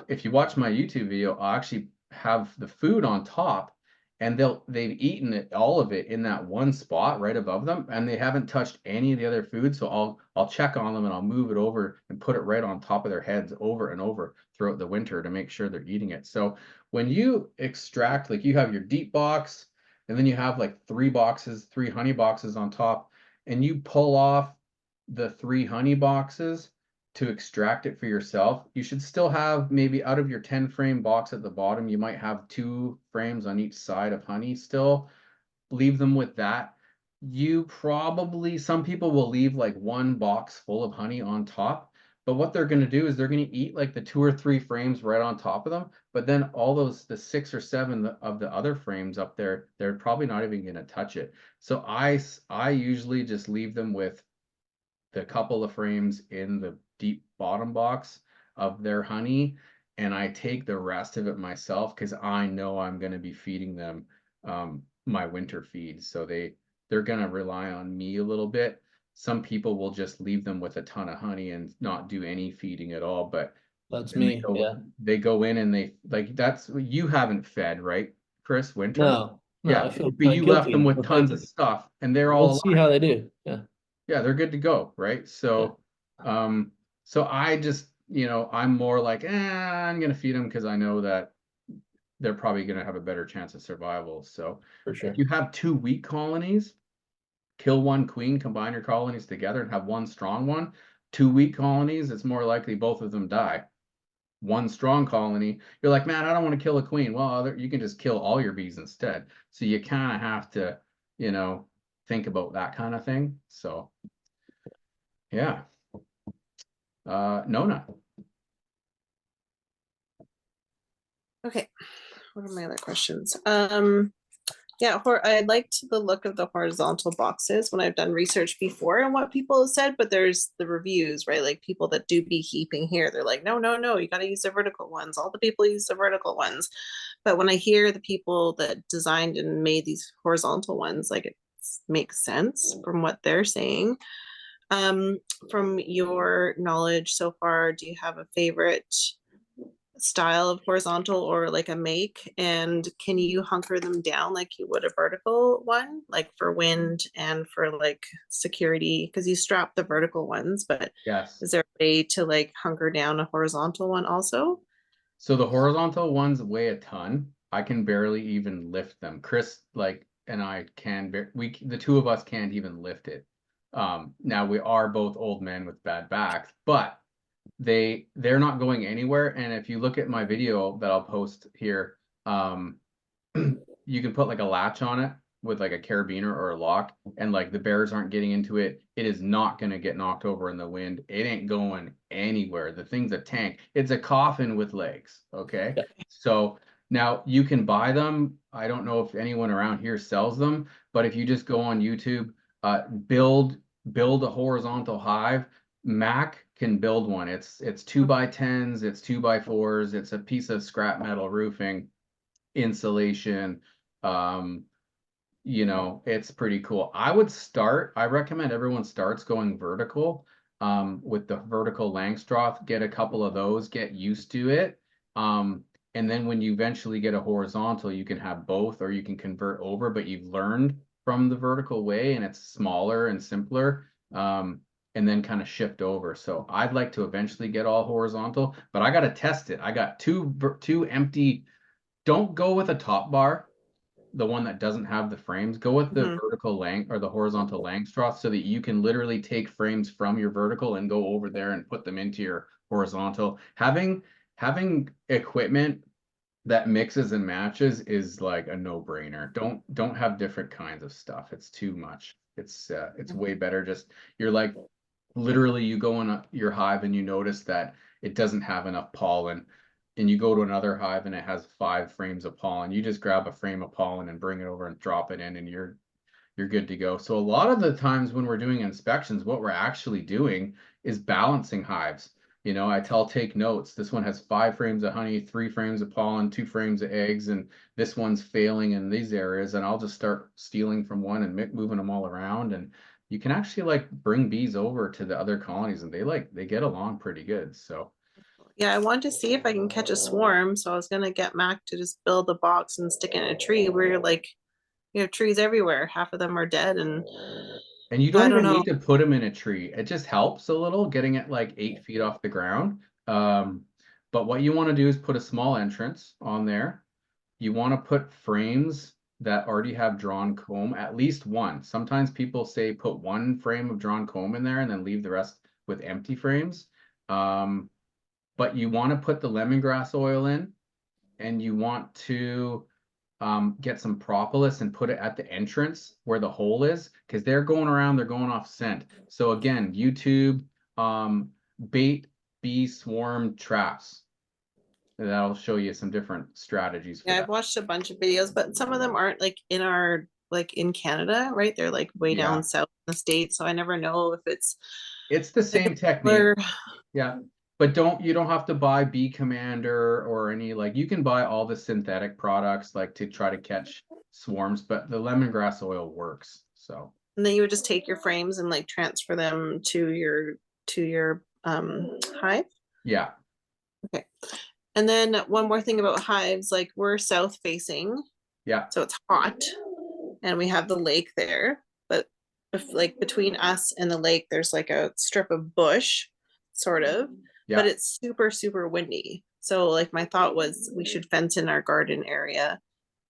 if you watch my YouTube video, I'll actually have the food on top, and they've eaten it, all of it, in that one spot right above them, and they haven't touched any of the other food. So I'll check on them and I'll move it over and put it right on top of their heads over and over throughout the winter to make sure they're eating it. So when you extract, like, you have your deep box, and then you have like 3 honey boxes on top, and you pull off the 3 honey boxes to extract it for yourself, you should still have, maybe out of your 10 frame box at the bottom, you might have 2 frames on each side of honey still. Leave them with that. Some people will leave like 1 box full of honey on top, but what they're going to do is they're going to eat like the 2 or 3 frames right on top of them, but then the 6 or 7 of the other frames up there, they're probably not even going to touch it. So I usually just leave them with the couple of frames in the deep bottom box of their honey, and I take the rest of it myself because I know I'm going to be feeding them my winter feed. So they're going to rely on me a little bit. Some people will just leave them with a ton of honey and not do any feeding at all, but That's me. they go in and they, like, that's, you haven't fed, right, Chris, winter? No, Yeah, I feel but you left them with tons of stuff, and they're all We'll see how they do. Yeah, they're good to go, right? So so I just, I'm more like, I'm gonna feed them because I know that they're probably gonna have a better chance of survival. So For sure. if you have 2 weak colonies, kill 1 queen, combine your colonies together and have 1 strong one. 2 weak colonies, it's more likely both of them die. One strong colony, you're like, man, I don't want to kill a queen. Well, you can just kill all your bees instead. So you kind of have to, you know, think about that kind of thing. So yeah. Nona. Okay, what are my other questions? Yeah, I liked the look of the horizontal boxes when I've done research before and what people have said, but there's the reviews, right? Like people that do beekeeping here, they're like, no, no, no, you got to use the vertical ones. All the people use the vertical ones. But when I hear the people that designed and made these horizontal ones, like it makes sense from what they're saying. From your knowledge so far, do you have a favorite style of horizontal or like a make? And can you hunker them down like you would a vertical one, like for wind and for like security? Because you strap the vertical ones, but Yes. is there a way to like hunker down a horizontal one also? So the horizontal ones weigh a ton. I can barely even lift them. Chris, like, and I can, the two of us can't even lift it. Now we are both old men with bad backs, but they're not going anywhere. And if you look at my video that I'll post here, you can put like a latch on it with like a carabiner or a lock, and like the bears aren't getting into it. It is not going to get knocked over in the wind. It ain't going anywhere. The thing's a tank. It's a coffin with legs. Okay. Yeah. So now you can buy them. I don't know if anyone around here sells them, but if you just go on YouTube, build a horizontal hive. Mac can build one. It's 2x10s, it's 2x4s, it's a piece of scrap metal roofing, insulation. You know, it's pretty cool. I recommend everyone starts going vertical, with the vertical Langstroth. Get a couple of those, get used to it. And then when you eventually get a horizontal, you can have both, or you can convert over, but you've learned from the vertical way and it's smaller and simpler. And then kind of shift over. So I'd like to eventually get all horizontal, but I got to test it. I got two empty. Don't go with a top bar, the one that doesn't have the frames. Go with the vertical length or the horizontal Langstroth, so that you can literally take frames from your vertical and go over there and put them into your horizontal. Having equipment that mixes and matches is like a no-brainer. Don't have different kinds of stuff. It's too much. It's way better. Just you're like, literally you go in your hive and you notice that it doesn't have enough pollen, and you go to another hive and it has 5 frames of pollen. You just grab a frame of pollen and bring it over and drop it in, and you're good to go. So a lot of the times when we're doing inspections, what we're actually doing is balancing hives. You know, take notes. This one has 5 frames of honey, 3 frames of pollen, 2 frames of eggs, and this one's failing in these areas. And I'll just start stealing from one and moving them all around. And you can actually like bring bees over to the other colonies, and they get along pretty good. So Yeah, I wanted to see if I can catch a swarm. So I was gonna get Mac to just build a box and stick it in a tree where like you have trees everywhere. Half of them are dead, and you I don't don't even know. need to put them in a tree. It just helps a little getting it like 8 feet off the ground. But what you want to do is put a small entrance on there. You want to put frames that already have drawn comb, at least one. Sometimes people say put 1 frame of drawn comb in there and then leave the rest with empty frames. But you want to put the lemongrass oil in, and you want to get some propolis and put it at the entrance where the hole is, because they're going around, they're going off scent. So again, YouTube, bait bee swarm traps. That'll show you some different strategies for Yeah, that. I've watched a bunch of videos, but some of them aren't like in Canada, right? They're like way Yeah. down south in the States. So I never know if it's the same technique. where Yeah. But you don't have to buy Bee Commander or any, like, you can buy all the synthetic products like to try to catch swarms, but the lemongrass oil works. So and then you would just take your frames and like transfer them to your hive. yeah. Okay. And then one more thing about hives, like we're south facing, Yeah. so it's hot and we have the lake there, but if like between us and the lake there's like a strip of bush sort of, Yeah. but it's super windy. So like my thought was we should fence in our garden area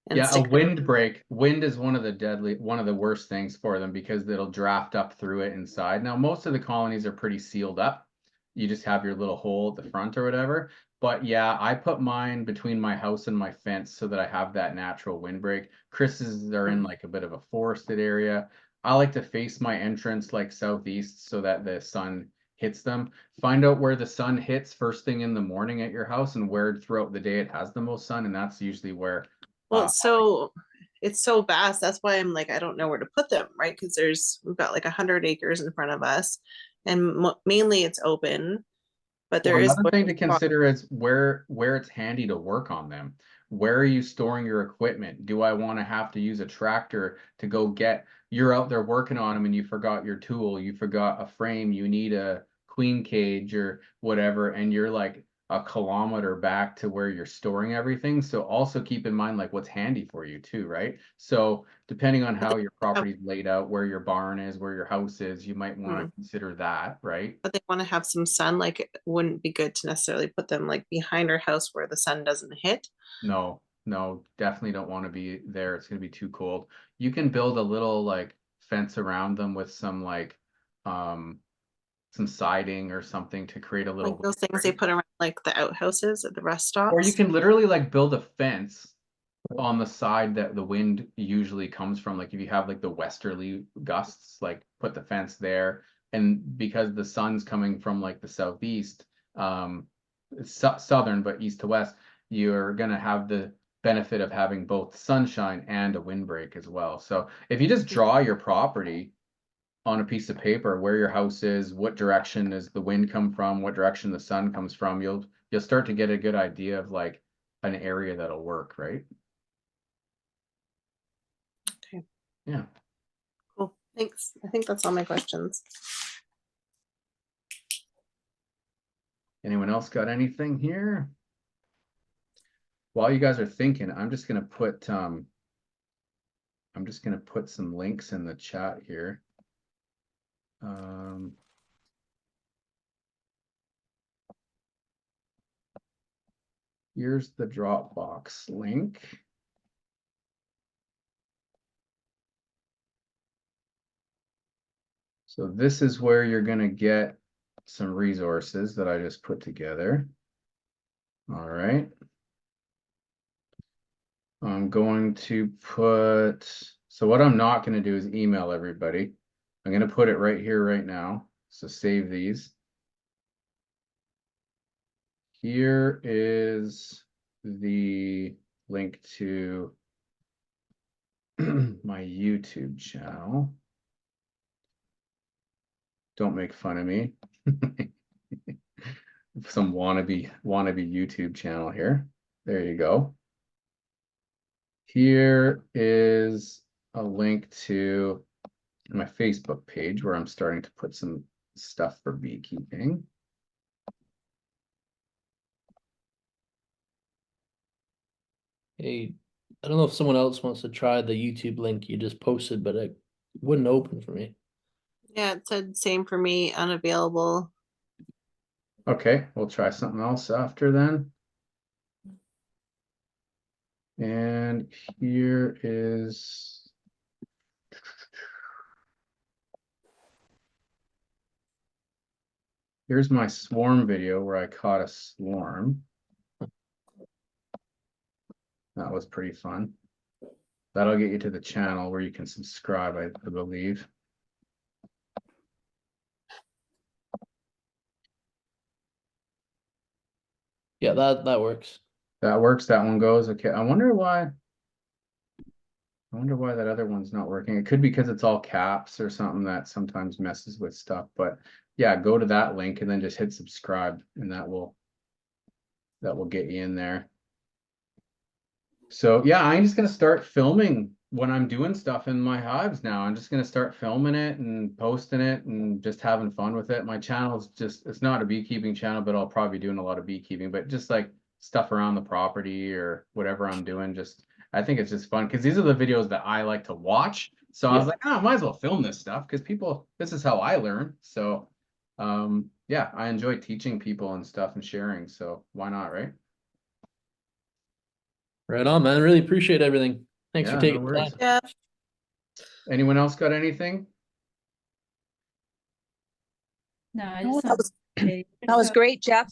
and Yeah, a stick them. windbreak. Wind is one of the worst things for them because it'll draft up through it inside. Now, most of the colonies are pretty sealed up. You just have your little hole at the front or whatever. But yeah, I put mine between my house and my fence so that I have that natural windbreak. Chris's are in like a bit of a forested area. I like to face my entrance like southeast so that the sun hits them. Find out where the sun hits first thing in the morning at your house and where throughout the day it has the most sun, and that's usually where Well, it's so vast. That's why I'm like, I don't know where to put them, right? Because we've got like 100 acres in front of us, and mainly it's open, but there Well, is another thing to bushes spot- consider is where it's handy to work on them. Where are you storing your equipment? Do I want to have to use a tractor to go get, you're out there working on them and you forgot your tool, you forgot a frame, you need a queen cage or whatever, and you're like a kilometer back to where you're storing everything. So also keep in mind like what's handy for you too, right? So depending on how your property's laid out, where your barn is, where your house is, you might want to consider that, right? But they want to have some sun. Like it wouldn't be good to necessarily put them like behind our house where the sun doesn't hit. No, no, definitely don't want to be there. It's gonna be too cold. You can build a little like fence around them with some like some siding or something to create a Like little those things they windbreak. put around like the outhouses at the rest Or you stops. can literally like build a fence on the side that the wind usually comes from. Like if you have like the westerly gusts, like put the fence there. And because the sun's coming from like the southeast, southern, but east to west, you're gonna have the benefit of having both sunshine and a windbreak as well. So if you just draw your property on a piece of paper where your house is, what direction does the wind come from, what direction the sun comes from, you'll start to get a good idea of like an area that'll work, right? Okay. Yeah. Cool. Thanks. I think that's all my questions. Anyone else got anything here? While you guys are thinking, I'm just gonna put some links in the chat here. Here's the Dropbox link. So this is where you're gonna get some resources that I just put together. All right. I'm going to put, so what I'm not going to do is email everybody. I'm going to put it right here, right now. So save these. Here is the link to my YouTube channel. Don't make fun of me. Some wannabe YouTube channel here. There you go. Here is a link to my Facebook page where I'm starting to put some stuff for beekeeping. Hey, I don't know if someone else wants to try the YouTube link you just posted, but it wouldn't open for me. Yeah, it said same for me, unavailable. Okay, we'll try something else after then. And here is, here's my swarm video where I caught a swarm. That was pretty fun. That'll get you to the channel where you can subscribe, I believe. Yeah, that works. That works, that one goes. Okay, I wonder why that other one's not working. It could be because it's all caps or something that sometimes messes with stuff. But yeah, go to that link and then just hit subscribe and that will get you in there. So yeah, I'm just gonna start filming when I'm doing stuff in my hives now. I'm just gonna start filming it and posting it and just having fun with it. My channel's just, it's not a beekeeping channel, but I'll probably be doing a lot of beekeeping, but just like stuff around the property or whatever I'm doing. Just, I think it's just fun because these are the videos that I like to watch. So I was like, oh, I might as well film this stuff because people, this is how I learn. So yeah, I enjoy teaching people and stuff and sharing. So why not, right? Right on, man. Really appreciate everything. Thanks Yeah, for no taking the worries. time. Yeah. Anyone else got anything? No, I Oh, just that want was to say that was great, Jeff.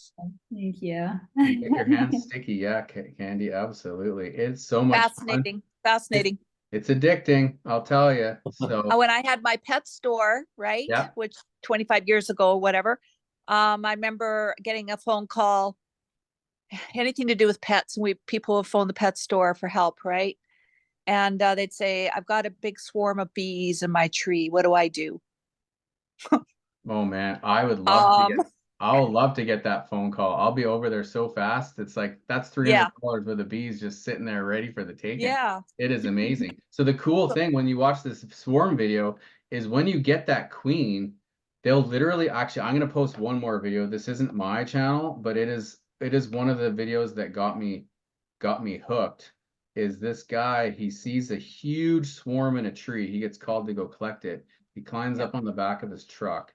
thank you. Get your hands sticky. Yeah, Candy, absolutely. It's so much fun. Fascinating, fascinating. It's addicting, I'll tell you. So When I had my pet store, right, Yeah. which 25 years ago, whatever, I remember getting a phone call, anything to do with pets, and people would phone the pet store for help, right? And they'd say, "I've got a big swarm of bees in my tree. What do I do?" oh man, I would love to Um, get I'll love to get that phone call. I'll be over there so fast. It's like that's yeah, $300 with the bees just sitting there ready for the taking. yeah, It is amazing. So the cool So- thing when you watch this swarm video is when you get that queen, they'll literally actually I'm gonna post one more video. This isn't my channel, but it is one of the videos that got me hooked. Is this guy, he sees a huge swarm in a tree. He gets called to go collect it. He climbs Yeah. up on the back of his truck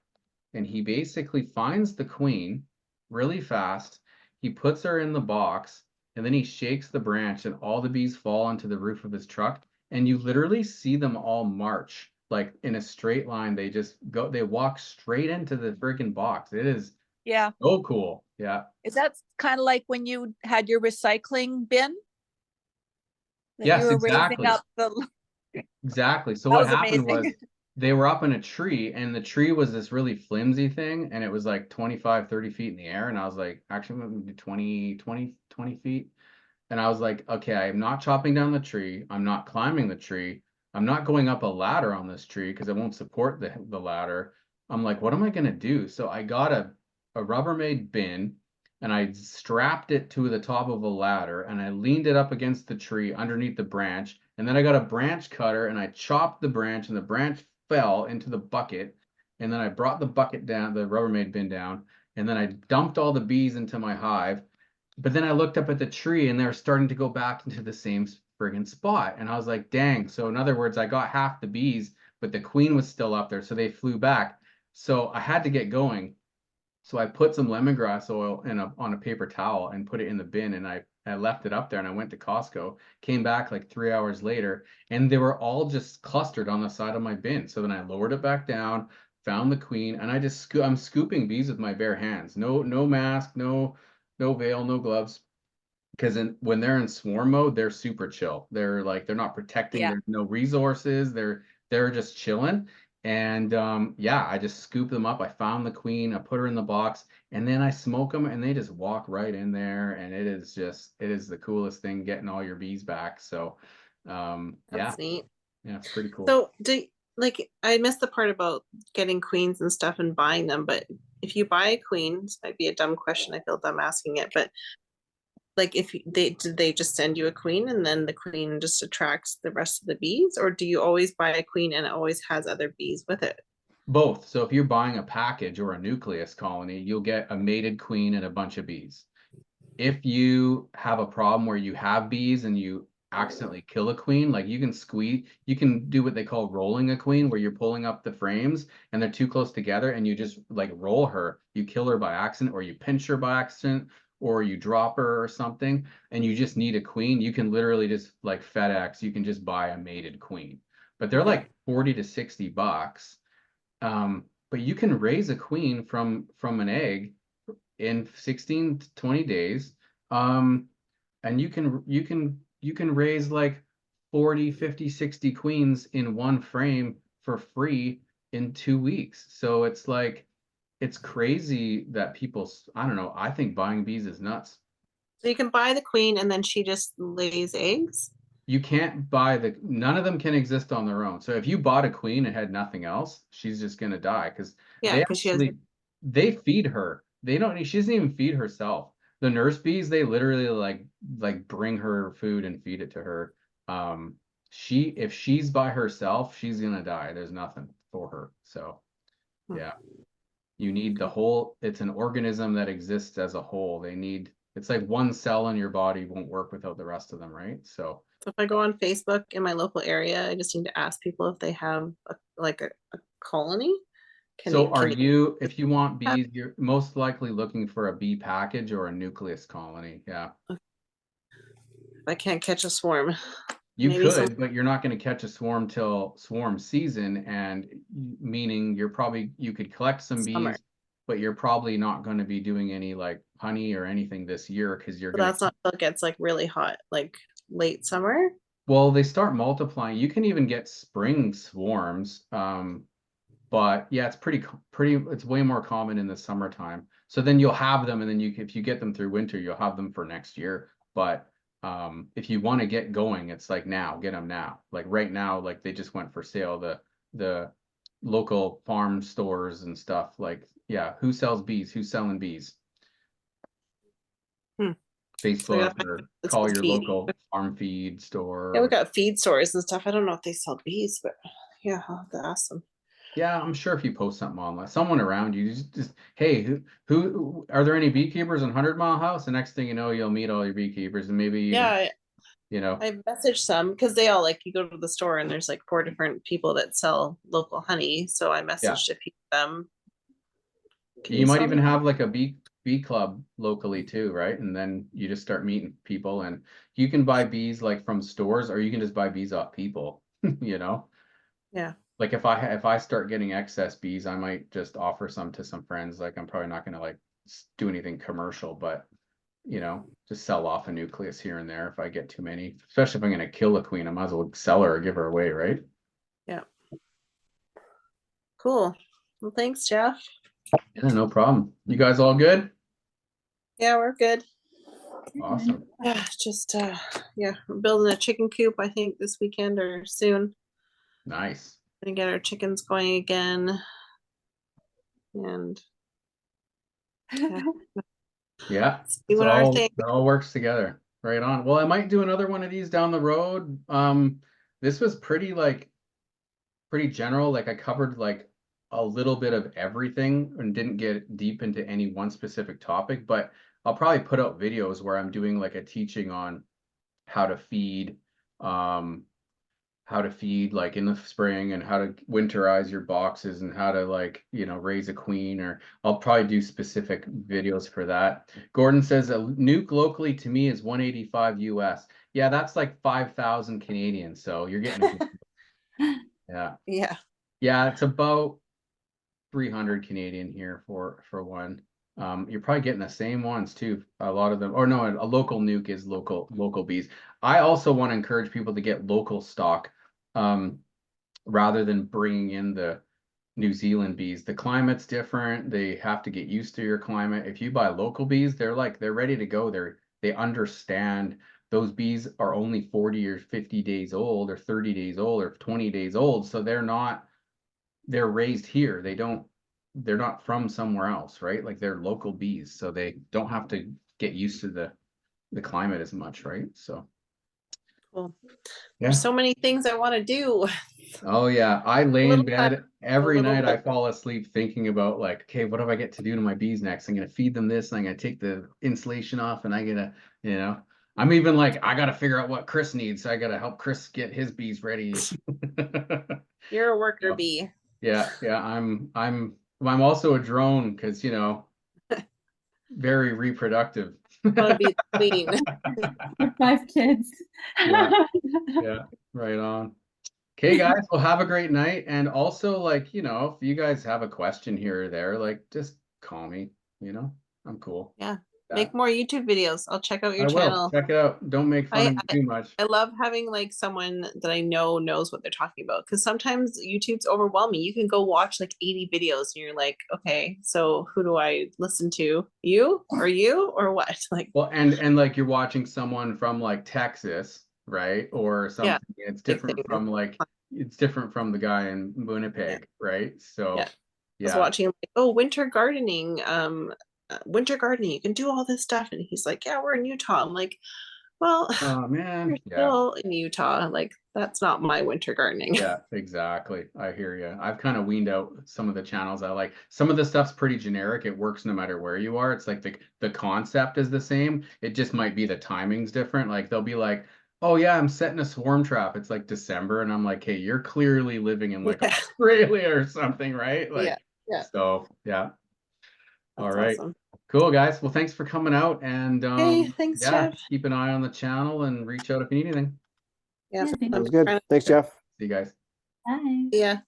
and he basically finds the queen really fast. He puts her in the box and then he shakes the branch and all the bees fall onto the roof of his truck. And you literally see them all march like in a straight line. They just go, they walk straight into the freaking box. It is yeah. so cool. Yeah. Is that kind of like when you had your recycling bin that you Yes, were raising exactly. up the? Exactly. So That what was happened was amazing. they were up in a tree and the tree was this really flimsy thing and it was like 25, 30 feet in the air. And I was like, actually, maybe 20 feet. And I was like, okay, I'm not chopping down the tree. I'm not climbing the tree. I'm not going up a ladder on this tree because it won't support the ladder. I'm like, what am I going to do? So I got a Rubbermaid bin and I strapped it to the top of a ladder and I leaned it up against the tree underneath the branch. And then I got a branch cutter and I chopped the branch and the branch fell into the bucket. And then I brought the bucket down, the Rubbermaid bin down, and then I dumped all the bees into my hive. But then I looked up at the tree and they're starting to go back into the same friggin' spot. And I was like, dang. So in other words, I got half the bees, but the queen was still up there. So they flew back. So I had to get going. So I put some lemongrass oil on a paper towel and put it in the bin and I left it up there and I went to Costco, came back like 3 hours later and they were all just clustered on the side of my bin. So then I lowered it back down, found the queen, and I just I'm scooping bees with my bare hands. No mask, no veil, no gloves. Because when they're in swarm mode, they're super chill. They're like they're not protecting. Yeah. There's no resources. They're just chilling. And yeah, I just scoop them up. I found the queen. I put her in the box, and then I smoke them, and they just walk right in there. And it is the coolest thing getting all your bees back. So yeah, That's neat. yeah, it's pretty cool. So like I missed the part about getting queens and stuff and buying them, but if you buy a queen, this might be a dumb question, I feel dumb asking it, but like if did they just send you a queen and then the queen just attracts the rest of the bees, or do you always buy a queen and it always has other bees with it? Both. So if you're buying a package or a nucleus colony, you'll get a mated queen and a bunch of bees. If you have a problem where you have bees and you accidentally kill a queen, like you can do what they call rolling a queen, where you're pulling up the frames and they're too close together and you just like roll her, you kill her by accident, or you pinch her by accident, or you drop her or something, and you just need a queen. You can literally just like FedEx, you can just buy a mated queen, but they're like 40 to 60 bucks. But you can raise a queen from an egg in 16 to 20 days. And you can raise like 40, 50, 60 queens in one frame for free in 2 weeks. So it's like it's crazy that I don't know, I think buying bees is nuts. So you can buy the queen and then she just lays eggs? You can't buy none of them can exist on their own. So if you bought a queen and had nothing else, she's just gonna die because Yeah, because she has they feed her. She doesn't even feed herself. The nurse bees, they literally like bring her food and feed it to her. If she's by herself, she's gonna die. There's nothing for her. So yeah. You need it's an organism that exists as a whole. It's like one cell in your body won't work without the rest of them, right? So So if I go on Facebook in my local area, I just need to ask people if they have a colony. if you want bees, you're most likely looking for a bee package or a nucleus colony. Yeah. I can't catch a swarm. You Maybe some- could, but you're not going to catch a swarm till swarm season, and meaning you could collect some Summer. bees, but you're probably not going to be doing any like honey or anything this year because you're But going that's to. not till it gets like really hot, like late summer. Well, they start multiplying. You can even get spring swarms. But yeah, it's it's way more common in the summertime. So then you'll have them, and then if you get them through winter, you'll have them for next year. But if you want to get going, it's like now, get them now. Like right now, like they just went for sale, the local farm stores and stuff. Like, yeah, who sells bees? Who's selling bees? So Facebook yeah, or it's call called your feed. local farm feed store. Yeah, we got feed stores and stuff. I don't know if they sell bees, but yeah, I'll have to ask them. Yeah, I'm sure if you post something online, someone around you just hey, who are there any beekeepers in 100 Mile House? The next thing you know, you'll meet all your beekeepers, and maybe even, Yeah, you know, I messaged some because they all like you go to the store and there's like 4 different people that sell local honey. So I messaged a few of them. Can you might sell even me? have like a bee club locally too, right? And then you just start meeting people, and you can buy bees like from stores, or you can just buy bees off people, you know. Yeah. Like if I start getting excess bees, I might just offer some to some friends. Like I'm probably not gonna like do anything commercial, but you know, just sell off a nucleus here and there if I get too many. Especially if I'm gonna kill a queen, I might as well sell her or give her away, right? Yeah. Cool. Well, thanks, Jeff. Yeah, no problem. You guys all good? Yeah, we're good. Awesome. Just yeah, we're building a chicken coop, I think, this weekend or soon. Nice. Gonna get our chickens going again. And yeah, Yeah, doing our thing. it all works together. Right on. Well, I might do another one of these down the road. This was pretty general. Like I covered like a little bit of everything and didn't get deep into any one specific topic, but I'll probably put out videos where I'm doing like a teaching on how to feed, like in the spring, and how to winterize your boxes, and how to like, you know, raise a queen. Or I'll probably do specific videos for that. Gordon says a nuke locally to me is 185 US. Yeah, that's like 5,000 Canadian. So you're getting yeah. Yeah, it's about 300 Canadian here for one. You're probably getting the same ones too. A lot of them, or no, a local nuke is local bees. I also want to encourage people to get local stock, rather than bringing in the New Zealand bees. The climate's different. They have to get used to your climate. If you buy local bees, they're ready to go. They understand those bees are only 40 or 50 days old, or 30 days old, or 20 days old. So they're raised here. They're not from somewhere else, right? Like they're local bees, so they don't have to get used to the climate as much, right? So Cool. yeah. There's so many things I want to do. Oh yeah, I lay in bed every little night. I bit. fall asleep thinking about like, okay, what do I get to do to my bees next? I'm gonna feed them this, and I'm gonna take the insulation off, and you know, I'm even like, I gotta figure out what Chris needs. So I gotta help Chris get his bees ready. You're a worker bee. Yeah, I'm also a drone because, you know, very reproductive. Want to be the queen. With 5 kids. Yeah, right on. Okay, guys, well, have a great night. And also, like, you know, if you guys have a question here or there, like, just call me, you know, I'm cool. Yeah. Make more YouTube videos. I'll check out your I will. channel. Check it out. Don't make fun of me too much. I love having like someone that I know knows what they're talking about, because sometimes YouTube's overwhelming. You can go watch like 80 videos and you're like, okay, so who do I listen to? You or what? Like, Well, and like you're watching someone from like Texas, right? Or something. Yeah, It's different from like, it's different from the guy in Winnipeg, right? So yeah. I was watching him like, oh, winter gardening, you can do all this stuff, and he's like, yeah, we're in Utah. I'm like, well, oh man, you're still in Utah. Like, that's not my winter gardening. Yeah, exactly. I hear you. I've kind of weaned out some of the channels I like. Some of the stuff's pretty generic. It works no matter where you are. It's like the concept is the same. It just might be the timing's different. Like they'll be like, oh yeah, I'm setting a swarm trap. It's like December, and I'm like, hey, you're clearly living in like Australia or something, right? Like, yeah. so yeah. All That's right. awesome. Cool, guys. Well, thanks for coming out, and Hey, thanks, yeah, Jeff. keep an eye on the channel and reach out if you need anything. Yeah, Yeah, thank I'm Sounds good. trying to- Thanks, Jeff. See you guys. Bye. Yeah.